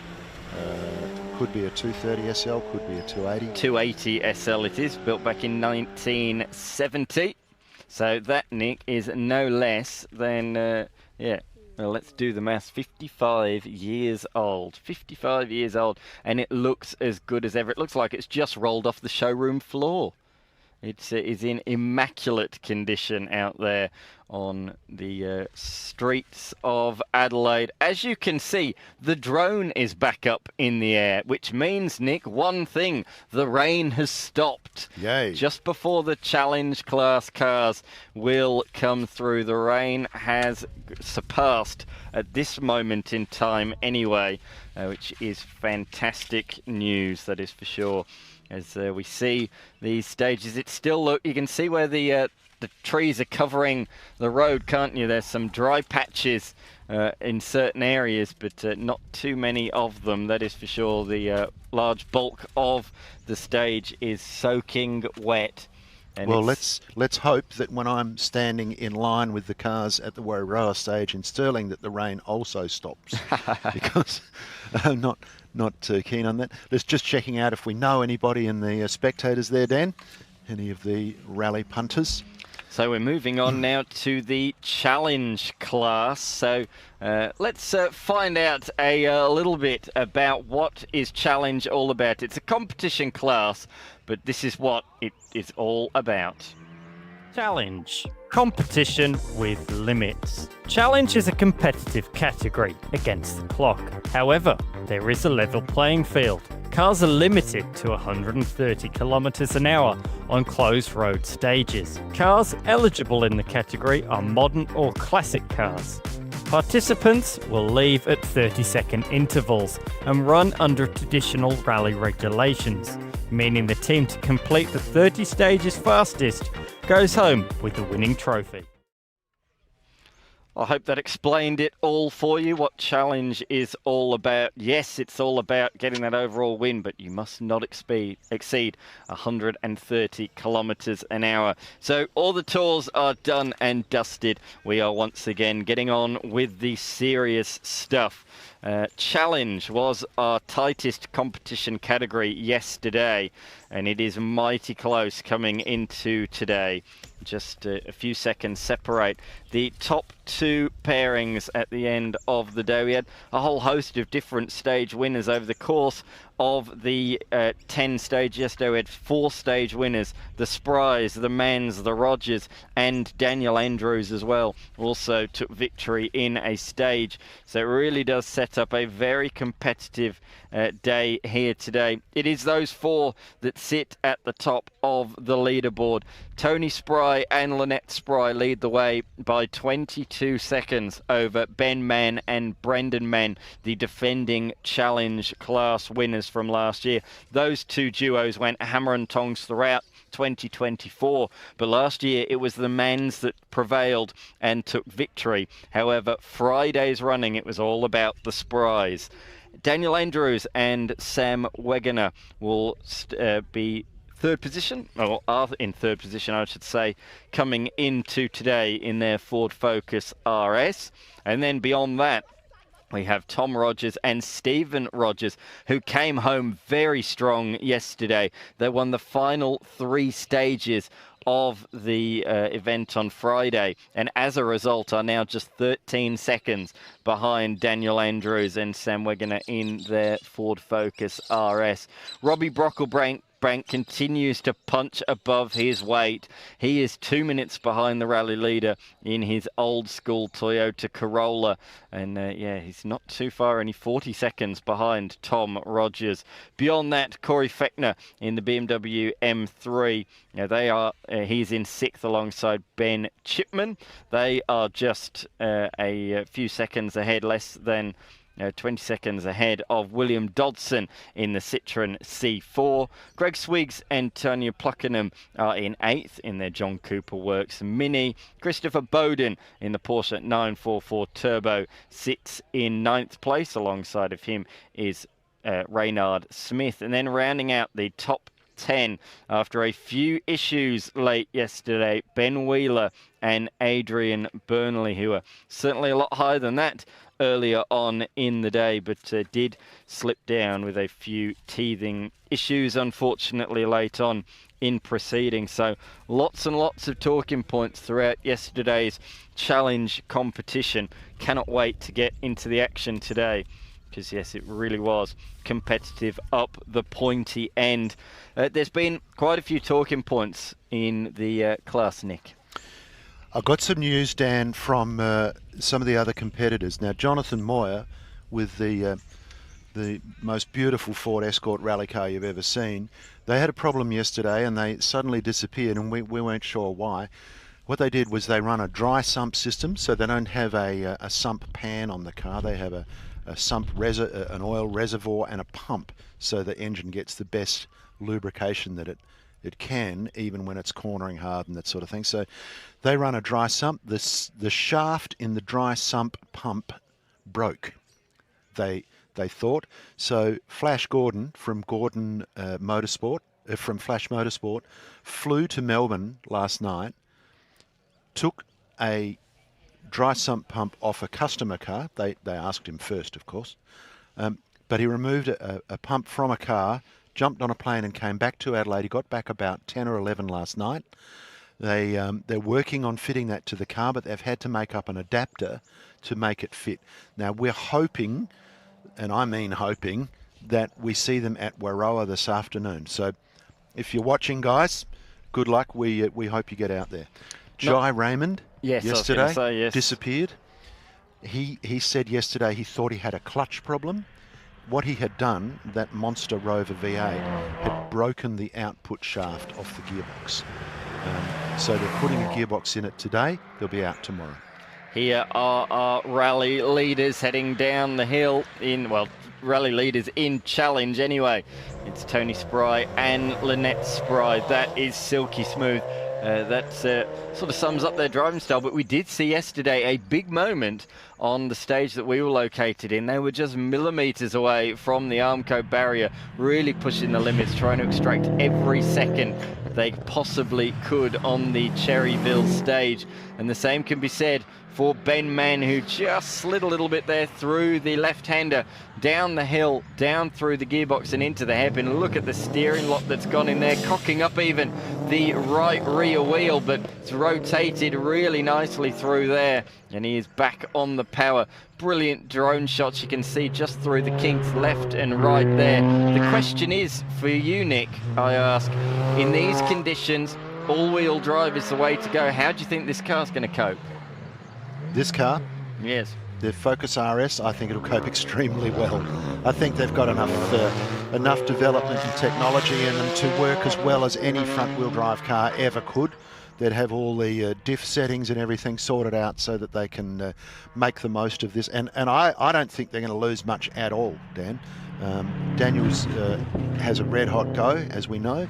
Could be a 230 SL, could be a 280. 280 SL it is, built back in 1970. So that, Nick, is no less than, yeah, well, let's do the maths, 55 years old. 55 years old, and it looks as good as ever. It looks like it's just rolled off the showroom floor. It is in immaculate condition out there on the streets of Adelaide. As you can see, the drone is back up in the air, which means, Nick, one thing: the rain has stopped. Yay. Just before the challenge class cars will come through, the rain has surpassed at this moment in time anyway, which is fantastic news, that is for sure. As we see these stages, it's still, look, you can see where the trees are covering the road, can't you? There's some dry patches in certain areas, but not too many of them, that is for sure. The large bulk of the stage is soaking wet. And well, let's hope that when I'm standing in line with the cars at the Waya stage in Stirling, that the rain also stops, because I'm not keen on that. Let's just checking out if we know anybody in the spectators there, Dan. Any of the rally punters? So we're moving on now to the challenge class. So let's find out a little bit about what is challenge all about. It's a competition class, but this is what it is all about. Challenge. Competition with limits. Challenge is a competitive category against the clock. However, there is a level playing field. Cars are limited to 130 kilometers an hour on closed road stages. Cars eligible in the category are modern or classic cars. Participants will leave at 30-second intervals and run under traditional rally regulations, meaning the team to complete the 30 stages fastest goes home with the winning trophy. I hope that explained it all for you, what challenge is all about. Yes, it's all about getting that overall win, but you must not exceed 130 kilometers an hour. So all the tours are done and dusted. We are once again getting on with the serious stuff. Challenge was our tightest competition category yesterday, and it is mighty close coming into today. Just a few seconds separate the top two pairings at the end of the day. We had a whole host of different stage winners over the course of the 10 stage yesterday. We had 4 stage winners: the Sprys, the Mans, the Rogers, and Daniel Andrews as well also took victory in a stage. So it really does set set up a very competitive day here today. It is those four that sit at the top of the leaderboard. Tony Spry and Lynette Spry lead the way by 22 seconds over Ben Mann and Brendan Mann, the defending Challenge class winners from last year. Those two duos went hammer and tongs throughout 2024, but last year it was the Manns that prevailed and took victory. However, Fridays running, it was all about the Sprys. Daniel Andrews and Sam Wegener will be third position, or are in third position, I should say, coming into today in their Ford Focus RS. And then beyond that, we have Tom Rogers and Stephen Rogers, who came home very strong yesterday. They won the final 3 stages of the event on Friday, and as a result are now just 13 seconds behind Daniel Andrews and Sam Wegener in their Ford Focus RS. Robbie Brocklebank continues to punch above his weight. He is 2 minutes behind the rally leader in his old school Toyota Corolla. And yeah, he's not too far, only 40 seconds behind Tom Rogers. Beyond that, Corey Fechner in the BMW M3. He's in 6th alongside Ben Chipman. They are just a few seconds ahead, less than 20 seconds ahead of William Dodson in the Citroen C4. Greg Swiggs and Tanya Pluckenham are in 8th in their John Cooper Works Mini. Christopher Bowden in the Porsche 944 Turbo sits in 9th place. Alongside of him is Reynard Smith. And then rounding out the top 10 after a few issues late yesterday, Ben Wheeler and Adrian Burnley, who are certainly a lot higher than that earlier on in the day, but did slip down with a few teething issues, unfortunately, late on in proceedings. So lots and lots of talking points throughout yesterday's challenge competition. Cannot wait to get into the action today, because yes, it really was competitive up the pointy end. There's been quite a few talking points in the class, Nick. I've got some news, Dan, from some of the other competitors. Now, Jonathan Moyer, with the most beautiful Ford Escort rally car you've ever seen, they had a problem yesterday and they suddenly disappeared, and we weren't sure why. What they did was they run a dry sump system, so they don't have a sump pan on the car. They have a sump an oil reservoir and a pump, so the engine gets the best lubrication that it can, even when it's cornering hard and that sort of thing. So they run a dry sump. The shaft in the dry sump pump broke, they thought. So Flash Gordon from Gordon Motorsport, from Flash Motorsport, flew to Melbourne last night, took a dry sump pump off a customer car. They asked him first, of course, but he removed a pump from a car, jumped on a plane and came back to Adelaide. He got back about 10 or 11 last night. They're working on fitting that to the car, but they've had to make up an adapter to make it fit. Now, we're hoping, and I mean hoping, that we see them at Warroa this afternoon. So if you're watching, guys, good luck. We hope you get out there. Jai Raymond, yesterday, disappeared. He said yesterday he thought he had a clutch problem. What he had done, that monster Rover V8, had broken the output shaft off the gearbox. So they're putting a gearbox in it today. They'll be out tomorrow. Here are our rally leaders heading down the hill rally leaders in challenge anyway. It's Tony Spry and Lynette Spry. That is silky smooth. That sort of sums up their driving style, but we did see yesterday a big moment on the stage that we were located in. They were just millimetres away from the Armco barrier, really pushing the limits, trying to extract every second they possibly could on the Cherryville stage. And the same can be said for Ben Mann, who just slid a little bit there through the left-hander, down the hill, down through the gearbox and into the hairpin. Look at the steering lock that's gone in there, cocking up even the right rear wheel, but it's rotated really nicely through there, and he is back on the power. Brilliant drone shots you can see just through the kinks left and right there. The question is for you, Nick, I ask, in these conditions, all-wheel drive is the way to go. How do you think this car's going to cope? This car? Yes. The Focus RS, I think it'll cope extremely well. I think they've got enough development and technology in them to work as well as any front-wheel drive car ever could. They'd have all the diff settings and everything sorted out so that they can make the most of this. And I don't think they're going to lose much at all, Dan. Daniels has a red-hot go, as we know,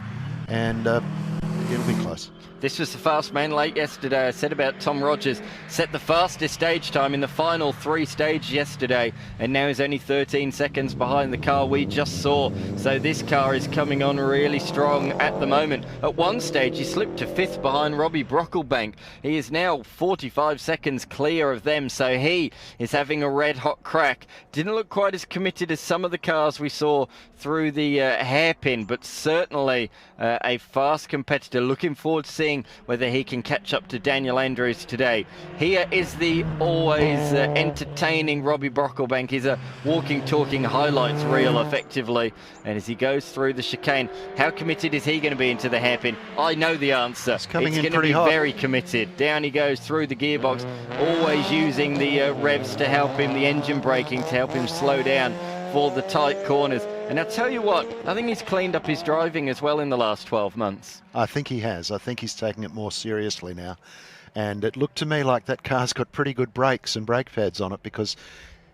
and it'll be close. This was the fast man late yesterday. I said about Tom Rogers, set the fastest stage time in the final 3 stages yesterday, and now he's only 13 seconds behind the car we just saw. So this car is coming on really strong at the moment. At one stage, he slipped to 5th behind Robbie Brocklebank. He is now 45 seconds clear of them, so he is having a red-hot crack. Didn't look quite as committed as some of the cars we saw through the hairpin, but certainly a fast competitor. Looking forward to seeing whether he can catch up to Daniel Andrews today. Here is the always entertaining Robbie Brocklebank. He's a walking, talking highlights reel effectively. And as he goes through the chicane, how committed is he going to be into the hairpin? I know the answer. It's going to pretty be hot. Very committed. Down he goes through the gearbox, always using the revs to help him, the engine braking to help him slow down for the tight corners. And I'll tell you what, I think he's cleaned up his driving as well in the last 12 months. I think he has. I think he's taking it more seriously now. And it looked to me like that car's got pretty good brakes and brake pads on it, because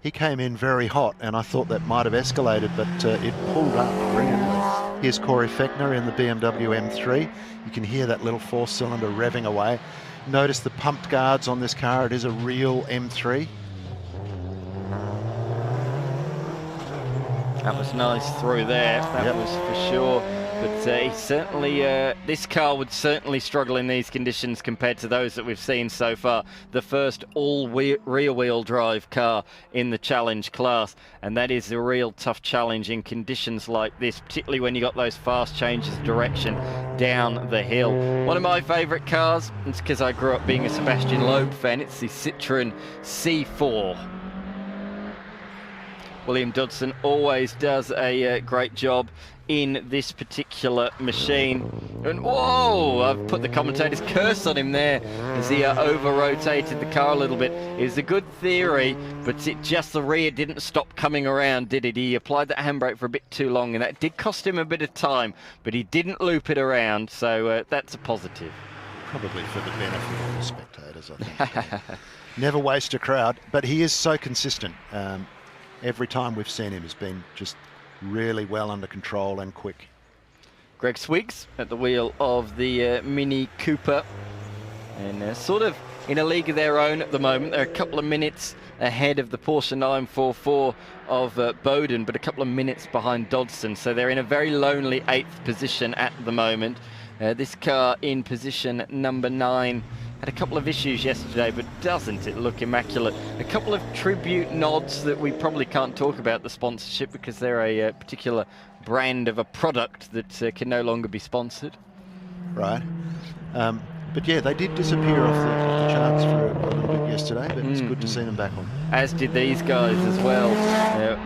he came in very hot, and I thought that might have escalated, but it pulled up brilliantly. Here's Corey Fechner in the BMW M3. You can hear that little 4-cylinder revving away. Notice the pumped guards on this car. It is a real M3. That was nice through there, that was for sure. But he certainly, this car would certainly struggle in these conditions compared to those that we've seen so far. The first all-rear-wheel drive car in the challenge class, and that is a real tough challenge in conditions like this, particularly when you got those fast changes of direction down the hill. One of my favourite cars, it's because I grew up being a Sebastian Loeb fan, it's the Citroen C4. William Dodson always does a great job in this particular machine. And whoa, I've put the commentator's curse on him there as he over-rotated the car a little bit. It was a good theory, but the rear didn't stop coming around, did it? He applied that handbrake for a bit too long, and that did cost him a bit of time, but he didn't loop it around, so that's a positive. Probably for the benefit of the spectators, I think. Never waste a crowd, but he is so consistent. Every time we've seen him, he's been just really well under control and quick. Greg Swiggs at the wheel of the Mini Cooper, and sort of in a league of their own at the moment. They're a couple of minutes ahead of the Porsche 944 of Bowden, but a couple of minutes behind Dodson, so they're in a very lonely 8th position at the moment. This car in position number 9 had a couple of issues yesterday, but doesn't it look immaculate? A couple of tribute nods that we probably can't talk about the sponsorship, because they're a particular brand of a product that can no longer be sponsored. Right. But yeah, they did disappear off the charts for a little bit yesterday, but it's good to see them back on. As did these guys as well.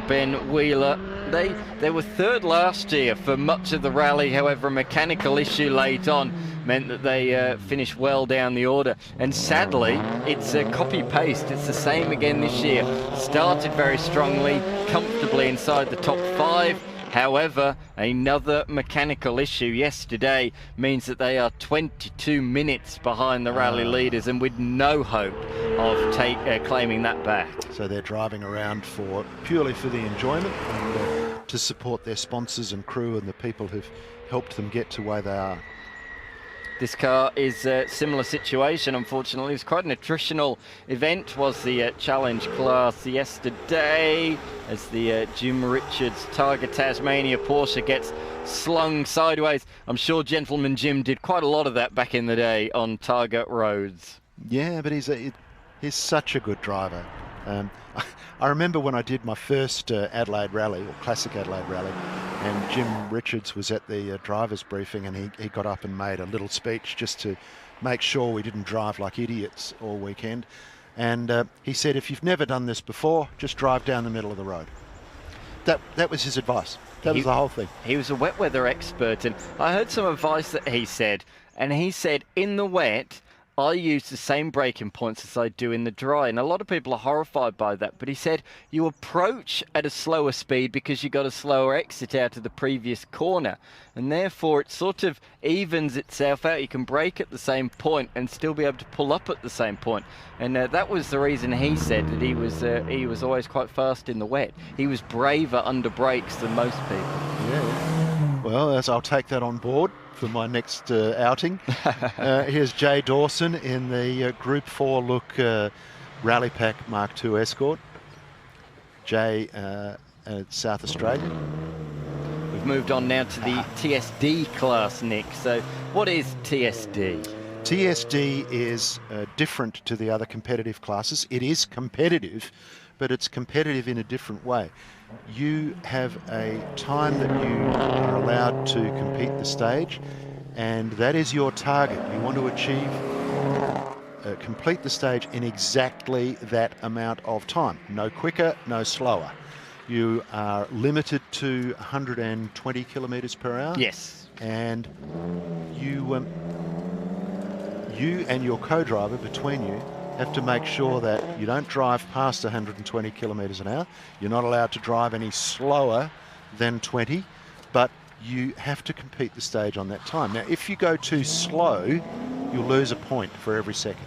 Ben Wheeler, they were 3rd last year for much of the rally. However, a mechanical issue late on meant that they finished well down the order. And sadly, it's a copy-paste. It's the same again this year. Started very strongly, comfortably inside the top 5. However, another mechanical issue yesterday means that they are 22 minutes behind the rally leaders, and with no hope of claiming that back. So they're driving around purely for the enjoyment and to support their sponsors and crew and the people who've helped them get to where they are. This car is a similar situation, unfortunately. It was quite an attritional event, was the challenge class yesterday, as the Jim Richards Targa Tasmania Porsche gets slung sideways. I'm sure Gentleman Jim did quite a lot of that back in the day on Targa roads. Yeah, but he's such a good driver. I remember when I did my first Adelaide rally, or Classic Adelaide rally, and Jim Richards was at the driver's briefing, and he got up and made a little speech just to make sure we didn't drive like idiots all weekend. And he said, if you've never done this before, just drive down the middle of the road. That was his advice. That was the whole thing. He was a wet weather expert, and I heard some advice that he said, and he said, in the wet, I use the same braking points as I do in the dry. And a lot of people are horrified by that. But he said you approach at a slower speed because you got a slower exit out of the previous corner. And therefore, it sort of evens itself out. You can brake at the same point and still be able to pull up at the same point. And that was the reason he said that he was always quite fast in the wet. He was braver under brakes than most people. Yeah. Well, I'll take that on board for my next outing. Here's Jay Dawson in the Group 4 look Rally Pack Mark II Escort. Jay at South Australia. We've moved on now to the TSD class, Nick. So what is TSD? TSD is different to the other competitive classes. It is competitive, but it's competitive in a different way. You have a time that you are allowed to compete the stage, and that is your target. You want to achieve, complete the stage in exactly that amount of time. No quicker, no slower. You are limited to 120 kilometres per hour. Yes. And you and your co-driver between you have to make sure that you don't drive past 120 kilometres an hour. You're not allowed to drive any slower than 20, but you have to compete the stage on that time. Now, if you go too slow, you'll lose a point for every second.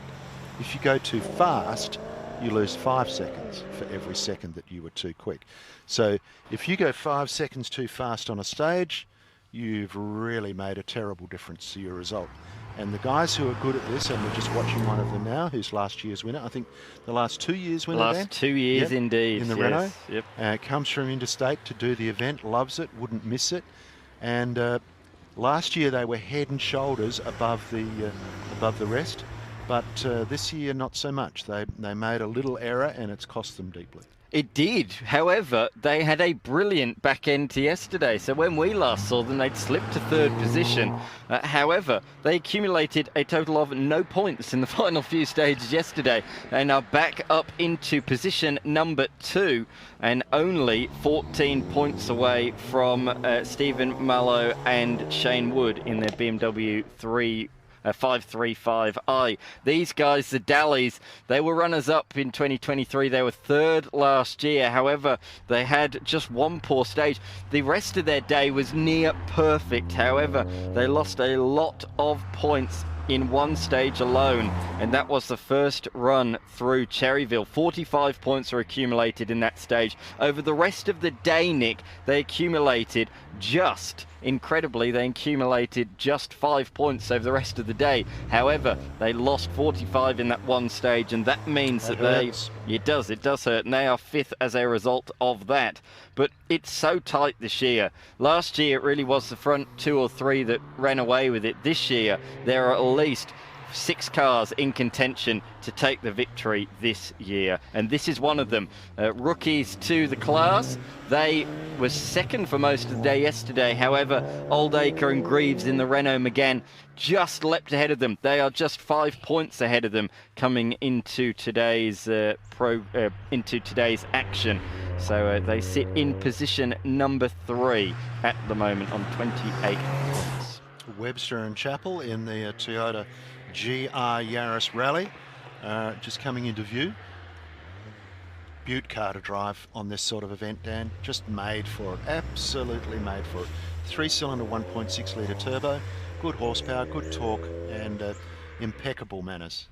If you go too fast, you lose 5 seconds for every second that you were too quick. So if you go 5 seconds too fast on a stage, you've really made a terrible difference to your result. And the guys who are good at this, and we're just watching one of them now, who's last year's winner, I think the last 2 years winner. Last 2 years, yep, indeed. in the yes. Renault. Yep. Comes from interstate to do the event, loves it, wouldn't miss it. And last year they were head and shoulders above the rest, but this year not so much. They made a little error and it's cost them deeply. It did. However, they had a brilliant back end to yesterday. So when we last saw them, they'd slipped to third position. However, they accumulated a total of no points in the final few stages yesterday and are back up into position number 2 and only 14 points away from Stephen Mallow and Shane Wood in their BMW 535i. These guys, the Dallies, they were runners-up in 2023. They were third last year. However, they had just one poor stage. The rest of their day was near perfect. However, they lost a lot of points in one stage alone, and that was the first run through Cherryville. 45 points were accumulated in that stage. Over the rest of the day, Nick, they accumulated incredibly, they accumulated just 5 points over the rest of the day. However, they lost 45 in that one stage, and that means that it does hurt, and they are 5th as a result of that. But it's so tight this year. Last year, it really was the front 2 or 3 that ran away with it. This year, there are at least 6 cars in contention to take the victory this year, and this is one of them. Rookies to the class, they were second for most of the day yesterday. However, Oldacre and Greaves in the Renault Megane just leapt ahead of them. They are just 5 points ahead of them coming into today's action. So they sit in position number 3 at the moment on 28 points. Webster and Chappell in the Toyota GR Yaris Rally, just coming into view. Beaut car to drive on this sort of event, Dan. Just made for it, absolutely made for it. 3-cylinder 1.6 litre turbo, good horsepower, good torque, and impeccable manners.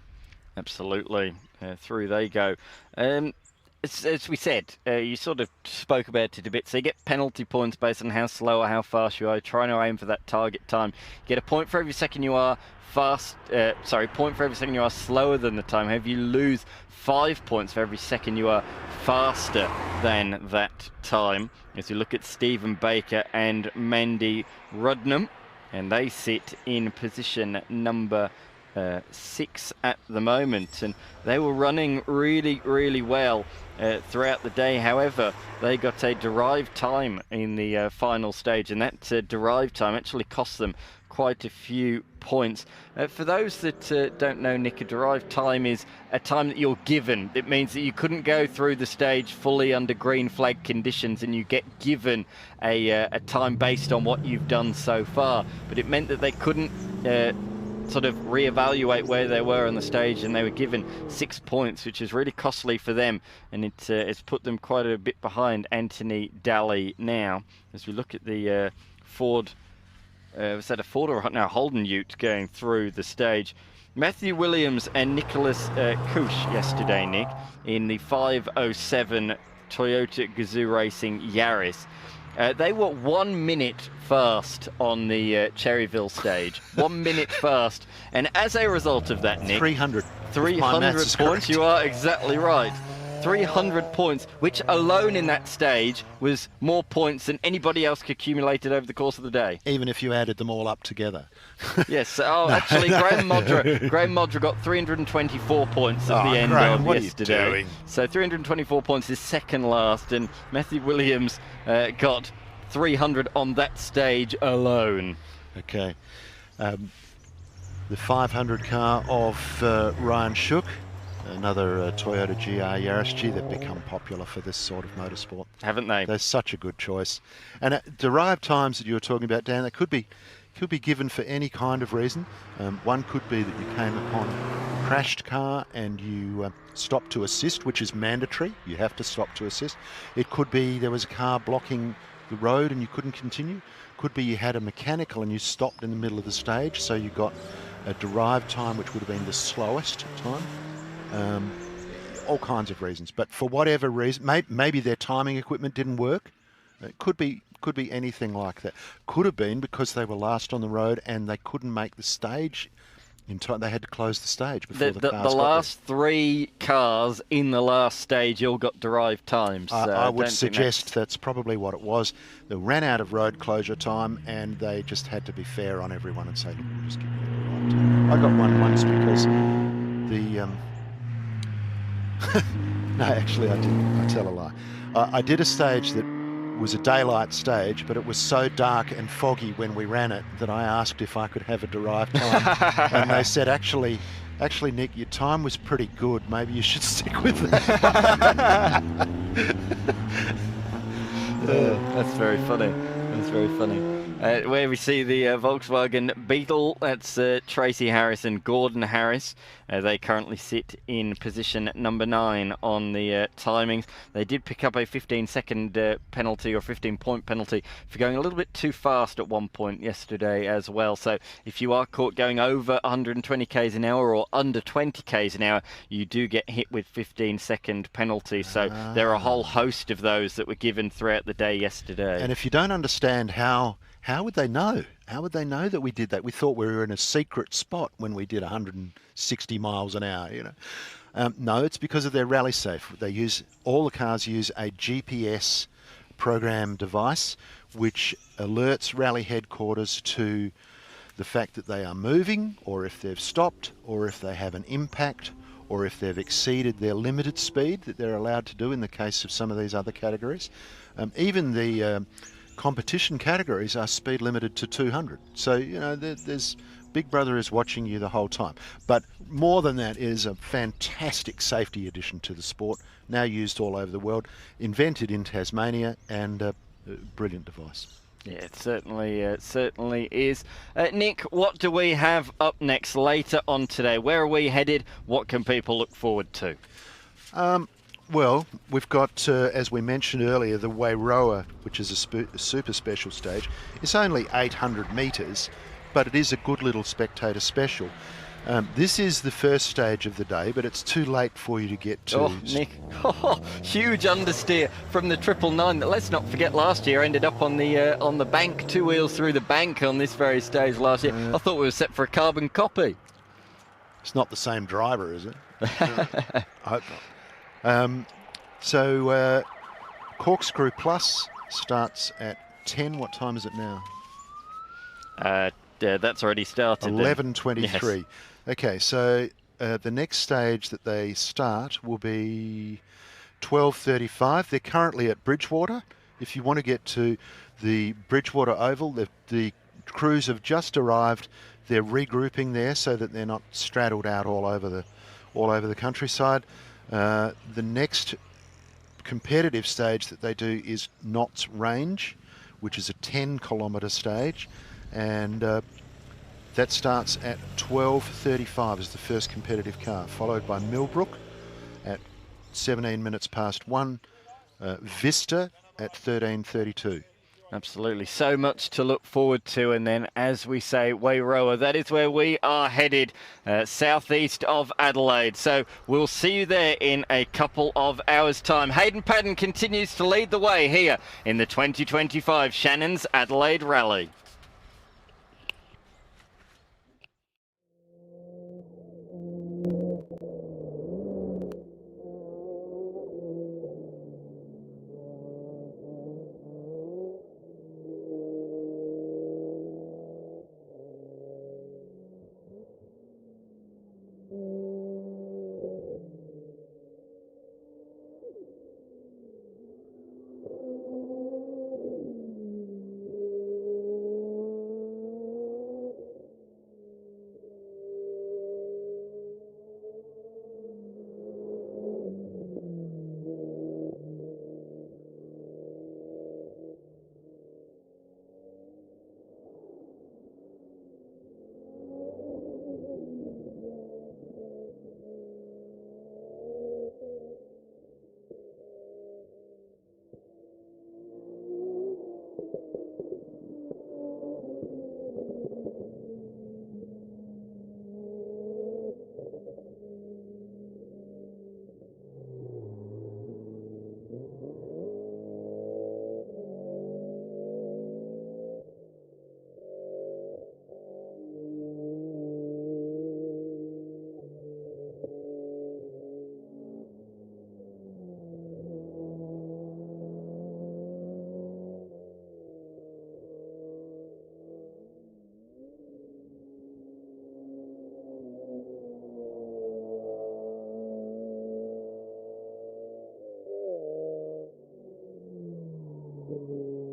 Absolutely, through they go. As we said, you sort of spoke about it a bit, so you get penalty points based on how slow or how fast you are. Trying to aim for that target time. You get a point for every second you are point for every second you are slower than the time. However, you lose 5 points for every second you are faster than that time. As you look at Stephen Baker and Mandy Rudnam, and they sit in position number 6 at the moment, and they were running really, really well throughout the day. However, they got a derived time in the final stage, and that derived time actually cost them quite a few points. For those that don't know, Nick, a derived time is a time that you're given. It means that you couldn't go through the stage fully under green flag conditions, and you get given a time based on what you've done so far. But it meant that they couldn't sort of reevaluate where they were on the stage, and they were given 6 points, which is really costly for them, and it's put them quite a bit behind Anthony Daly now. As we look at the Ford, was that a Ford or no, Holden Ute going through the stage. Matthew Williams and Nicholas Kusch yesterday, Nick, in the 507 Toyota Gazoo Racing Yaris. They were 1 minute fast on the Cherryville stage. 1 minute fast. And as a result of that, Nick... 300. 300 points, you are exactly right. 300 points, which alone in that stage was more points than anybody else accumulated over the course of the day. Even if you added them all up together. Yes, actually, Graham Modra got 324 points at the end of yesterday. Doing? So 324 points is second last, and Matthew Williams got 300 on that stage alone. Okay. The 500 car of Ryan Shook. Another Toyota GR Yaris. Gee, they've become popular for this sort of motorsport. Haven't they? They're such a good choice. And derived times that you were talking about, Dan, that could be given for any kind of reason. One could be that you came upon a crashed car and you stopped to assist, which is mandatory. You have to stop to assist. It could be there was a car blocking the road and you couldn't continue. Could be you had a mechanical and you stopped in the middle of the stage, so you got a derived time, which would have been the slowest time. All kinds of reasons, but for whatever reason, maybe their timing equipment didn't work. It could be anything like that. Could have been because they were last on the road and they couldn't make the stage in time. They had to close the stage before the cars got last there. 3 cars in the last stage all got derived times. I would suggest that's probably what it was. They ran out of road closure time and they just had to be fair on everyone and say, look, we'll just give you a derived time. I got one once because the no, actually I didn't. I tell a lie. I did a stage that was a daylight stage, but it was so dark and foggy when we ran it that I asked if I could have a derived time. And they said, actually, Nick, your time was pretty good. Maybe you should stick with that. That's very funny. That's very funny. Where we see the Volkswagen Beetle, that's Tracy Harris and Gordon Harris. They currently sit in position number 9 on the timings. They did pick up a 15-second penalty or 15-point penalty for going a little bit too fast at one point yesterday as well. So if you are caught going over 120 k's an hour or under 20 k's an hour, you do get hit with 15-second penalties. So there are a whole host of those that were given throughout the day yesterday. And if you don't understand how would they know? How would they know that we did that? We thought we were in a secret spot when we did 160 miles an hour, you know. No, it's because of their rally safe. All the cars use a GPS program device which alerts rally headquarters to the fact that they are moving, or if they've stopped, or if they have an impact, or if they've exceeded their limited speed that they're allowed to do in the case of some of these other categories. Even the competition categories are speed limited to 200. So, you know, there's Big Brother is watching you the whole time. But more than that, it is a fantastic safety addition to the sport, now used all over the world, invented in Tasmania, and a brilliant device. Yeah, it certainly is. Nick, what do we have up next later on today? Where are we headed? What can people look forward to? Well, we've got, as we mentioned earlier, the Waya, which is a super special stage. It's only 800 metres, but it is a good little spectator special. This is the first stage of the day, but it's too late for you to get to. Oh, Nick, huge understeer from the 999. Let's not forget last year ended up on the bank, 2 wheels through the bank on this very stage last year. I thought we were set for a carbon copy. It's not the same driver, is it? I hope not. So Corkscrew Plus starts at 10. What time is it now? That's already started. 11:23. Yes. Okay, so the next stage that they start will be 12:35. They're currently at Bridgewater. If you want to get to the Bridgewater Oval, the crews have just arrived. They're regrouping there so that they're not straddled out all over the countryside. The next competitive stage that they do is Knott's Range, which is a 10-kilometre stage, and That starts at 12:35 as the first competitive car, followed by Millbrook at 17 minutes past 1, Vista at 13:32. Absolutely. So much to look forward to. And then, as we say, Wairoa, that is where we are headed, southeast of Adelaide. So we'll see you there in a couple of hours' time. Hayden Padden continues to lead the way here in the 2025 Shannon's Adelaide Rally.